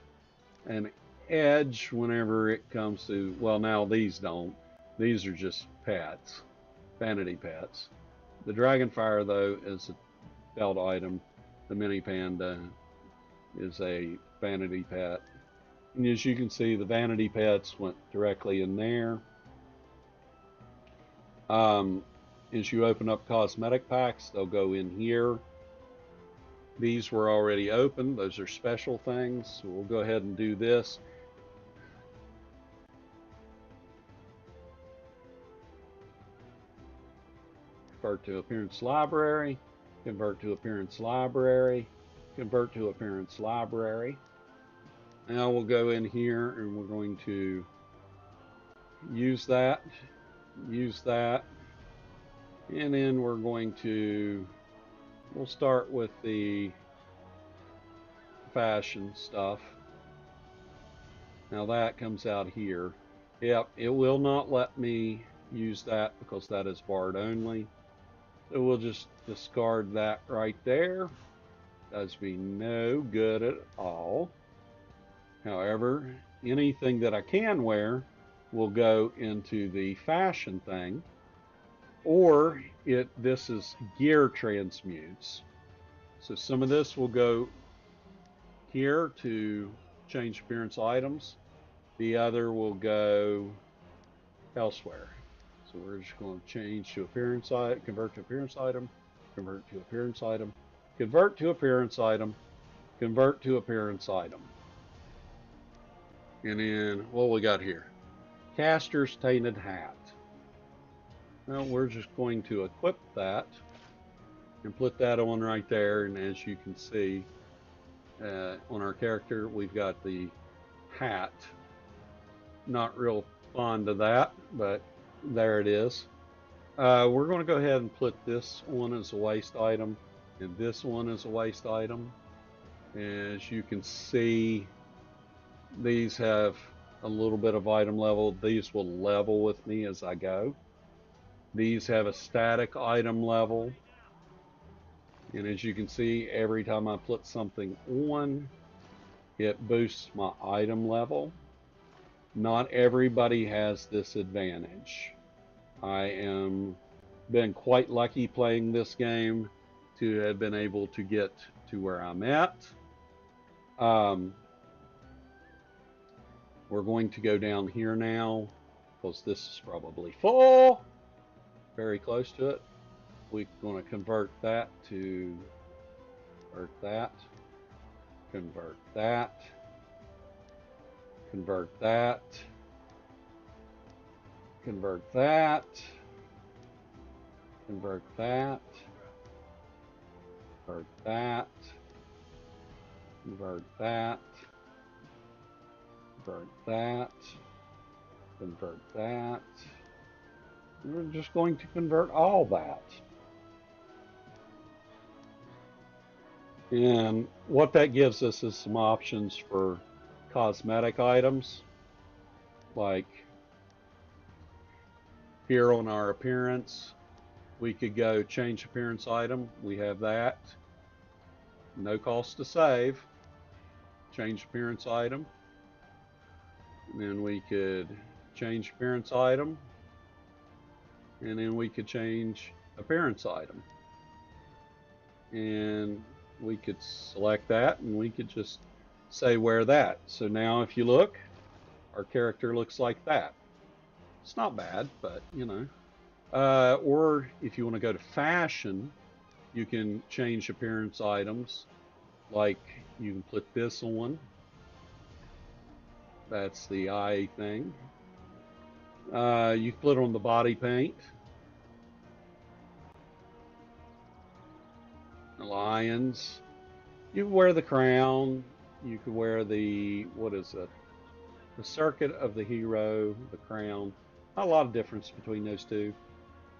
Speaker 1: an edge whenever it comes to, well, now these don't. These are just pets, vanity pets. The Dragonfire, though, is a belt item. The Mini Panda is a vanity pet. And as you can see, the vanity pets went directly in there. As you open up cosmetic packs, they'll go in here. These were already open. Those are special things. So we'll go ahead and do this. Convert to Appearance Library. Convert to Appearance Library. Convert to Appearance Library. Now we'll go in here and we're going to use that, and then we'll start with the fashion stuff. Now that comes out here. Yep, it will not let me use that because that is barred only. So we'll just discard that right there. Does me no good at all. However, anything that I can wear will go into the fashion thing, or this is gear transmutes. So some of this will go here to change appearance items. The other will go elsewhere. So we're just going to change to appearance item, convert to appearance item. convert to appearance item, convert to appearance item, convert to appearance item. And then what we got here? Caster's Tainted Hat. Well, we're just going to equip that and put that on right there. And as you can see, on our character, we've got the hat. Not real fond of that, but there it is. We're going to go ahead and put this one as a waste item and this one as a waste item. As you can see, these have a little bit of item level. These will level with me as I go. These have a static item level. And as you can see, every time I put something on, it boosts my item level. Not everybody has this advantage. I am been quite lucky playing this game to have been able to get to where I'm at. We're going to go down here now because this is probably full. Very close to it. We're going to convert that to convert that, convert that, convert that, convert that, convert that, convert that, convert that, convert that, convert that. We're just going to convert all that. And what that gives us is some options for cosmetic items, like here on our appearance, we could go change appearance item. We have that. No cost to save. Change appearance item. And then we could change appearance item. And then we could change appearance item. And we could select that and we could just say wear that. So now if you look, our character looks like that. It's not bad, but you know. Or if you want to go to fashion, you can change appearance items. Like you can put this on. That's the eye thing. You can put on the body paint. The lions. You can wear the crown. You can wear the, what is it? The circuit of the hero, the crown. Not a lot of difference between those two.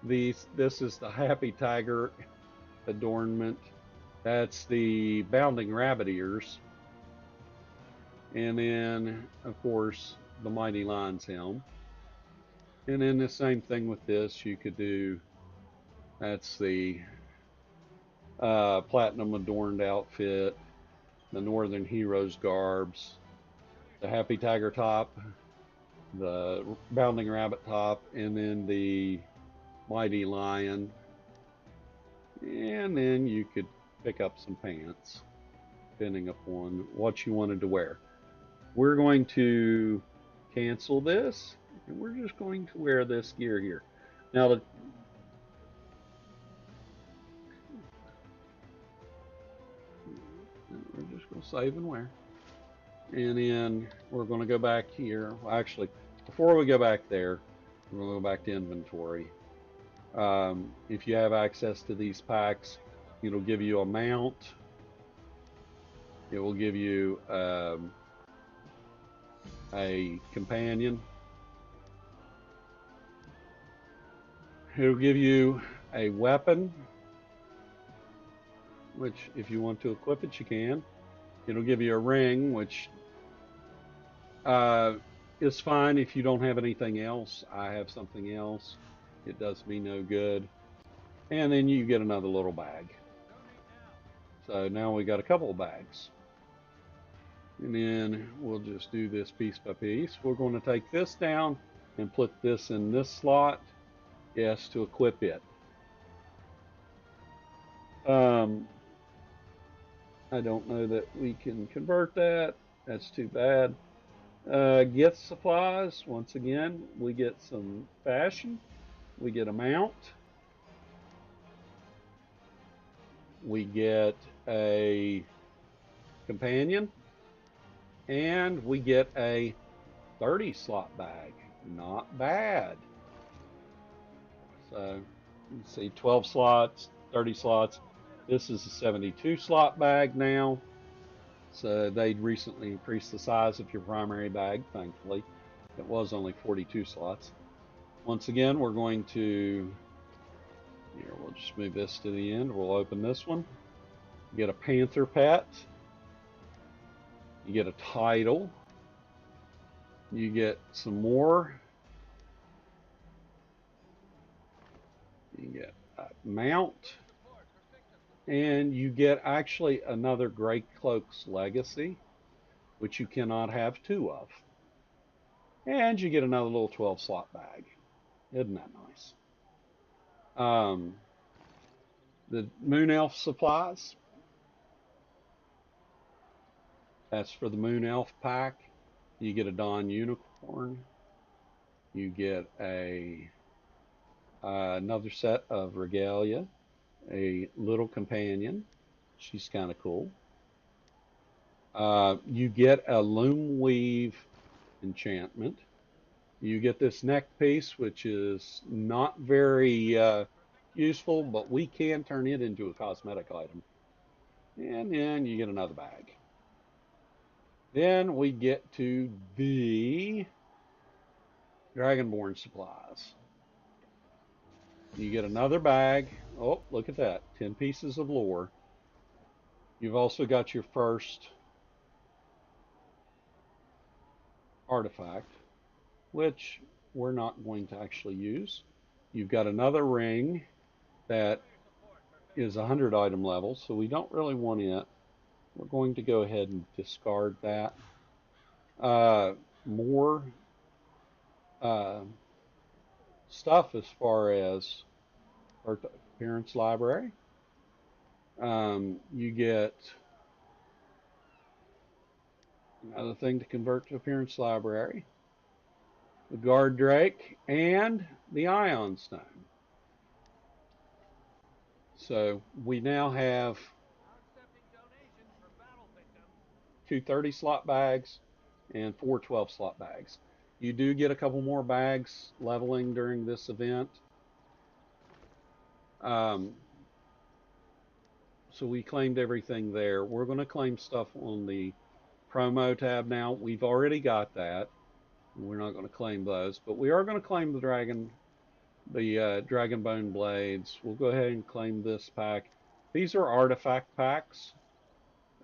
Speaker 1: This is the happy tiger adornment. That's the bounding rabbit ears. And then, of course, the mighty lion's helm. And then the same thing with this. You could do, that's the platinum adorned outfit, the northern heroes garbs, the happy tiger top, the bounding rabbit top, and then the mighty lion. And then you could pick up some pants depending upon what you wanted to wear. We're going to cancel this and we're just going to wear this gear here. Now we're just going to save and wear. And then we're going to go back here. Well, actually, before we go back there, we're going to go back to inventory. If you have access to these packs, it'll give you a mount. It will give you a companion. It'll give you a weapon, which if you want to equip it, you can. It'll give you a ring, which is fine if you don't have anything else. I have something else. It does me no good. And then you get another little bag. So now we got a couple of bags. And then we'll just do this piece by piece. We're going to take this down and put this in this slot. Yes, to equip it. I don't know that we can convert that. That's too bad. Gift supplies. Once again, we get some fashion. We get a mount. we get a companion, and we get a 30 slot bag. Not bad. So you see 12 slots, 30 slots. This is a 72 slot bag now. So they recently increased the size of your primary bag, thankfully. It was only 42 slots. Once again, we're going to, here, we'll just move this to the end. We'll open this one. You get a Panther pet. You get a title. You get some more. You get a mount. And you get actually another Grey Cloak's Legacy, which you cannot have two of. And you get another little 12 slot bag. Isn't that nice? The Moon Elf supplies. That's for the Moon Elf pack. You get a Dawn Unicorn. You get another set of regalia, a little companion. She's kind of cool. You get a Loom Weave enchantment. You get this neck piece, which is not very useful, but we can turn it into a cosmetic item. And then you get another bag. Then we get to the Dragonborn supplies. You get another bag. Oh, look at that. 10 pieces of lore. You've also got your first artifact, which we're not going to actually use. You've got another ring that is 100 item level, so we don't really want it. We're going to go ahead and discard that. More stuff as far as our appearance library. You get another thing to convert to appearance library, the Guard Drake, and the Ion Stone. So we now have two 30 slot bags and four 12 slot bags. You do get a couple more bags leveling during this event. So we claimed everything there. We're going to claim stuff on the promo tab now. We've already got that. We're not going to claim those, but we are going to claim the Dragon Bone Blades. We'll go ahead and claim this pack. These are artifact packs.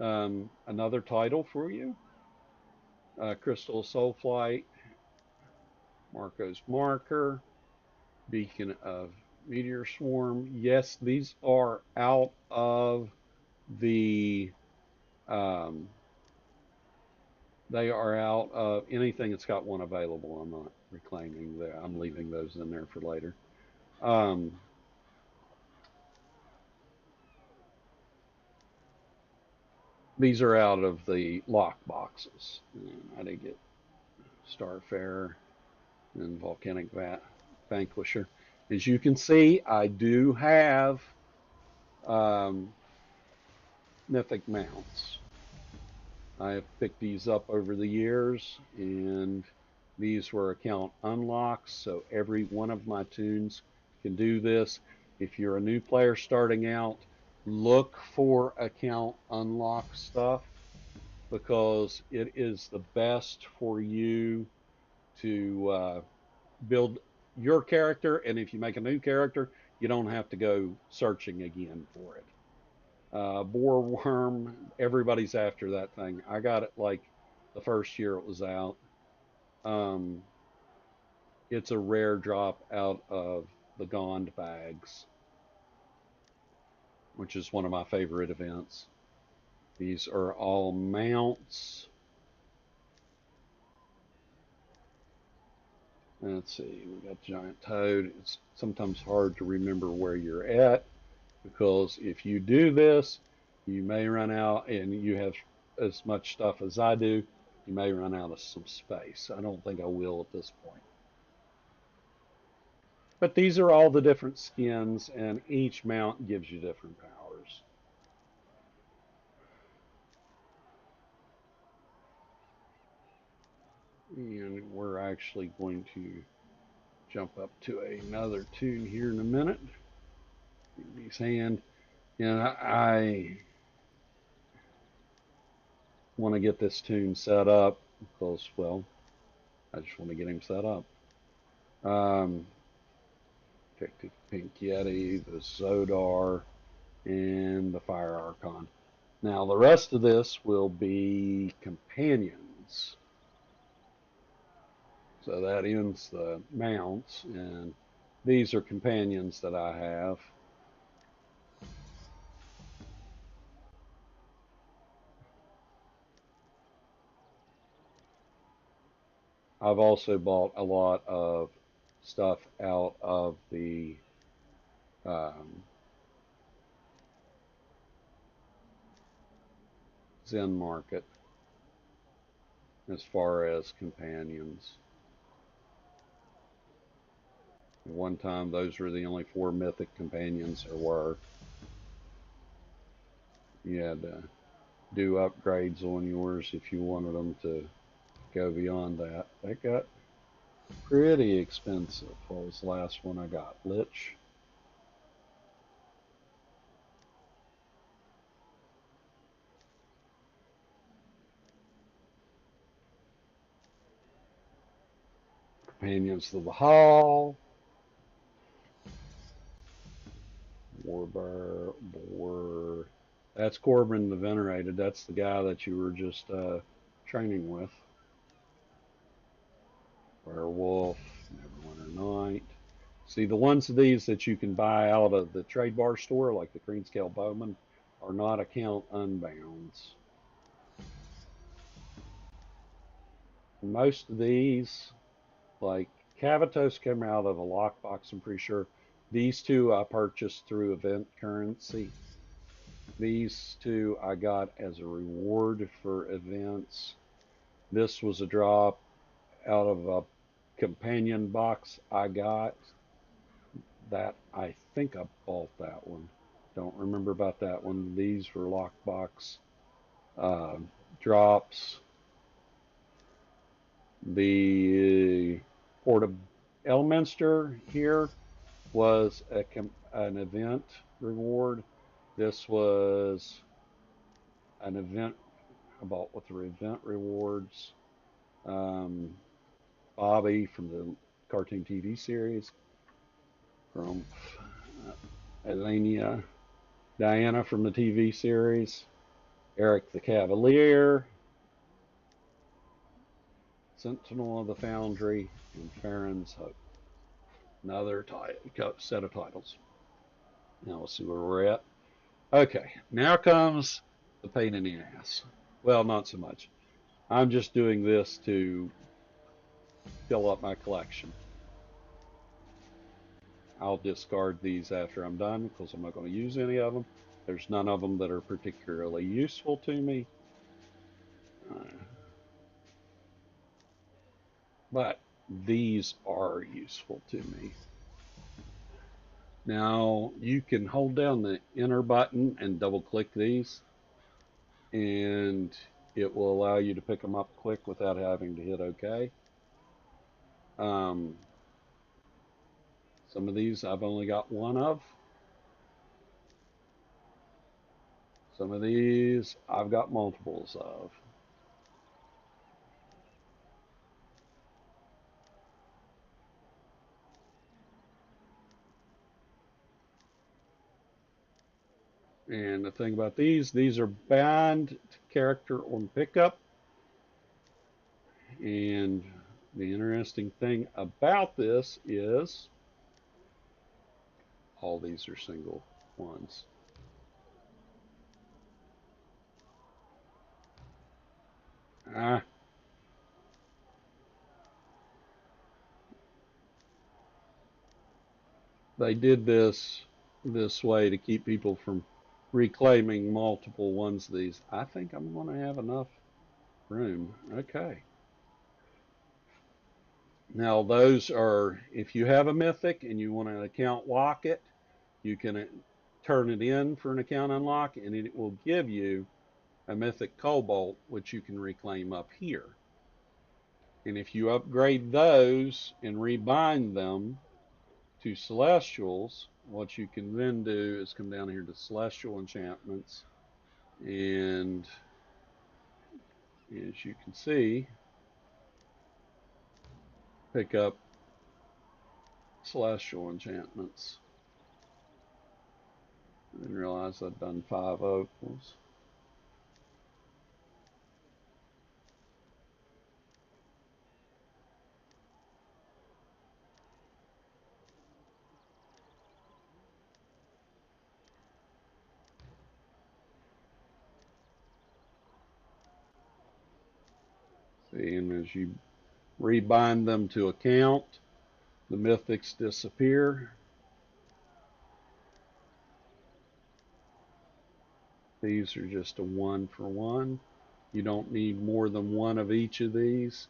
Speaker 1: Another title for you. Crystal Soulflight, Marco's Marker, Beacon of Meteor Swarm. Yes, these are out of the they are out of anything that's got one available. I'm not reclaiming that. I'm leaving those in there for later. These are out of the lock boxes. I did get Starfarer and Volcanic Vanquisher. As you can see, I do have mythic mounts. I have picked these up over the years, and these were account unlocks, so every one of my toons can do this. If you're a new player starting out, look for account unlock stuff, because it is the best for you to build your character, and if you make a new character, you don't have to go searching again for it. Boar Worm, everybody's after that thing. I got it like the first year it was out. It's a rare drop out of the Gond bags, which is one of my favorite events. These are all mounts. Let's see, we got Giant Toad. It's sometimes hard to remember where you're at, because if you do this, you may run out, and you have as much stuff as I do, you may run out of some space. I don't think I will at this point. But these are all the different skins, and each mount gives you different powers. And we're actually going to jump up to another tune here in a minute. These hand. And I want to get this tune set up because, well, I just want to get him set up. Pick the Pink Yeti, the Zodar, and the Fire Archon. Now the rest of this will be companions. So that ends the mounts, and these are companions that I have. I've also bought a lot of stuff out of the Zen market as far as companions. At one time, those were the only 4 mythic companions there were. You had to do upgrades on yours if you wanted them to go beyond that. That got pretty expensive. What was the last one I got? Lich. Companions of the Hall. War. That's Corbin the Venerated. That's the guy that you were just training with. Werewolf, Neverwinter Night. See, the ones of these that you can buy out of the trade bar store, like the Greenscale Bowman, are not account unbounds. Most of these, like Cavatos, came out of a lockbox, I'm pretty sure. These two I purchased through event currency. These two I got as a reward for events. This was a drop out of a companion box I got. That I think I bought that one. Don't remember about that one. These were lockbox drops. The Port of Elminster here was an event reward. This was an event I bought with the event rewards. Bobby from the cartoon TV series, from Elenia, Diana from the TV series, Eric the Cavalier, Sentinel of the Foundry, and Farron's Hope. Another set of titles. Now let's see where we're at. Okay, now comes the pain in the ass. Well, not so much. I'm just doing this to fill up my collection. I'll discard these after I'm done because I'm not going to use any of them. There's none of them that are particularly useful to me. But these are useful to me. Now you can hold down the enter button and double click these, and it will allow you to pick them up quick without having to hit OK. Some of these I've only got one of. Some of these I've got multiples of. And the thing about these are bound to character on pickup. And the interesting thing about this is all these are single ones. They did this way to keep people from reclaiming multiple ones of these. I think I'm going to have enough room. Okay. Now those are, if you have a mythic and you want to account lock it, you can turn it in for an account unlock, and it will give you a mythic cobalt, which you can reclaim up here. And if you upgrade those and rebind them to celestials, what you can then do is come down here to celestial enchantments, and as you can see, pick up celestial enchantments. I didn't realize I'd done 5 opals. See, and as you rebind them to account, the mythics disappear. These are just a 1 for 1. You don't need more than one of each of these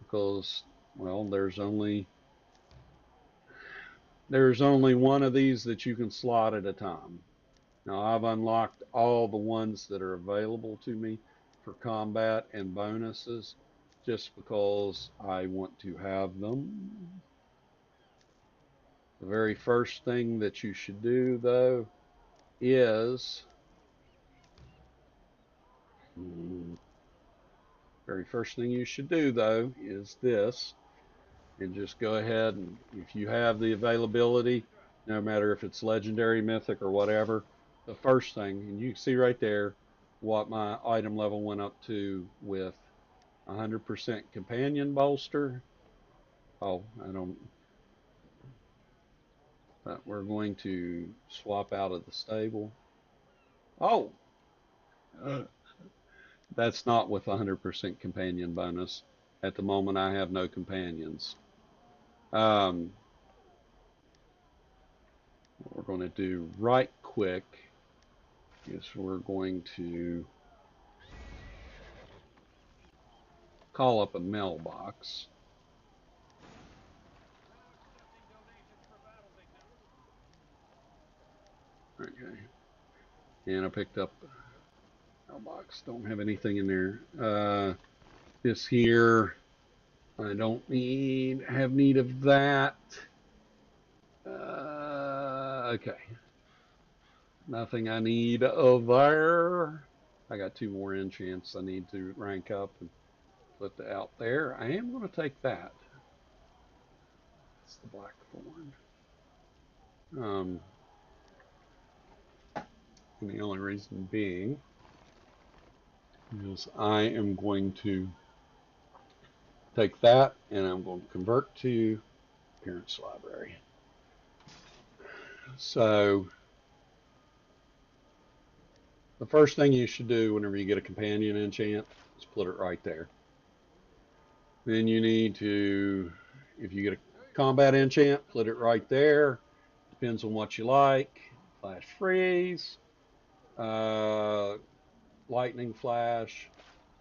Speaker 1: because, well, there's only one of these that you can slot at a time. Now I've unlocked all the ones that are available to me for combat and bonuses just because I want to have them. The very first thing that you should do, though, is this, and just go ahead, and if you have the availability, no matter if it's legendary, mythic, or whatever, the first thing, and you can see right there what my item level went up to with 100% companion bolster. Oh, but we're going to swap out of the stable. Oh, that's not with 100% companion bonus. At the moment, I have no companions. What we're going to do right quick is we're going to call up a mailbox. Okay. And I picked up a mailbox. Don't have anything in there. This here, I don't have need of that. Okay. Nothing I need of there. I got 2 more enchants I need to rank up and put out there. I am going to take that. It's the Blackthorn. And the only reason being is I am going to take that and I'm going to convert to Appearance Library. So the first thing you should do whenever you get a companion enchant is put it right there. Then you need to, if you get a combat enchant, put it right there. Depends on what you like. Flash freeze, lightning flash,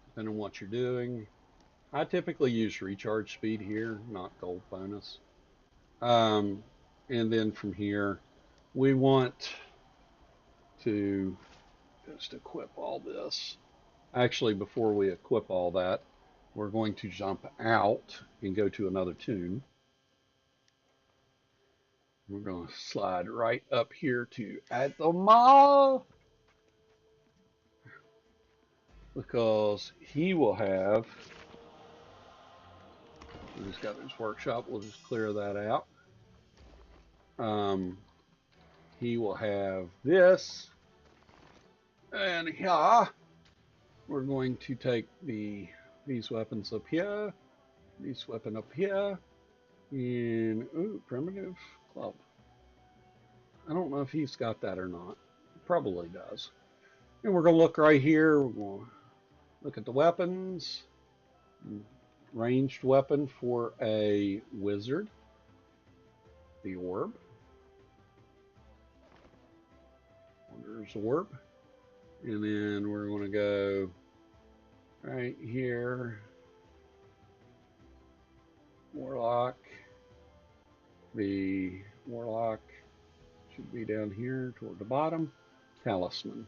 Speaker 1: depending on what you're doing. I typically use recharge speed here, not gold bonus. And then from here, we want to just equip all this. Actually, before we equip all that, we're going to jump out and go to another tune. We're going to slide right up here to at the mall because he will have, he's got his workshop, we'll just clear that out. He will have this, and here we're going to take these weapons up here, this weapon up here, and ooh, primitive club. I don't know if he's got that or not. Probably does. And we're going to look right here. We're going to look at the weapons. Ranged weapon for a wizard. The orb. Wanderer's orb. And then we're going to go right here. Warlock. The warlock should be down here toward the bottom. Talisman.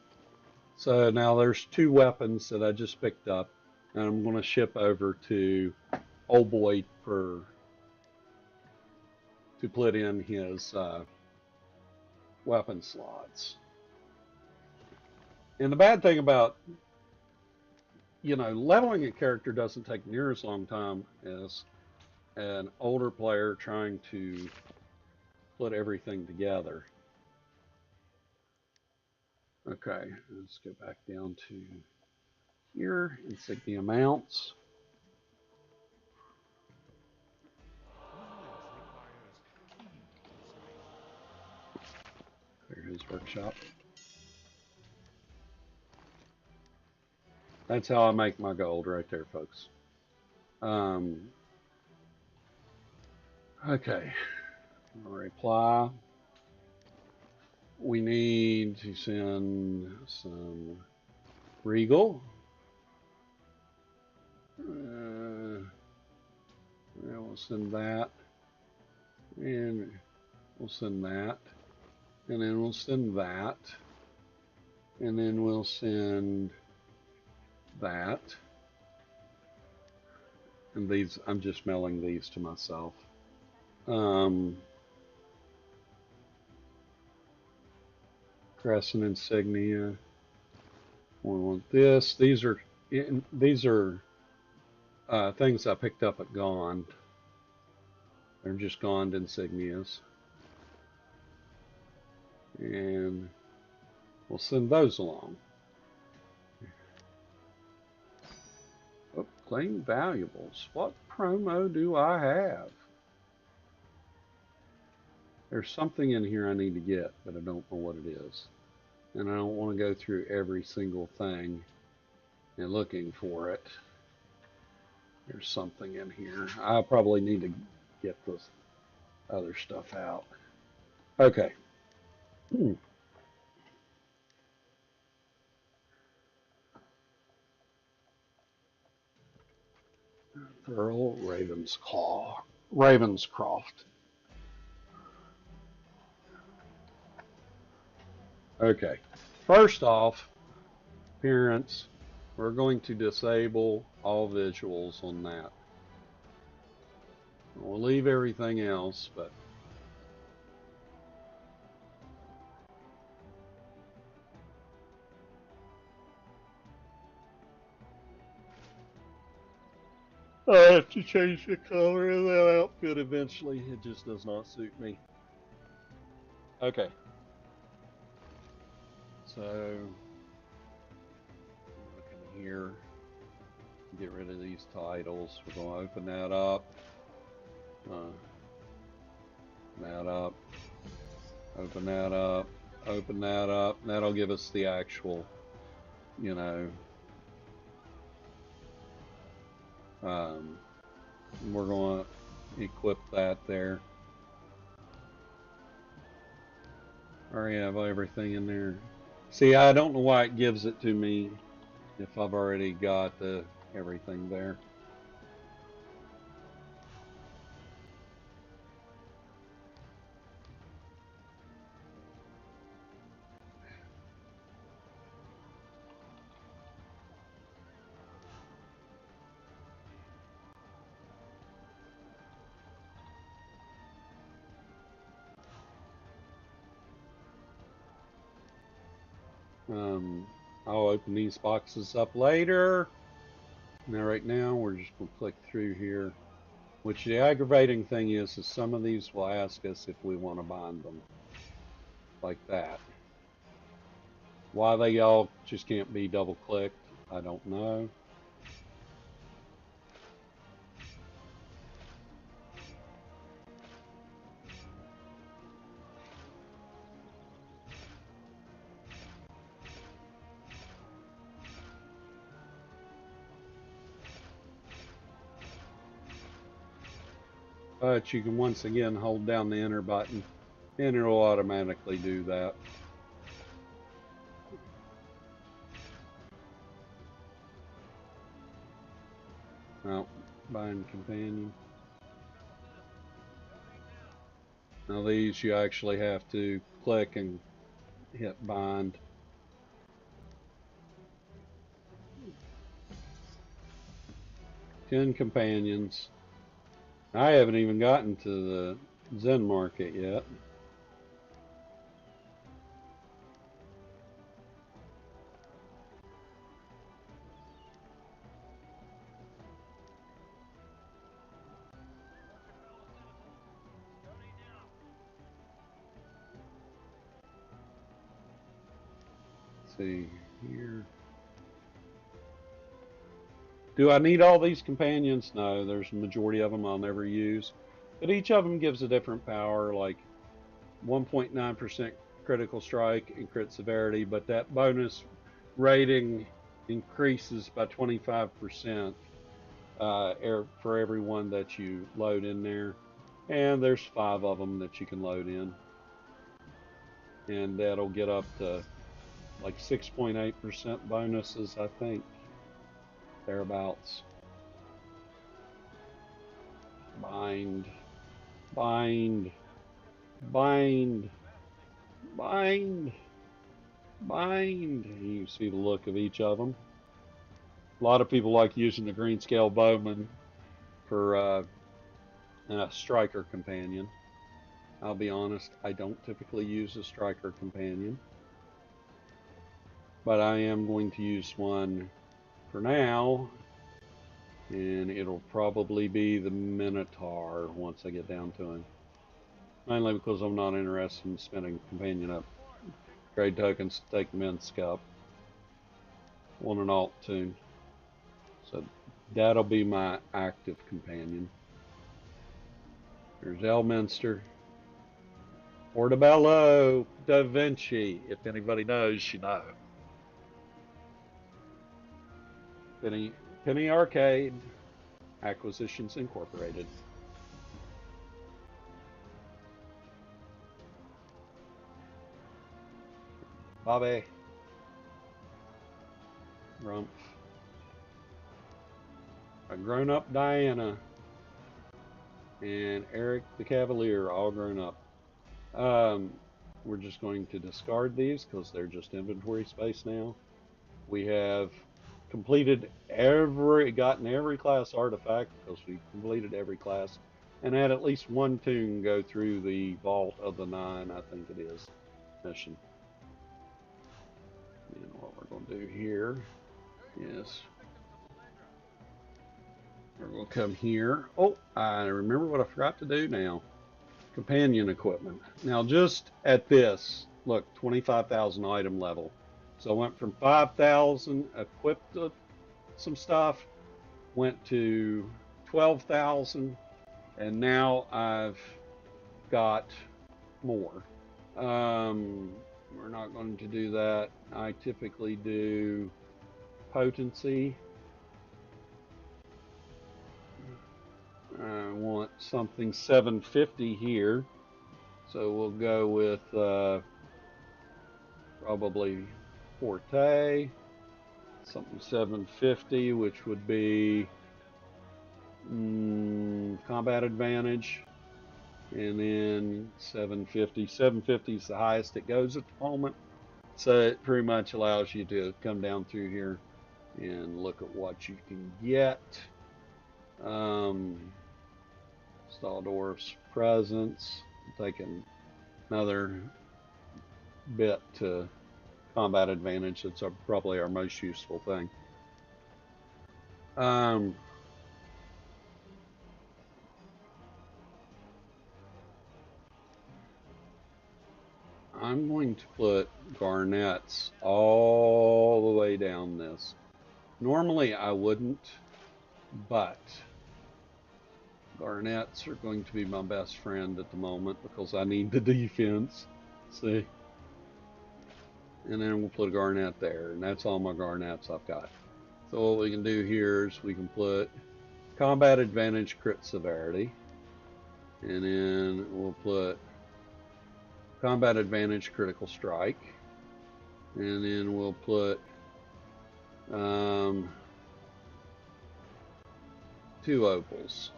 Speaker 1: So now there's 2 weapons that I just picked up, and I'm going to ship over to old boy to put in his weapon slots. And the bad thing about, leveling a character doesn't take near as long time as an older player trying to put everything together. Okay, let's go back down to here, insignia mounts. Clear his workshop. That's how I make my gold right there, folks. Okay, reply. We need to send some Regal. We'll send that. And we'll send that. And then we'll send that. And then we'll send that. And these, I'm just mailing these to myself. Crescent insignia. We want this. These are things I picked up at Gond. They're just Gond insignias. And we'll send those along. Oh, claim valuables. What promo do I have? There's something in here I need to get, but I don't know what it is. And I don't want to go through every single thing and looking for it. There's something in here. I probably need to get this other stuff out. Okay. Earl Ravenscroft. Okay. First off, appearance. We're going to disable all visuals on that. We'll leave everything else, but I have to change the color of that outfit eventually. It just does not suit me. Okay. So, look in here. Get rid of these titles. We're going to open that up. That up. Open that up. Open that up. That'll give us the actual, we're going to equip that there. Already have everything in there. See, I don't know why it gives it to me if I've already got everything there. I'll open these boxes up later. Now, right now, we're just going to click through here. Which the aggravating thing is some of these will ask us if we want to bind them. Like that. Why they all just can't be double clicked, I don't know. But you can once again hold down the enter button and it will automatically do that. Now, bind companion. Now these you actually have to click and hit bind. Ten companions. I haven't even gotten to the Zen market yet. Let's see here. Do I need all these companions? No, there's a majority of them I'll never use. But each of them gives a different power, like 1.9% critical strike and crit severity, but that bonus rating increases by 25% for every one that you load in there. And there's 5 of them that you can load in. And that'll get up to like 6.8% bonuses, I think. Thereabouts. Bind. Bind. Bind. Bind. Bind. You see the look of each of them. A lot of people like using the green scale bowman for a striker companion. I'll be honest, I don't typically use a striker companion, but I am going to use one for now, and it'll probably be the Minotaur once I get down to him. Mainly because I'm not interested in spending companion upgrade tokens to take Minsk up on an alt tune. So that'll be my active companion. There's Elminster. Portobello Da Vinci. If anybody knows, you know. Penny Arcade. Acquisitions Incorporated. Bobby. Rumpf. A grown-up Diana. And Eric the Cavalier, all grown up. We're just going to discard these because they're just inventory space now. We have gotten every class artifact because we completed every class, and had at least one tune go through the Vault of the Nine, I think it is, mission. And what we're going to do here is we're going to come here. Oh, I remember what I forgot to do now. Companion equipment. Now just at this, look, 25,000 item level. So I went from 5,000, equipped some stuff, went to 12,000, and now I've got more. We're not going to do that. I typically do potency. I want something 750 here, so we'll go with probably Forte, something 750, which would be combat advantage, and then 750. 750 is the highest it goes at the moment, so it pretty much allows you to come down through here and look at what you can get. Staldorf's presence, taking another bit to combat advantage. It's probably our most useful thing. I'm going to put garnets all the way down this. Normally I wouldn't, but garnets are going to be my best friend at the moment because I need the defense. See? And then we'll put a garnet there, and that's all my garnets I've got. So what we can do here is we can put combat advantage crit severity, and then we'll put combat advantage critical strike, and then we'll put 2 opals.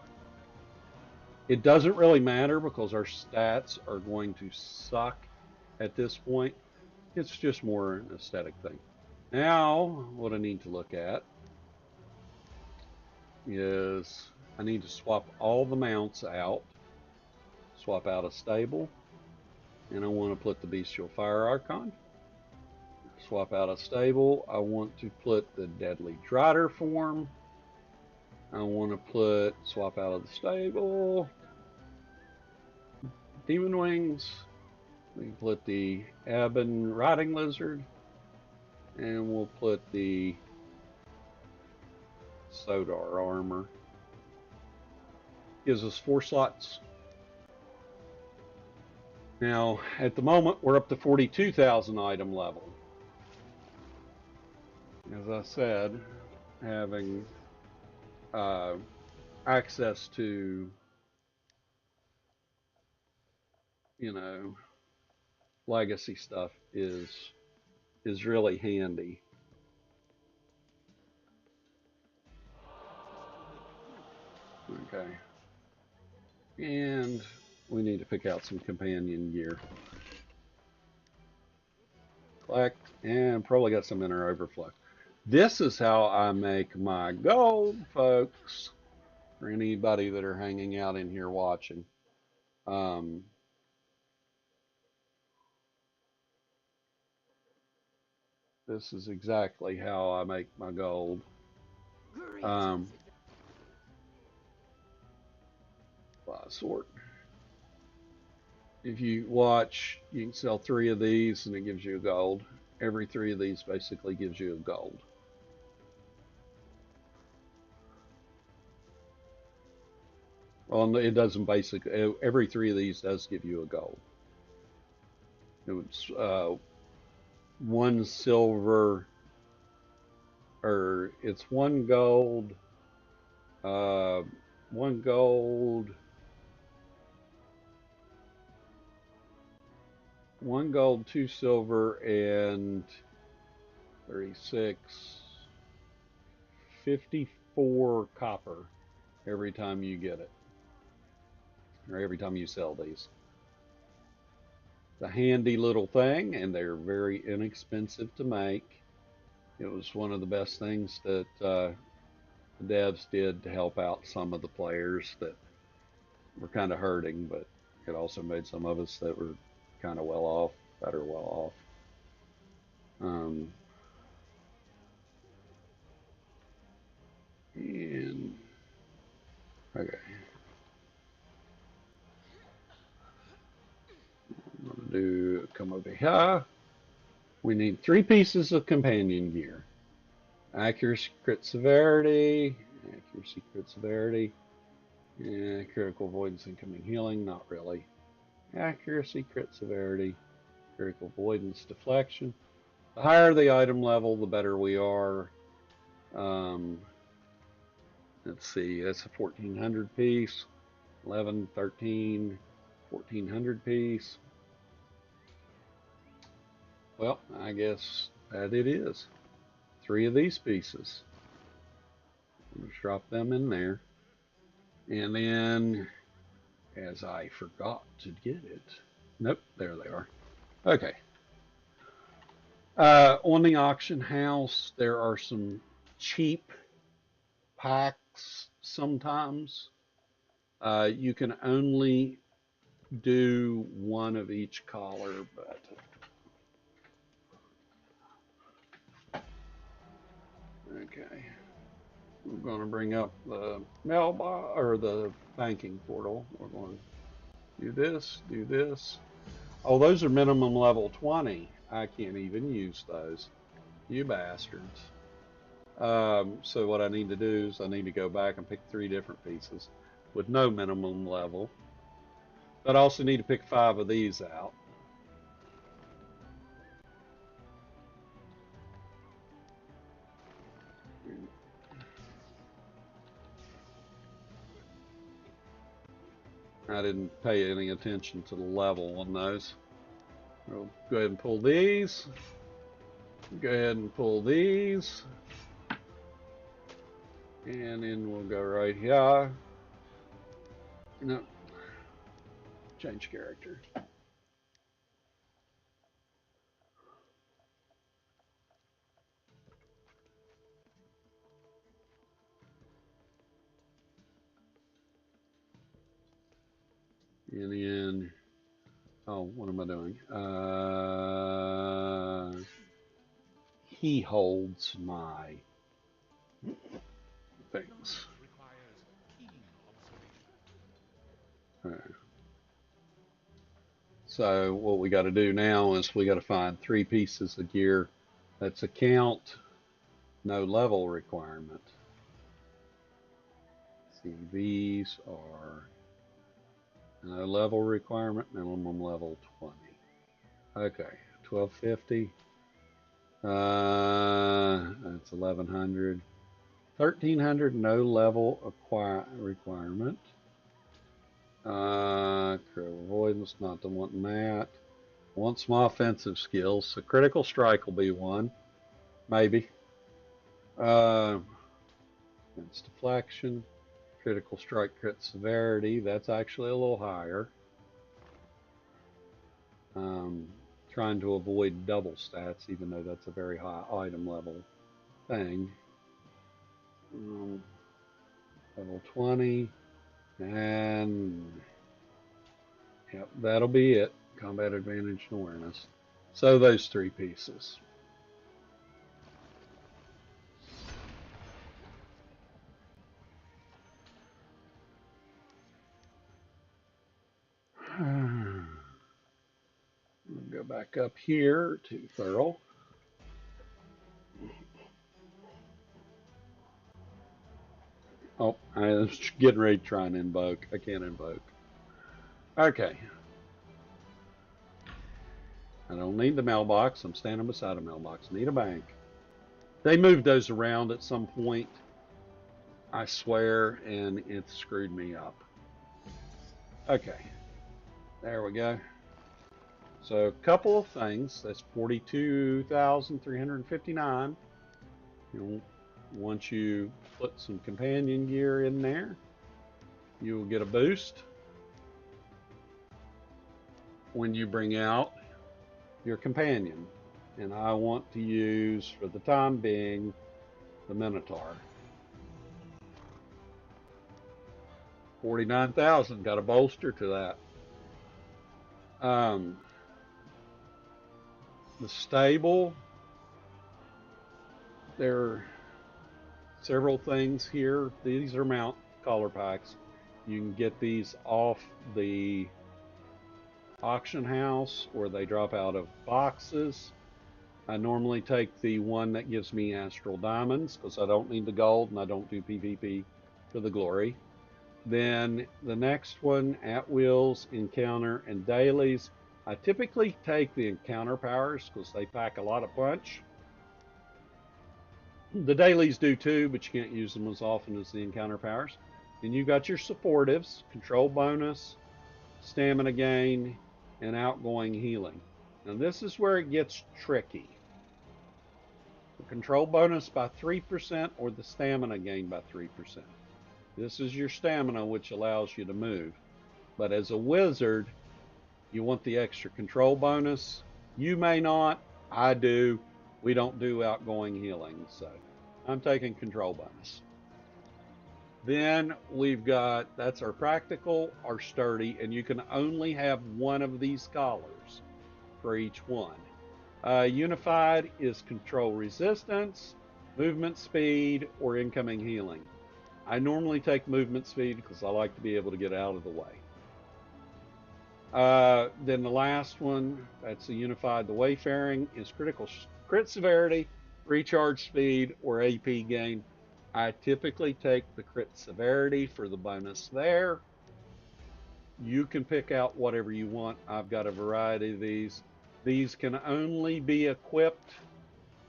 Speaker 1: It doesn't really matter because our stats are going to suck at this point. It's just more an aesthetic thing. Now, what I need to look at is I need to swap all the mounts out. Swap out a stable. And I want to put the Bestial Fire Archon. Swap out a stable. I want to put the Deadly Drider form. I want to swap out of the stable. Demon Wings. We can put the Ebon Riding Lizard. And we'll put the Sodar Armor. Gives us 4 slots. Now, at the moment, we're up to 42,000 item level. As I said, having access to, legacy stuff is really handy. Okay. And we need to pick out some companion gear. Collect, and probably got some inner overflow. This is how I make my gold, folks. For anybody that are hanging out in here watching. This is exactly how I make my gold. By sort. If you watch, you can sell 3 of these and it gives you a gold. Every 3 of these basically gives you a gold. Well, it doesn't basically. Every 3 of these does give you a gold. It was 1 silver, or it's 1 gold, 1 gold, 1 gold, 2 silver, and 36, 54 copper every time you get it, or every time you sell these. It's a handy little thing, and they're very inexpensive to make. It was one of the best things that the devs did to help out some of the players that were kind of hurting, but it also made some of us that were kind of well off, better well off. And okay, I'm gonna come over here. We need 3 pieces of companion gear. Accuracy, crit severity, accuracy, crit severity, and critical avoidance, incoming healing, not really. Accuracy, crit severity, critical avoidance, deflection. The higher the item level, the better we are. Let's see, that's a 1400 piece, 11, 13, 1400 piece. Well, I guess that it is. 3 of these pieces. Let's drop them in there. And then, as I forgot to get it, nope, there they are. Okay. On the auction house, there are some cheap packs sometimes. You can only do 1 of each collar, but okay. We're going to bring up the mailbox or the banking portal. We're going to do this, do this. Oh, those are minimum level 20. I can't even use those. You bastards. So what I need to do is I need to go back and pick 3 different pieces with no minimum level. But I also need to pick 5 of these out. I didn't pay any attention to the level on those. We'll go ahead and pull these. Go ahead and pull these. And then we'll go right here. No. Change character. And then, oh, what am I doing? He holds my things.
Speaker 7: Knowledge requires keen observation.
Speaker 1: Alright. So what we got to do now is we got to find 3 pieces of gear. That's a count, no level requirement. See, these are no level requirement, minimum level 20. Okay, 1250. That's 1100. 1300, no level requirement. Critical avoidance, not the wanting that. Want some offensive skills, so critical strike will be one, maybe. It's deflection, critical strike, crit severity. That's actually a little higher. Trying to avoid double stats, even though that's a very high item level thing. Level 20, and yep, that'll be it. Combat advantage and awareness. So those 3 pieces. We'll go back up here to Thurl. Oh, I was getting ready to try and invoke. I can't invoke. Okay. I don't need the mailbox. I'm standing beside a mailbox. Need a bank. They moved those around at some point, I swear, and it screwed me up. Okay. There we go. So a couple of things. That's 42,359. Once you put some companion gear in there, you will get a boost when you bring out your companion. And I want to use, for the time being, the Minotaur. 49,000, got a bolster to that. The stable, there are several things here. These are mount collar packs. You can get these off the auction house, or they drop out of boxes. I normally take the one that gives me astral diamonds because I don't need the gold and I don't do PvP for the glory. Then the next one, at wills, encounter, and dailies. I typically take the encounter powers because they pack a lot of punch. The dailies do too, but you can't use them as often as the encounter powers. Then you got your supportives, control bonus, stamina gain, and outgoing healing. Now this is where it gets tricky. The control bonus by 3% or the stamina gain by 3%. This is your stamina, which allows you to move. But as a wizard, you want the extra control bonus. You may not, I do. We don't do outgoing healing, so I'm taking control bonus. Then we've got, that's our practical, our sturdy, and you can only have one of these collars for each one. Unified is control resistance, movement speed, or incoming healing. I normally take movement speed because I like to be able to get out of the way. Then the last one, that's the unified, the wayfaring, is critical crit severity, recharge speed, or AP gain. I typically take the crit severity for the bonus there. You can pick out whatever you want. I've got a variety of these. These can only be equipped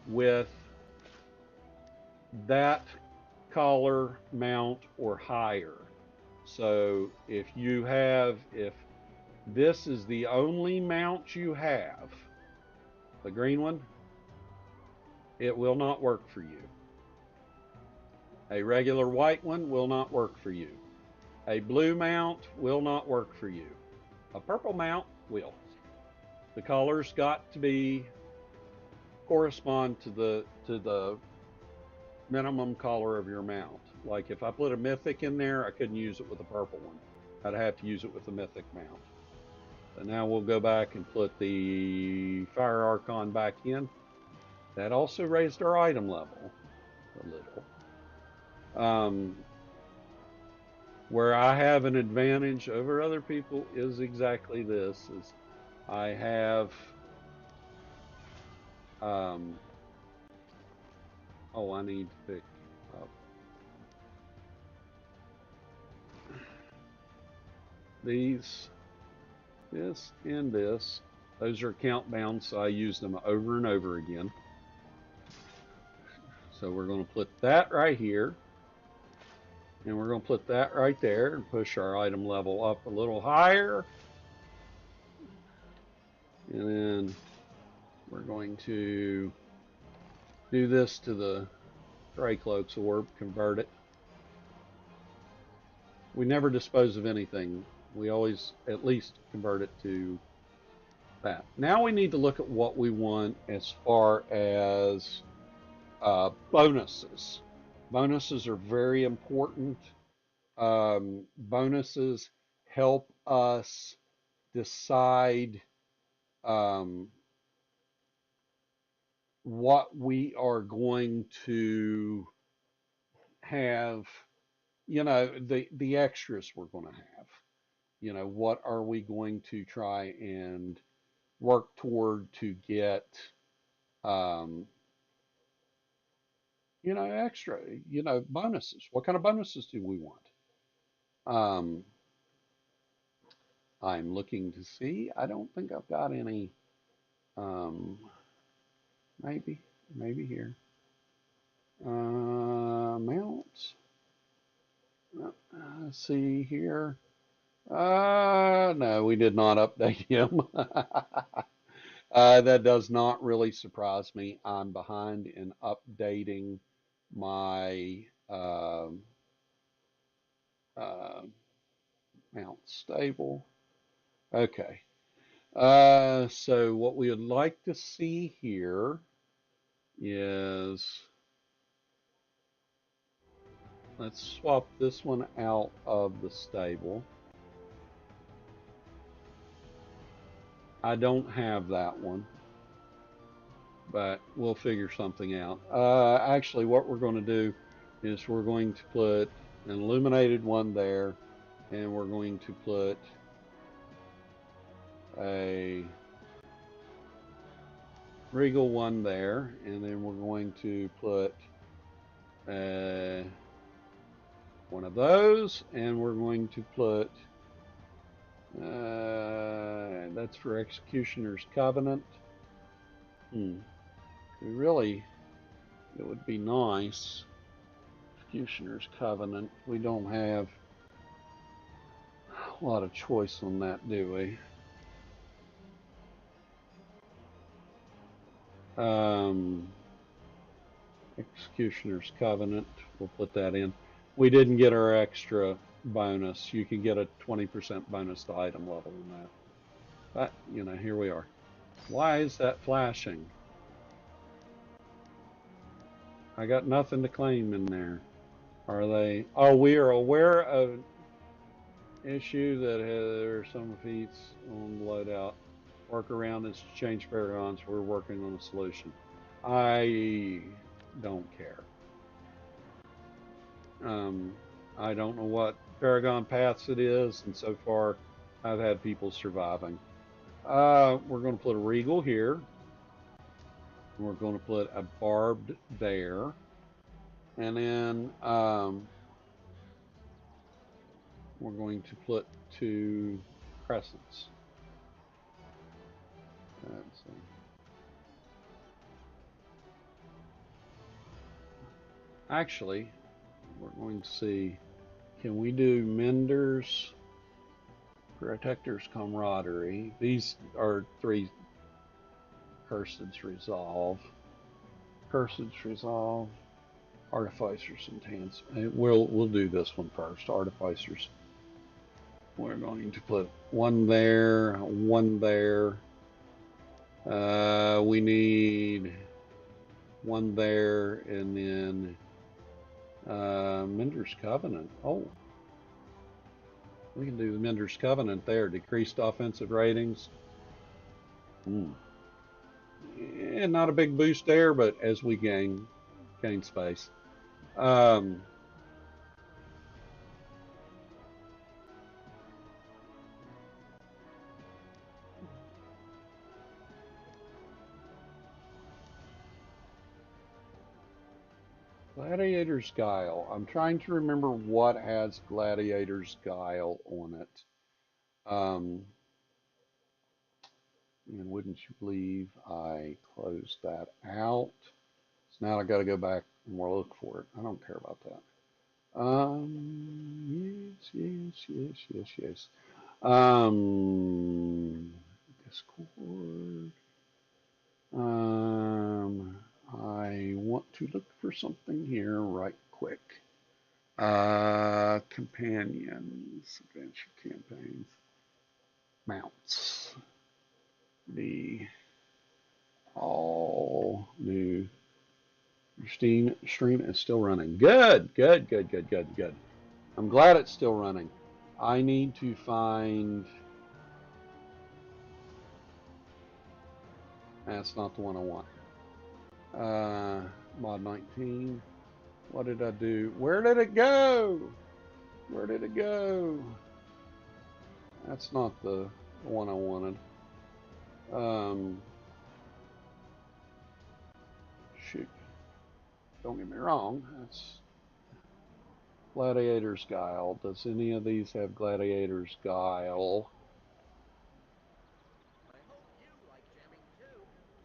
Speaker 1: with that collar, mount, or higher. So if this is the only mount you have, the green one, it will not work for you. A regular white one will not work for you. A blue mount will not work for you. A purple mount will. The colors got to correspond to the minimum color of your mount. Like if I put a mythic in there, I couldn't use it with a purple one. I'd have to use it with the mythic mount. So now we'll go back and put the Fire Archon back in. That also raised our item level a little. Where I have an advantage over other people is exactly this: is I have oh, I need to pick up these, this, and this. Those are count bound, so I use them over and over again. So we're going to put that right here, and we're going to put that right there and push our item level up a little higher. And then we're going to do this to the Gray Cloak's orb, convert it. We never dispose of anything. We always at least convert it to that. Now we need to look at what we want as far as bonuses. Bonuses are very important. Bonuses help us decide what we are going to have, the extras we're going to have. What are we going to try and work toward to get, extra, bonuses. What kind of bonuses do we want? I'm looking to see. I don't think I've got any. Maybe here. Mounts. Let's see here. No, we did not update him. That does not really surprise me. I'm behind in updating my mount stable. Okay. So what we would like to see here is, let's swap this one out of the stable. I don't have that one, but we'll figure something out. Actually, what we're going to do is we're going to put an illuminated one there, and we're going to put a regal one there, and then we're going to put one of those, and we're going to put that's for Executioner's Covenant. Really, it would be nice. Executioner's Covenant. We don't have a lot of choice on that, do we? Executioner's Covenant. We'll put that in. We didn't get our extra bonus. You can get a 20% bonus to item level in that. But, here we are. Why is that flashing? I got nothing to claim in there. Are they? Oh, we are aware of an issue that there are some feats on loadout. Workaround is to change paragons. We're working on a solution. I don't care. I don't know what paragon paths it is, and so far I've had people surviving. We're going to put a regal here. We're going to put a barbed there. And then we're going to put 2 crescents. Actually, we're going to see, can we do Menders, Protector's Camaraderie? These are 3 Cursed's Resolve. Cursed's Resolve. Artificer's Intense. We'll do this one first. Artificers. We're going to put 1 there, 1 there. We need 1 there, and then Mender's Covenant. Oh, We can do the Mender's Covenant there. Decreased offensive ratings. And not a big boost there, but as we gain space. Gladiator's Guile. I'm trying to remember what has Gladiator's Guile on it. And wouldn't you believe I closed that out? So now I got to go back and we'll look for it. I don't care about that. Yes. Discord. I want to look for something here right quick. Companions, adventure campaigns, mounts. The all new stream is still running. Good. I'm glad it's still running. I need to find. That's not the one I want. Mod 19. What did I do? Where did it go? Where did it go? That's not the one I wanted. Shoot. Don't get me wrong. That's Gladiator's Guile. Does any of these have Gladiator's Guile?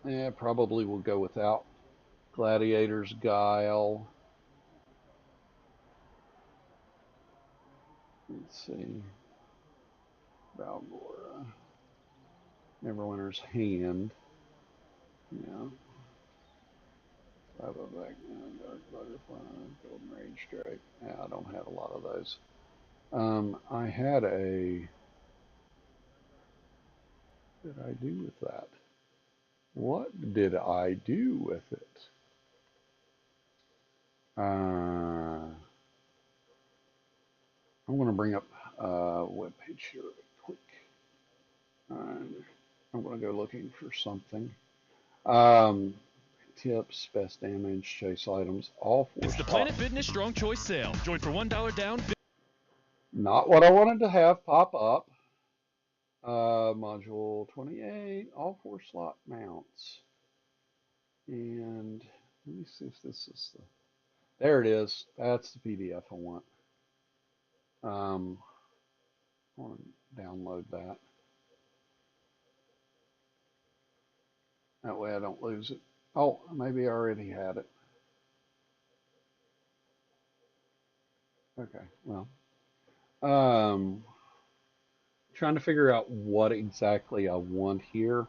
Speaker 1: Yeah, probably will go without Gladiator's Guile. Let's see. Valgora. Neverwinter's Hand. Yeah. Back, Dark Butterfly, Golden Rage Drake. Yeah, I don't have a lot of those. I had a. What did I do with that? What did I do with it? I'm going to bring up a web page here real quick. I'm going to go looking for something. Tips, best damage, chase items, all four.
Speaker 8: It's the Planet Fitness Strong Choice Sale. Join for $1 down.
Speaker 1: Not what I wanted to have pop up. Module 28, all 4 slot mounts. And let me see if this is the. There it is. That's the PDF I want. I want to download that. That way I don't lose it. Oh, maybe I already had it. Okay, well. Trying to figure out what exactly I want here.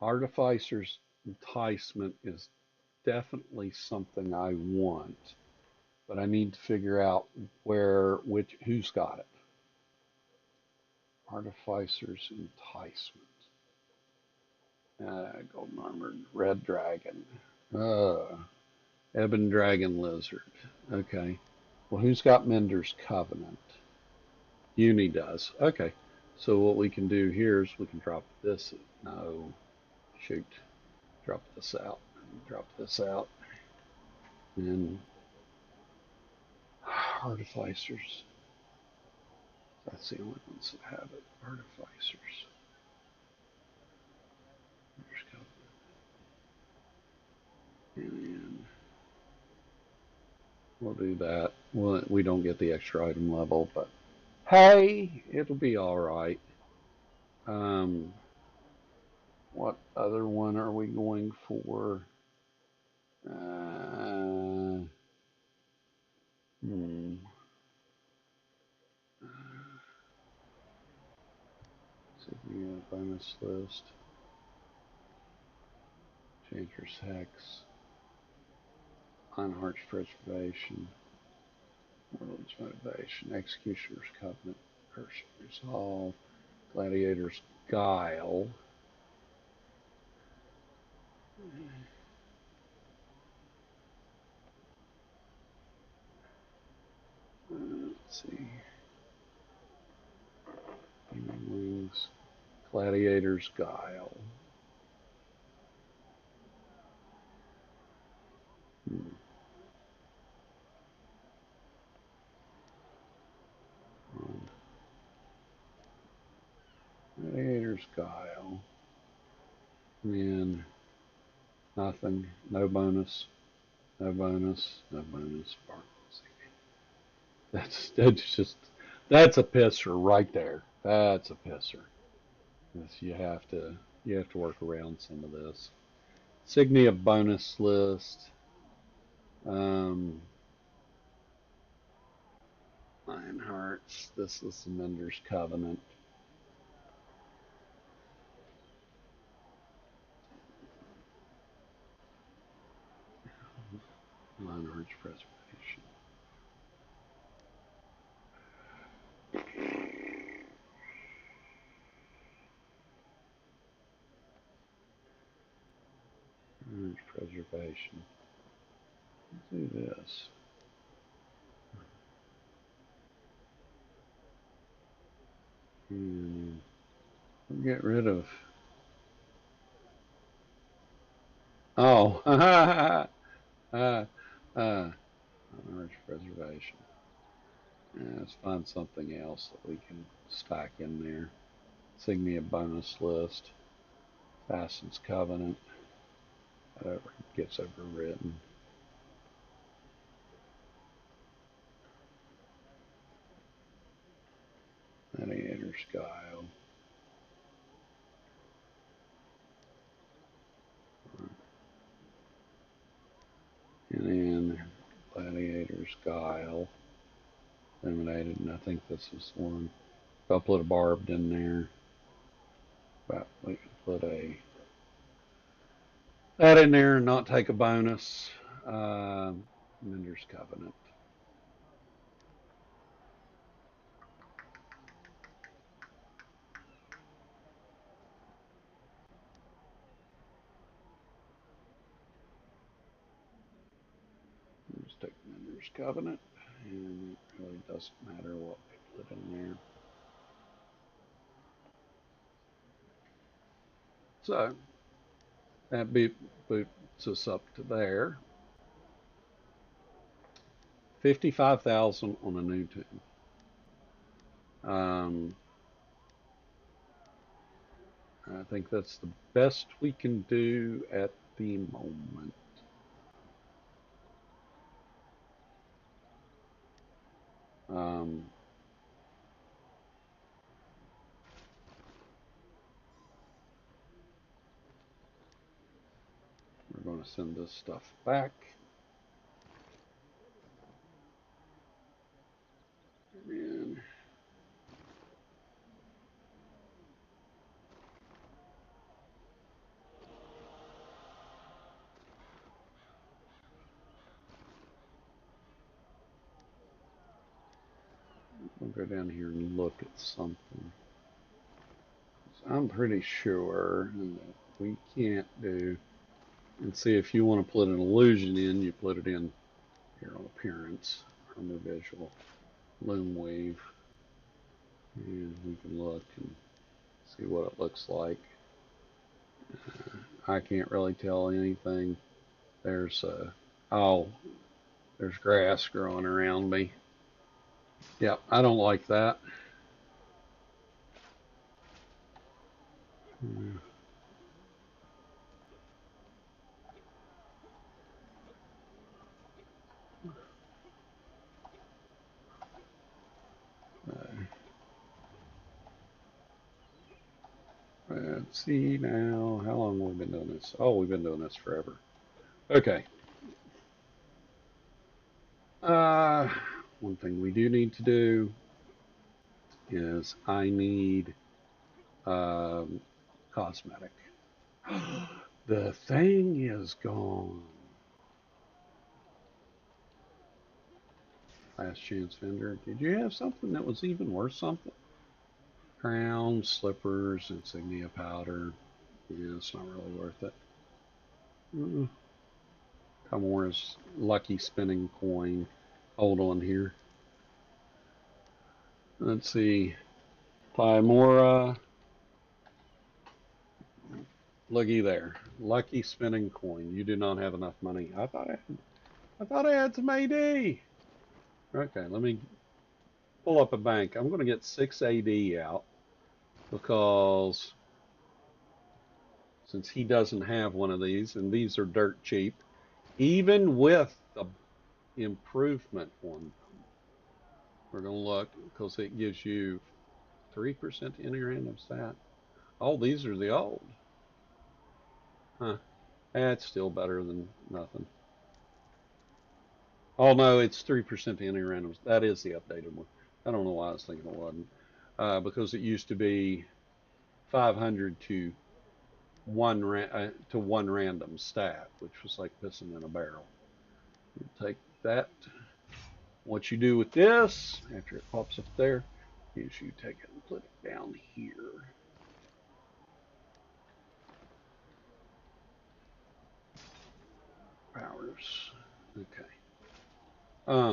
Speaker 1: Artificer's Enticement is definitely something I want, but I need to figure out who's got it. Artificer's Enticement. Golden Armored Red Dragon. Ebon Dragon Lizard. Okay. Well, who's got Mender's Covenant? Uni does. Okay. So what we can do here is we can drop this. No. Shoot. Drop this out. Drop this out. And Artificers. That's the only ones that have it. Artificers. And we'll do that. Well, we don't get the extra item level, but hey, it'll be all right. What other one are we going for? See if we get a bonus list. Changer's Hex. Ironheart's Preservation. Warlord's Motivation. Executioner's Covenant. Curse Resolve. Gladiator's Guile. Let's see. Human wings. Gladiator's Guile. Gladiator's Guile. And then nothing. No bonus. No bonus. No bonus. That's a pisser right there. That's a pisser. You have to work around some of this. Signia bonus list. Lionhearts. This is the Mender's Covenant. Lionheart's Preservation. Lionheart's Preservation. Let's do this. And we'll get rid of. Oh, Lionheart's Preservation. Yeah, let's find something else that we can stack in there. Signia bonus list. Assassin's Covenant. That gets overwritten. Gladiator's Guile. And then Gladiator's Guile. Eliminated, and I think this is one. I'll put a barbed in there. But we can put that in there and not take a bonus. Mender's Covenant. Just take Mender's Covenant, and it really doesn't matter what we put in there. So that boots us up to there. 55,000 on a new tune. I think that's the best we can do at the moment. We're going to send this stuff back. And we'll go down here and look at something. I'm pretty sure that we can't do, and see if you want to put an illusion in, you put it in here on appearance, remove visual, loom weave, and we can look and see what it looks like. I can't really tell anything. There's there's grass growing around me. Yep, I don't like that. Let's see now, how long have we been doing this? Oh, we've been doing this forever. Okay. One thing we do need to do is I need cosmetic. The thing is gone. Last chance vendor. Did you have something that was even worth something? Crowns, slippers, insignia powder. Yeah, it's not really worth it. Comora's lucky spinning coin. Hold on here. Let's see. Apply more. Looky there. Lucky spinning coin. You do not have enough money. I thought I had some AD. Okay, let me pull up a bank. I'm going to get 6 AD out because since he doesn't have one of these, and these are dirt cheap, even with the improvement one, we're going to look because it gives you 3% any random stat. Oh, these are the old. Huh. That's still better than nothing. Oh no, it's 3% any randoms. That is the updated one. I don't know why I was thinking it wasn't. Because it used to be 500 to one random stat, which was like pissing in a barrel. You take that. What you do with this after it pops up there is you take it and put it down here. Powers. Okay. I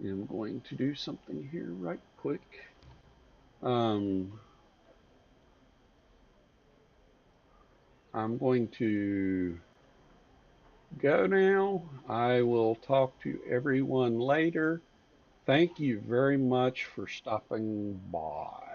Speaker 1: am going to do something here right quick. I'm going to go now. I will talk to everyone later. Thank you very much for stopping by.